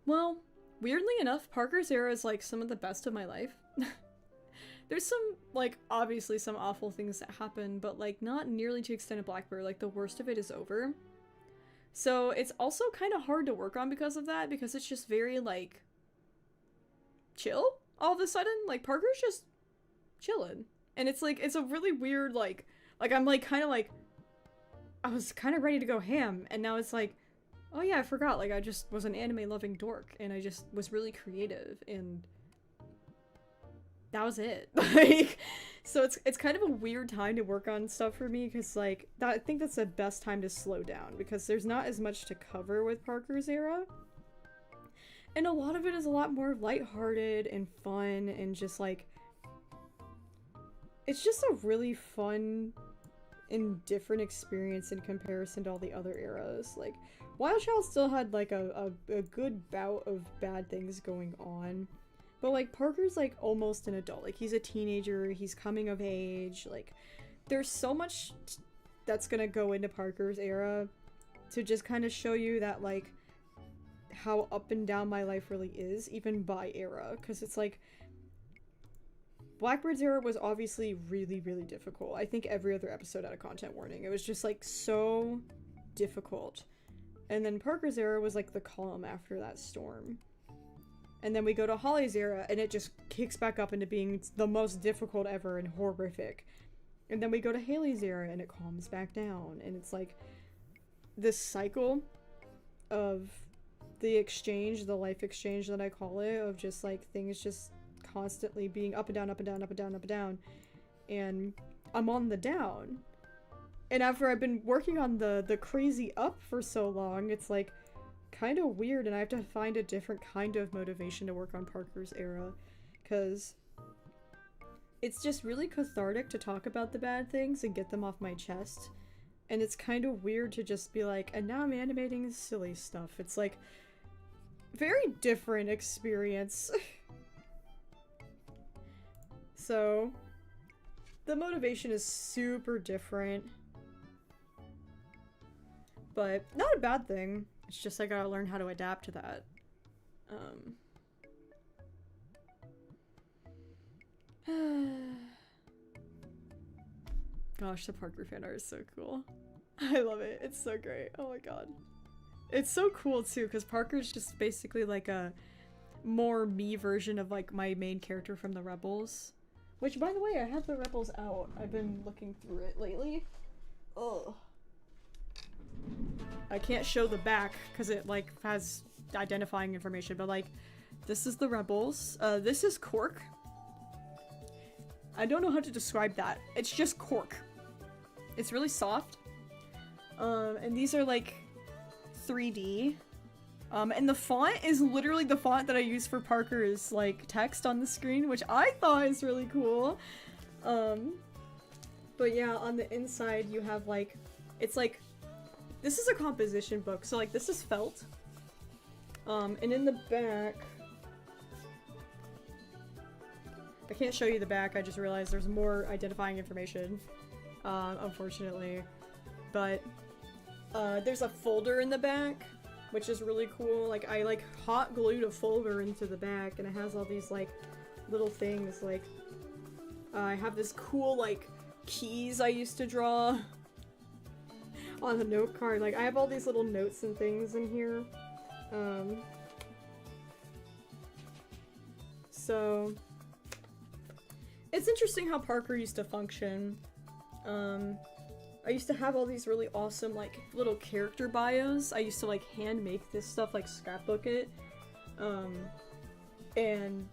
well, weirdly enough, Parker's era is, like, some of the best of my life. There's some, like, obviously some awful things that happen, but, like, not nearly to the extent of Blackbird. Like, the worst of it is over. So it's also kind of hard to work on because of that, because it's just very, like, chill all of a sudden. Like, Parker's just chilling. And it's, like, it's a really weird, like, I'm, like, kind of, like, I was kind of ready to go ham, and now it's like, oh yeah, I forgot, like, I just was an anime-loving dork, and I just was really creative, and that was it. Like, so it's kind of a weird time to work on stuff for me, because, like, I think that's the best time to slow down, because there's not as much to cover with Parker's era, and a lot of it is a lot more lighthearted and fun, and just, like, it's just a really fun and different experience in comparison to all the other eras. Like, Wild Child still had, like, a good bout of bad things going on, but, like, Parker's, like, almost an adult. Like, he's a teenager, he's coming of age, like, there's so much that's gonna go into Parker's era to just kind of show you that, like, how up and down my life really is, even by era, because it's, like, Blackbird's era was obviously really, really difficult. I think every other episode had a content warning. It was just, like, so difficult. And then Parker's era was, like, the calm after that storm. And then we go to Holly's era, and it just kicks back up into being the most difficult ever and horrific. And then we go to Haley's era, and it calms back down. And it's, like, this cycle of the exchange, the life exchange that I call it, of just like things just constantly being up and down, up and down, up and down, up and down. And I'm on the down. And after I've been working on the crazy up for so long, it's like kind of weird, and I have to find a different kind of motivation to work on Parker's era, because it's just really cathartic to talk about the bad things and get them off my chest. And it's kind of weird to just be like, and now I'm animating silly stuff. It's like very different experience. So the motivation is super different, but not a bad thing. It's just I gotta learn how to adapt to that. Gosh, the Parker fan art is so cool. I love it. It's so great. Oh my god. It's so cool too, because Parker's just basically like a more me version of like my main character from the Rebels. Which, by the way, I have the Rebels out. I've been looking through it lately. Ugh. I can't show the back because it like has identifying information, but like this is the Rebels. This is Cork. I don't know how to describe that. It's just cork. It's really soft. And these are like 3D. And the font is literally the font that I use for Parker's like text on the screen, which I thought is really cool. But yeah, on the inside you have like, it's like, this is a composition book, so like this is felt. And in the back, I can't show you the back, I just realized there's more identifying information, unfortunately. But there's a folder in the back, which is really cool. Like, I like hot glued a folder into the back, and it has all these like little things. Like, I have this cool like keys I used to draw on the note card. Like, I have all these little notes and things in here. So it's interesting how Parker used to function. I used to have all these really awesome like little character bios. I used to like hand make this stuff, like scrapbook it. And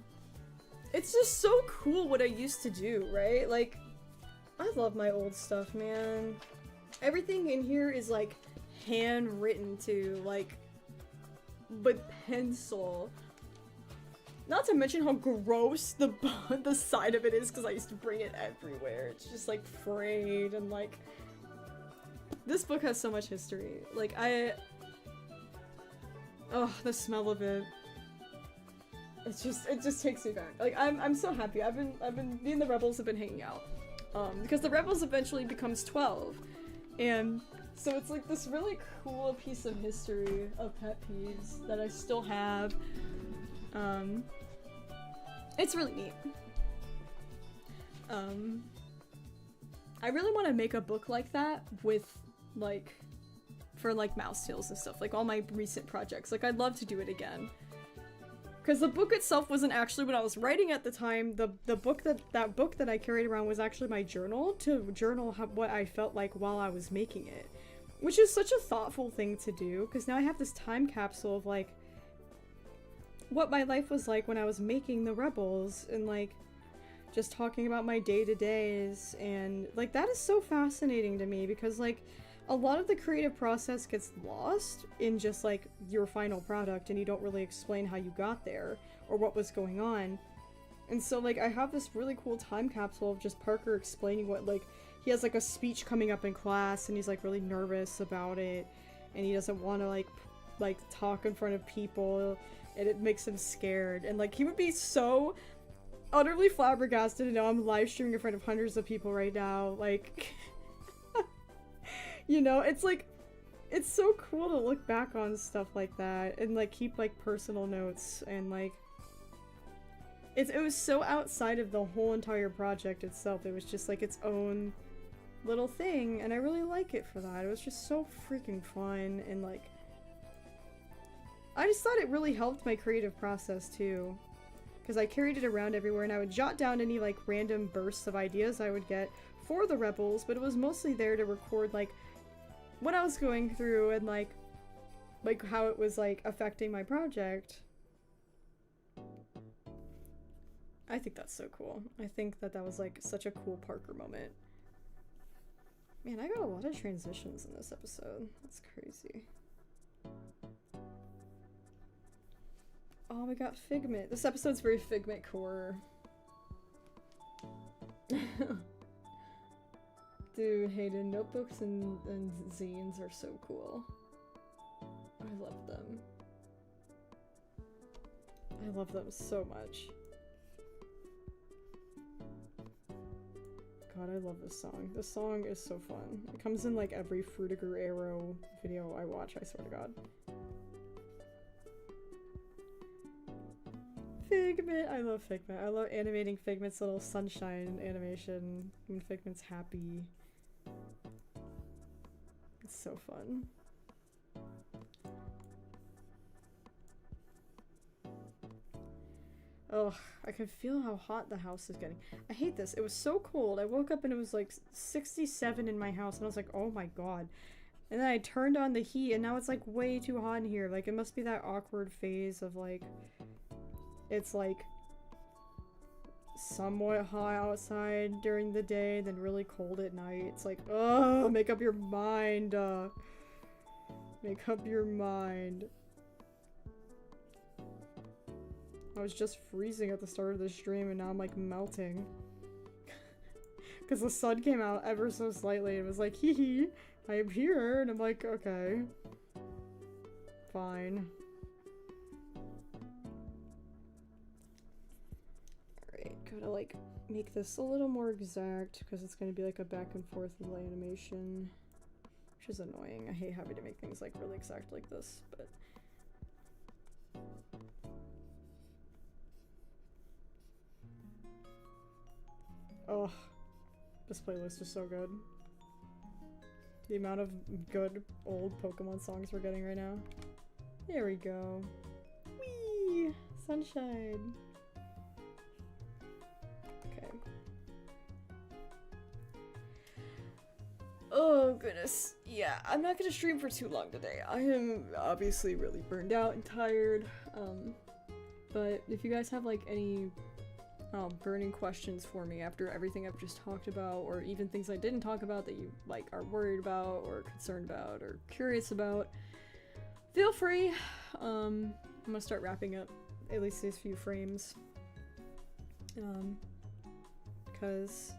it's just so cool what I used to do, right? Like, I love my old stuff, man. Everything in here is like handwritten to, like, with pencil. Not to mention how gross the side of it is, because I used to bring it everywhere. It's just like frayed, and like, this book has so much history. Like, oh, the smell of it. It just takes me back. Like, I'm so happy. Me and the Rebels have been hanging out. Because the Rebels eventually becomes 12. And so it's like this really cool piece of history of PetPyves that I still have. It's really neat. I really want to make a book like that with, like, for, like, Mouse Tales and stuff. Like, all my recent projects. Like, I'd love to do it again. Because the book itself wasn't actually what I was writing at the time. The book that book that I carried around was actually my journal, to journal what I felt like while I was making it. Which is such a thoughtful thing to do, because now I have this time capsule of, like, what my life was like when I was making the Rebels, and like just talking about my day-to-days, and like that is so fascinating to me, because like a lot of the creative process gets lost in just like your final product, and you don't really explain how you got there or what was going on. And so like I have this really cool time capsule of just Parker explaining what, like, he has like a speech coming up in class and he's like really nervous about it, and he doesn't want to like talk in front of people, and it makes him scared, and like he would be so utterly flabbergasted to know I'm live streaming in front of hundreds of people right now, like you know, it's like, it's so cool to look back on stuff like that and like keep like personal notes, and like it was so outside of the whole entire project itself. It was just like its own little thing, and I really like it for that. It was just so freaking fun, and like I just thought it really helped my creative process too, because I carried it around everywhere, and I would jot down any like random bursts of ideas I would get for the Rebels, but it was mostly there to record like what I was going through, and like like how it was like affecting my project. I think that's so cool. I think that that was like such a cool Parker moment. Man, I got a lot of transitions in this episode. That's crazy. Oh, we got Figment. This episode's very Figment core. Dude, Hayden, notebooks and zines are so cool. I love them. I love them so much. God, I love this song. This song is so fun. It comes in like every Fruitiger Arrow video I watch, I swear to God. Figment! I love Figment. I love animating Figment's little sunshine animation when Figment's happy. It's so fun. Ugh, I can feel how hot the house is getting. I hate this. It was so cold. I woke up and it was like 67 in my house and I was like, oh my god. And then I turned on the heat and now it's like way too hot in here. Like it must be that awkward phase of like, it's like somewhat hot outside during the day, then really cold at night. It's like, oh, make up your mind. Make up your mind. I was just freezing at the start of the stream and now I'm like melting. Because the sun came out ever so slightly. It was like, hee hee, I'm here. And I'm like, okay. Fine. Alright, gotta like make this a little more exact because it's gonna be like a back and forth with the animation. Which is annoying. I hate having to make things like really exact like this, but... Oh, this playlist is so good. The amount of good old Pokemon songs we're getting right now. There we go. Whee! Sunshine. Okay. Oh goodness. Yeah, I'm not gonna stream for too long today. I am obviously really burned out and tired. But if you guys have like any burning questions for me after everything I've just talked about, or even things I didn't talk about that you like are worried about or concerned about or curious about, feel free. I'm gonna start wrapping up at least these few frames because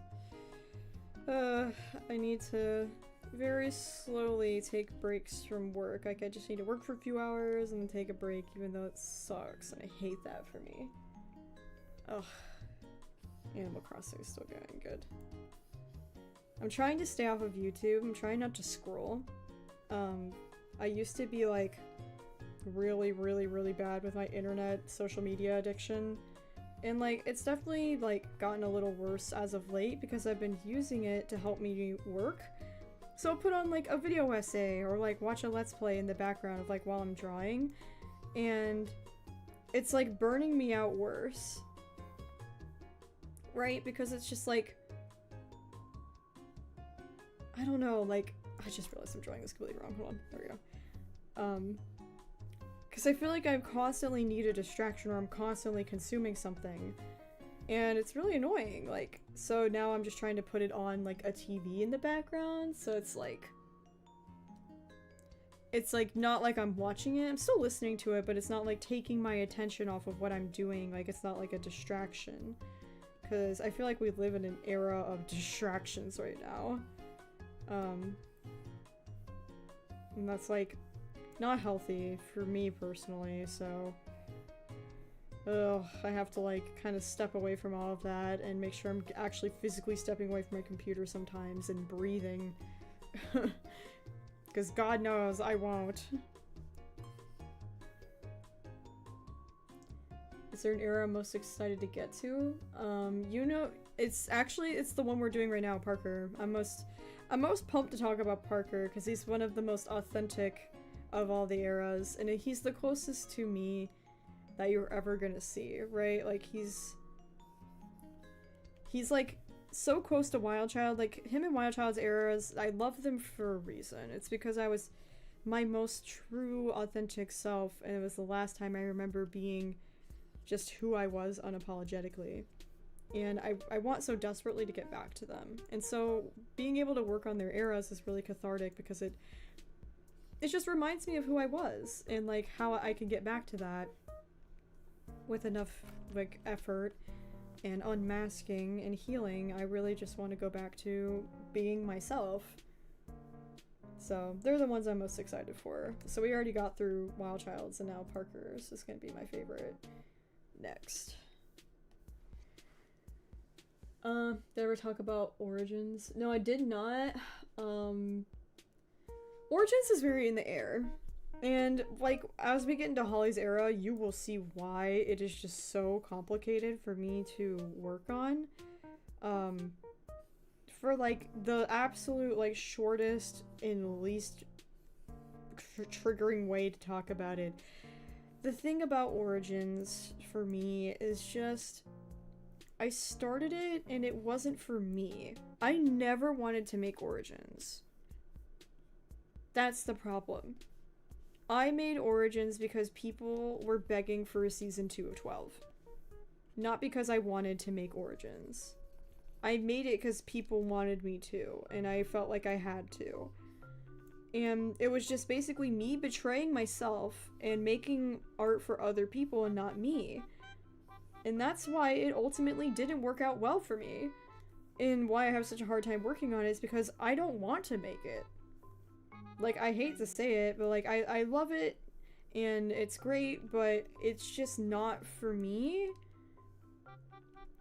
I need to very slowly take breaks from work. Like I just need to work for a few hours and then take a break, even though it sucks and I hate that for me. Ugh. Animal Crossing is still going good. I'm trying to stay off of YouTube. I'm trying not to scroll. I used to be like really bad with my internet social media addiction. And like it's definitely like gotten a little worse as of late because I've been using it to help me work. So I'll put on like a video essay or like watch a let's play in the background of like while I'm drawing. And it's like burning me out worse. Right? Because it's just like, I don't know, like, I just realized I'm drawing this completely wrong. Hold on, there we go. Because I feel like I constantly need a distraction or I'm constantly consuming something. And it's really annoying, like, so now I'm just trying to put it on, like, a TV in the background, so it's like not like I'm watching it. I'm still listening to it, but it's not like taking my attention off of what I'm doing. Like, it's not like a distraction. Because I feel like we live in an era of distractions right now. And that's like not healthy for me personally, so I have to like kind of step away from all of that and make sure I'm actually physically stepping away from my computer sometimes and breathing. Because God knows I won't. Is there an era I'm most excited to get to? You know, it's the one we're doing right now, Parker. I'm most pumped to talk about Parker because he's one of the most authentic of all the eras, and he's the closest to me that you're ever gonna see, right? Like he's like so close to Wild Child. Like him and Wild Child's eras, I love them for a reason. It's because I was my most true, authentic self, and it was the last time I remember being just who I was unapologetically. And I want so desperately to get back to them. And so being able to work on their eras is really cathartic because it just reminds me of who I was and like how I can get back to that with enough like effort and unmasking and healing. I really just want to go back to being myself. So they're the ones I'm most excited for. So we already got through Wild Childs, and now Parker's is going to be my favorite next. Did I ever talk about Origins? No, I did not. Origins is very in the air. And, like, as we get into Holly's era, you will see why it is just so complicated for me to work on. For, like, the absolute, like, shortest and least triggering way to talk about it. The thing about Origins, for me, is just... I started it, and it wasn't for me. I never wanted to make Origins. That's the problem. I made Origins because people were begging for a season 2 of 12. Not because I wanted to make Origins. I made it because people wanted me to, and I felt like I had to. And it was just basically me betraying myself and making art for other people and not me. And that's why it ultimately didn't work out well for me. And why I have such a hard time working on it is because I don't want to make it. Like, I hate to say it, but, like, I love it, and it's great, but it's just not for me.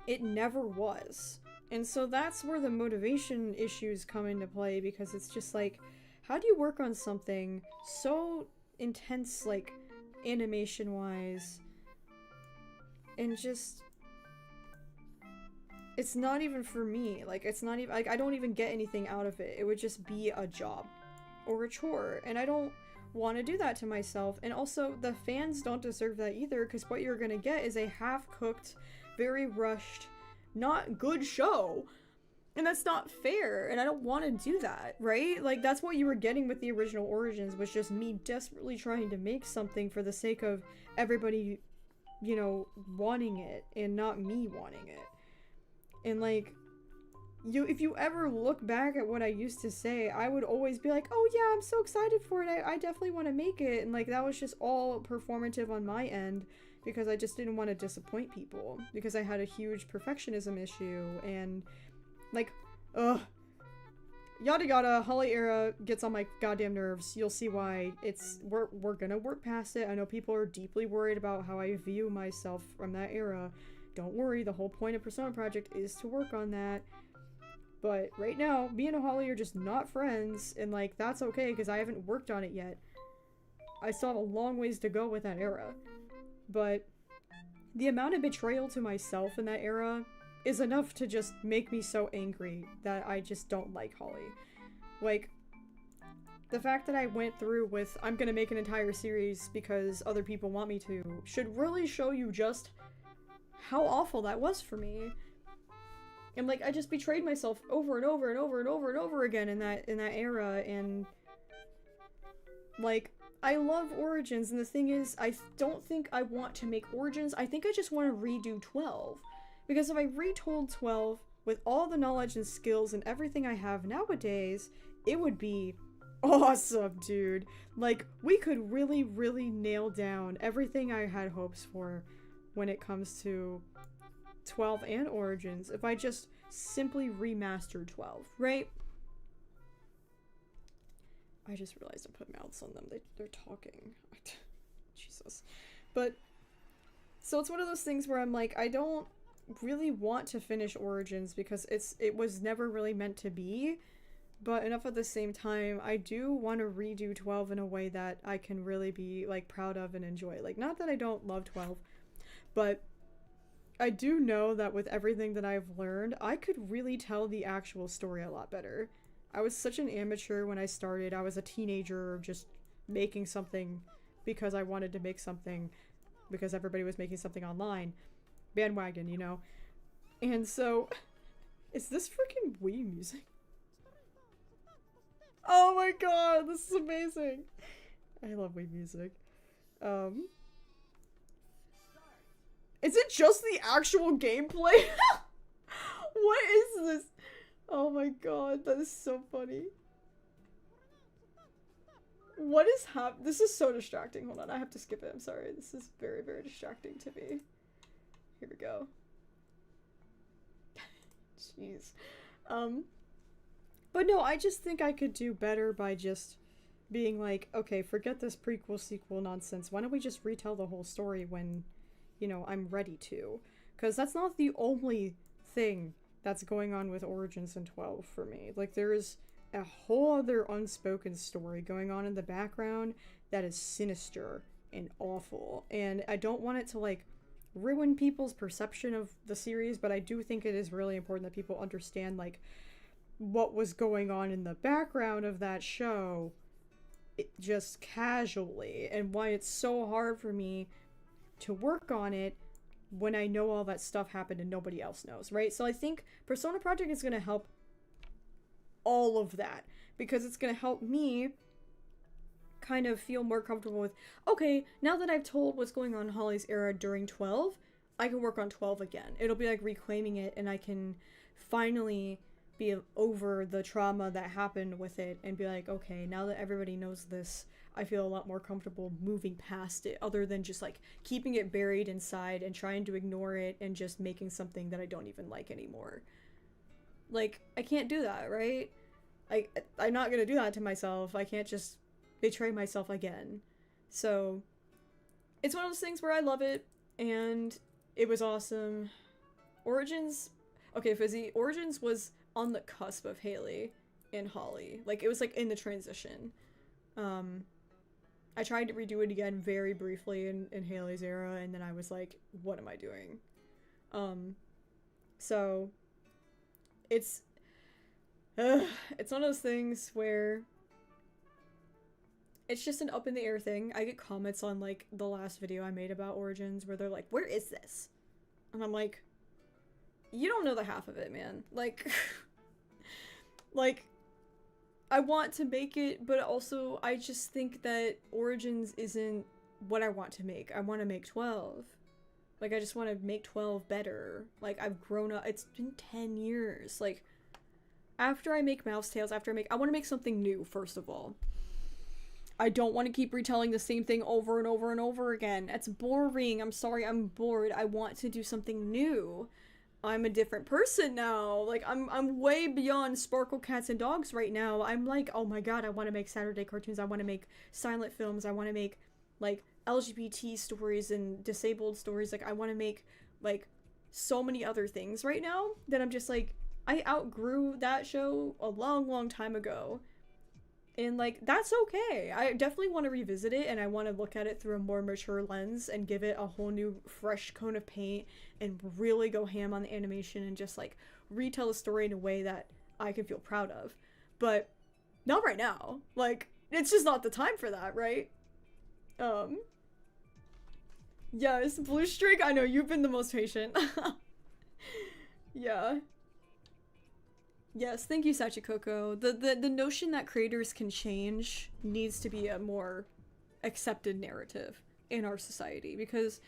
It never was. And so that's where the motivation issues come into play, because it's just like, how do you work on something so intense, like, animation-wise, and just... It's not even for me. Like, it's not even... Like, I don't even get anything out of it. It would just be a job. Or a chore, and I don't want to do that to myself. And also, the fans don't deserve that either, because what you're gonna get is a half-cooked, very rushed, not good show. And that's not fair, and I don't want to do that, right? Like, that's what you were getting with the original Origins, was just me desperately trying to make something for the sake of everybody, you know, wanting it, and not me wanting it. And, like... if you ever look back at what I used to say, I would always be like, oh yeah, I'm so excited for it, I definitely want to make it, and like that was just all performative on my end, because I just didn't want to disappoint people, because I had a huge perfectionism issue, and like, yada yada, Holly era gets on my goddamn nerves. You'll see why. We're gonna work past it. I know people are deeply worried about how I view myself from that era. Don't worry, the whole point of Persona Project is to work on that. But right now, me and Holly are just not friends, and like, that's okay, because I haven't worked on it yet. I still have a long ways to go with that era. But the amount of betrayal to myself in that era is enough to just make me so angry that I just don't like Holly. Like, the fact that I went through with, I'm gonna make an entire series because other people want me to, should really show you just how awful that was for me. And like, I just betrayed myself over and over and over and over and over again in that era, and like, I love Origins, and the thing is, I don't think I want to make Origins. I think I just want to redo 12. Because if I retold 12 with all the knowledge and skills and everything I have nowadays, it would be awesome, dude. Like, we could really, really nail down everything I had hopes for when it comes to 12 and Origins if I just simply remastered 12, right? I just realized I put mouths on them. They're talking. Jesus. But, so it's one of those things where I'm like, I don't really want to finish Origins because it was never really meant to be, but enough at the same time, I do want to redo 12 in a way that I can really be, like, proud of and enjoy. Like, not that I don't love 12, but I do know that with everything that I've learned, I could really tell the actual story a lot better. I was such an amateur when I started. I was a teenager just making something because I wanted to make something because everybody was making something online. Bandwagon, you know? And so, is this freaking Wii music? Oh my god, this is amazing! I love Wii music. Is it just the actual gameplay? What is this? Oh my god, that is so funny. What is this is so distracting. Hold on, I have to skip it. I'm sorry. This is very, very distracting to me. Here we go. Jeez. But no, I just think I could do better by just being like, okay, forget this prequel sequel nonsense. Why don't we just retell the whole story when, you know, I'm ready to? Because that's not the only thing that's going on with Origins in 12 for me. Like, there is a whole other unspoken story going on in the background that is sinister and awful. And I don't want it to, like, ruin people's perception of the series, but I do think it is really important that people understand, like, what was going on in the background of that show just casually, and why it's so hard for me to work on it when I know all that stuff happened and nobody else knows, right? So I think Persona Project is going to help all of that, because it's going to help me kind of feel more comfortable with, okay, now that I've told what's going on in Holly's era during 12, I can work on 12 again. It'll be like reclaiming it, and I can finally be over the trauma that happened with it and be like, okay, now that everybody knows this, I feel a lot more comfortable moving past it, other than just like keeping it buried inside and trying to ignore it and just making something that I don't even like anymore. Like, I can't do that, right? I'm not gonna do that to myself. I can't just betray myself again. So it's one of those things where I love it, and it was awesome. Origins, okay, Fizzy, Origins was on the cusp of Haley and Holly. Like, it was like in the transition. I tried to redo it again very briefly in Haley's era, and then I was like, what am I doing? So it's one of those things where it's just an up in the air thing. I get comments on like the last video I made about Origins where they're like, where is this? And I'm like, you don't know the half of it, man. Like, like, I want to make it, but also I just think that Origins isn't what I want to make. I want to make 12. Like, I just want to make 12 better. Like, I've grown up. It's been 10 years. Like, after I make Mouse Tales, I want to make something new, first of all. I don't want to keep retelling the same thing over and over and over again. It's boring. I'm sorry, I'm bored. I want to do something new. I'm a different person now. Like, I'm way beyond Sparkle Cats and Dogs right now. I'm like, oh my god, I want to make Saturday cartoons. I want to make silent films. I want to make, like, LGBT stories and disabled stories. Like, I want to make, like, so many other things right now that I'm just like, I outgrew that show a long, long time ago. And, like, that's okay. I definitely want to revisit it, and I want to look at it through a more mature lens and give it a whole new, fresh coat of paint and really go ham on the animation and just, like, retell the story in a way that I can feel proud of. But not right now. Like, it's just not the time for that, right? Yes, Blue Streak, I know, you've been the most patient. Yeah. Yes, thank you, Sachikoko. The notion that creators can change needs to be a more accepted narrative in our society, because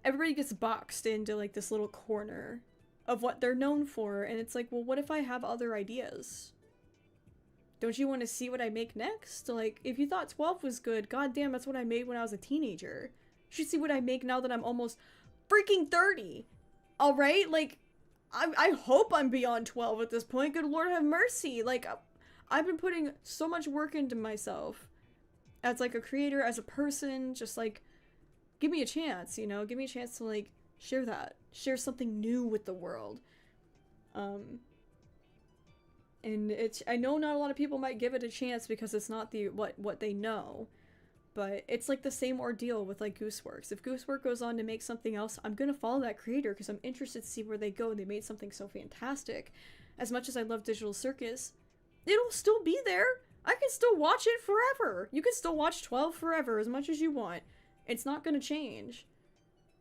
everybody gets boxed into, like, this little corner of what they're known for, and it's like, well, what if I have other ideas? Don't you want to see what I make next? Like, if you thought 12 was good, goddamn, that's what I made when I was a teenager. You should see what I make now that I'm almost freaking 30. Alright? Like, I hope I'm beyond 12 at this point. Good Lord have mercy. Like, I've been putting so much work into myself as, like, a creator, as a person. Just, like, give me a chance, you know? Give me a chance to, like, share that. Share something new with the world. And I know not a lot of people might give it a chance because it's not what they know. But it's like the same ordeal with, like, Gooseworks. If Goosework goes on to make something else, I'm gonna follow that creator because I'm interested to see where they go. They made something so fantastic. As much as I love Digital Circus, it'll still be there. I can still watch it forever. You can still watch 12 forever as much as you want. It's not gonna change.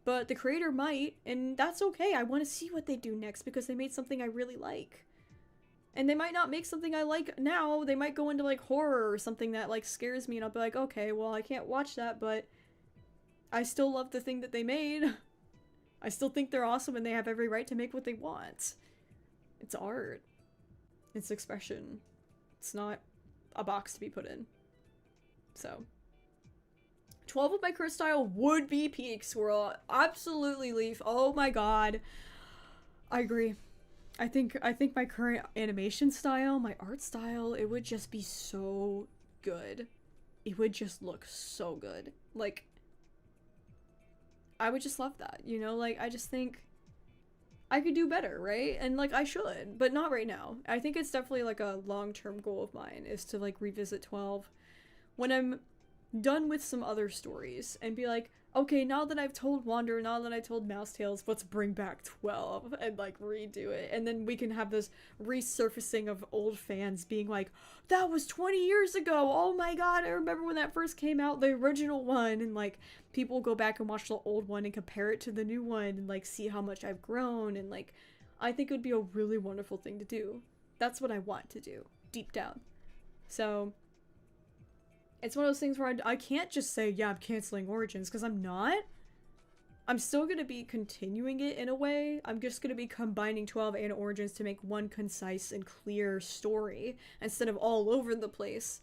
But the creator might, and that's okay. I want to see what they do next because they made something I really like. And they might not make something I like now. They might go into like horror or something that like scares me, and I'll be like, okay, well, I can't watch that, but I still love the thing that they made. I still think they're awesome and they have every right to make what they want. It's art. It's expression. It's not a box to be put in. So 12 of my current style would be Peak Swirl. Absolutely, Leaf. Oh my god. I agree. I think my current animation style, my art style, it would just be so good. It would just look so good. Like, I would just love that, you know? Like, I just think I could do better, right? And like, I should, but not right now. I think it's definitely like a long-term goal of mine is to like revisit 12 when I'm done with some other stories and be like, okay, now that I've told Wander, now that I told Mouse Tales, let's bring back 12 and like redo it. And then we can have this resurfacing of old fans being like, that was 20 years ago. Oh my god, I remember when that first came out, the original one. And like people go back and watch the old one and compare it to the new one and like see how much I've grown. And like, I think it would be a really wonderful thing to do. That's what I want to do deep down. So it's one of those things where I can't just say, yeah, I'm canceling Origins, because I'm not. I'm still going to be continuing it in a way. I'm just going to be combining 12 and Origins to make one concise and clear story instead of all over the place.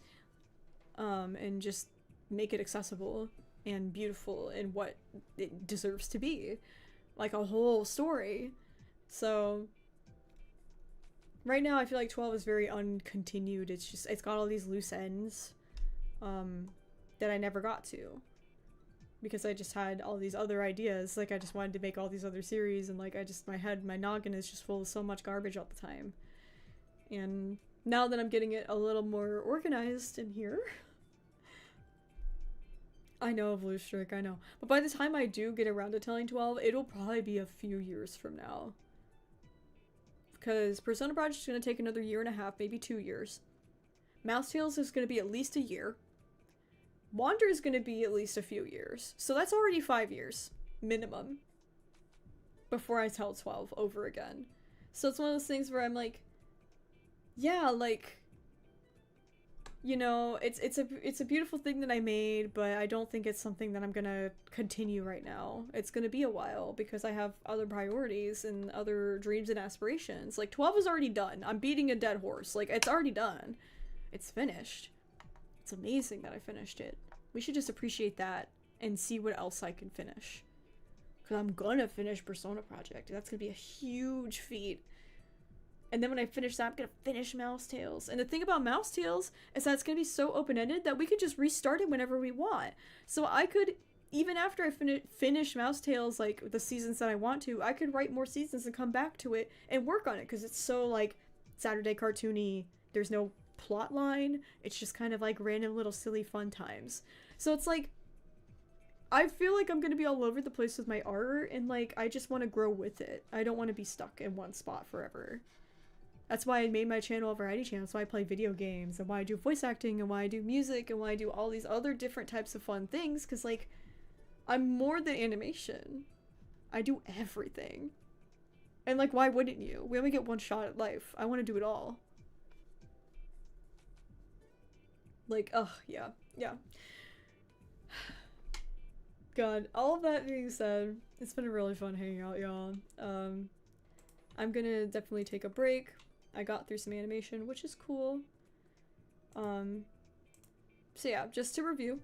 And just make it accessible and beautiful and what it deserves to be. Like a whole story. So right now I feel like 12 is very uncontinued. It's got all these loose ends. That I never got to because I just had all these other ideas. Like I just wanted to make all these other series and like my noggin is just full of so much garbage all the time. And now that I'm getting it a little more organized in here, I know of Blue Streak, I know. But by the time I do get around to telling 12, it'll probably be a few years from now. Because Persona Project is going to take another 1.5 years, maybe 2 years. Mouse Tales is going to be at least a year. Wander is going to be at least a few years. So that's already 5 years, minimum, before I tell 12 over again. So it's one of those things where I'm like, yeah, like, you know, it's a beautiful thing that I made, but I don't think it's something that I'm going to continue right now. It's going to be a while because I have other priorities and other dreams and aspirations. Like 12 is already done. I'm beating a dead horse. Like it's already done. It's finished. It's amazing that I finished it. We should just appreciate that and see what else I can finish. Because I'm gonna finish Persona Project. That's gonna be a huge feat. And then when I finish that, I'm gonna finish Mouse Tales. And the thing about Mouse Tales is that it's gonna be so open-ended that we could just restart it whenever we want. So I could, even after I finish Mouse Tales, like the seasons that I want to, I could write more seasons and come back to it and work on it. Because it's so like Saturday cartoony. There's no plot line. It's just kind of like random little silly fun times. So it's like I feel like I'm gonna be all over the place with my art and like I just want to grow with it. I don't want to be stuck in one spot forever. That's why I made my channel a variety channel. That's why I play video games and why I do voice acting and why I do music and why I do all these other different types of fun things, because like I'm more than animation. I do everything. And like why wouldn't you? We only get one shot at life. I want to do it all. Like, ugh, yeah. God, all of that being said, it's been a really fun hanging out, y'all. I'm gonna definitely take a break. I got through some animation, which is cool. So yeah, just to review,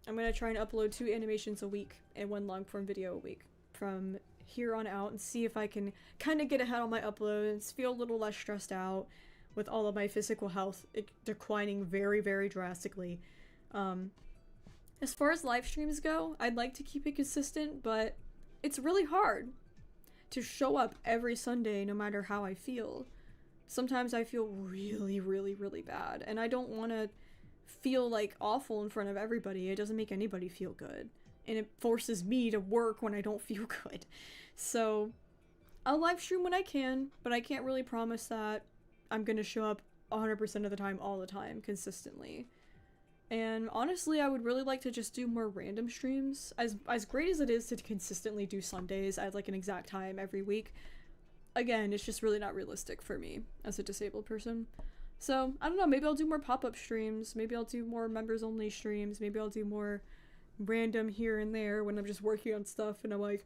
I'm gonna try and upload 2 animations a week and 1 long form video a week from here on out and see if I can kind of get ahead on my uploads, feel a little less stressed out with all of my physical health declining very, very drastically. As far as live streams go, I'd like to keep it consistent, but it's really hard to show up every Sunday no matter how I feel. Sometimes I feel really, really, really bad, and I don't want to feel like awful in front of everybody. It doesn't make anybody feel good, and it forces me to work when I don't feel good. So I'll live stream when I can, but I can't really promise that I'm gonna show up 100% of the time, all the time, consistently. And honestly, I would really like to just do more random streams. As great as it is to consistently do Sundays at like an exact time every week, again, it's just really not realistic for me as a disabled person. So, I don't know, maybe I'll do more pop-up streams, maybe I'll do more members-only streams, maybe I'll do more random here and there when I'm just working on stuff and I'm like,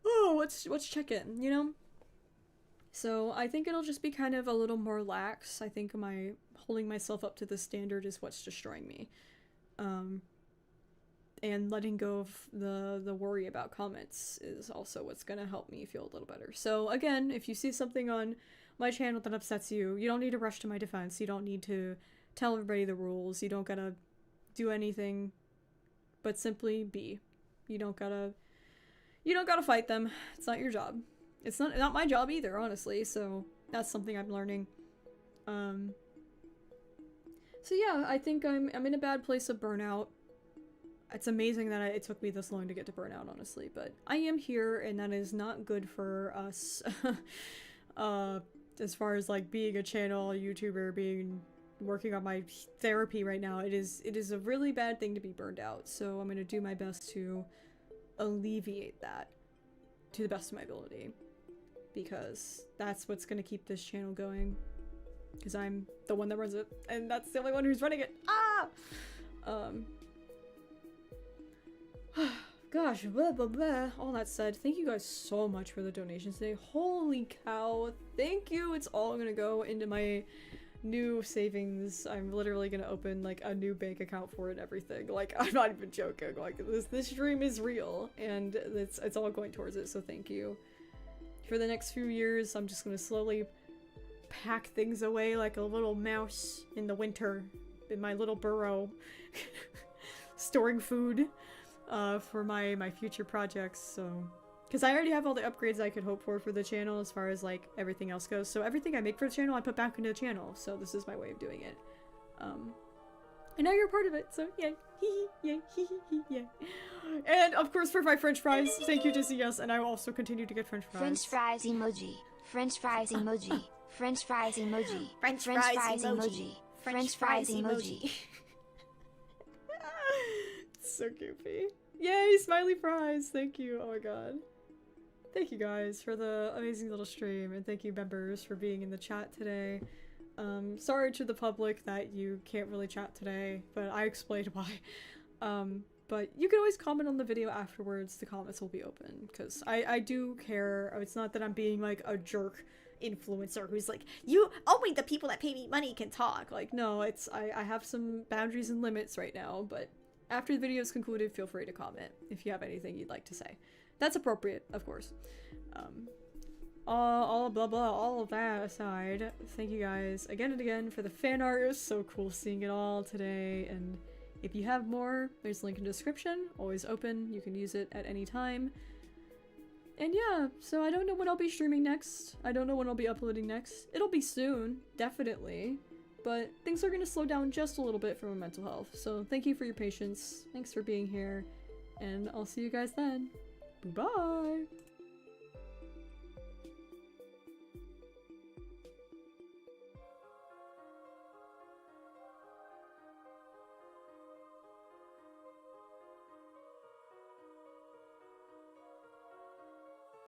oh, let's check in, you know? So, I think it'll just be kind of a little more lax. I think my holding myself up to the standard is what's destroying me. And letting go of the worry about comments is also what's gonna help me feel a little better. So again, if you see something on my channel that upsets you, you don't need to rush to my defense. You don't need to tell everybody the rules. You don't gotta do anything but simply be. You don't gotta fight them. It's not your job. It's not my job either, honestly, so that's something I'm learning. So yeah, I think I'm in a bad place of burnout. It's amazing that it took me this long to get to burnout, honestly, but I am here, and that is not good for us. As far as like being a channel YouTuber, working on my therapy right now, it is a really bad thing to be burned out. So I'm gonna do my best to alleviate that to the best of my ability, because that's what's gonna keep this channel going. Because I'm the one that runs it, and that's the only one who's running it. Gosh, blah blah blah. All that said, thank you guys so much for the donations today. Holy cow, thank you. It's all gonna go into my new savings. I'm literally gonna open like a new bank account for it and everything. Like, I'm not even joking. Like, this dream is real, and it's all going towards it, so thank you. For the next few years, I'm just gonna slowly pack things away like a little mouse in the winter in my little burrow, storing food for my future projects. So, because I already have all the upgrades I could hope for the channel as far as like everything else goes. So everything I make for the channel, I put back into the channel. So this is my way of doing it. And now you're a part of it. So yay, hee hee, yay, hee hee hee, yay. And of course for my French fries, thank you to CS, and I will also continue to get French fries. French fries emoji. French fries emoji. French fries emoji. French fries emoji. French fries emoji. So goofy. Yay, smiley fries! Thank you. Oh my god. Thank you guys for the amazing little stream, and thank you members for being in the chat today. Sorry to the public that you can't really chat today, but I explained why. But you can always comment on the video afterwards. The comments will be open, because I do care. It's not that I'm being like a jerk influencer who's like, you only the people that pay me money can talk. Like, no, it's I have some boundaries and limits right now, but after the video is concluded, feel free to comment if you have anything you'd like to say. That's appropriate, of course. All blah blah, all of that aside, thank you guys again and again for the fan art. It was so cool seeing it all today, and if you have more, there's a link in the description, always open, you can use it at any time. And yeah, so I don't know when I'll be streaming next, I don't know when I'll be uploading next. It'll be soon, definitely, but things are gonna slow down just a little bit for my mental health, so thank you for your patience, thanks for being here, and I'll see you guys then. Bye-bye!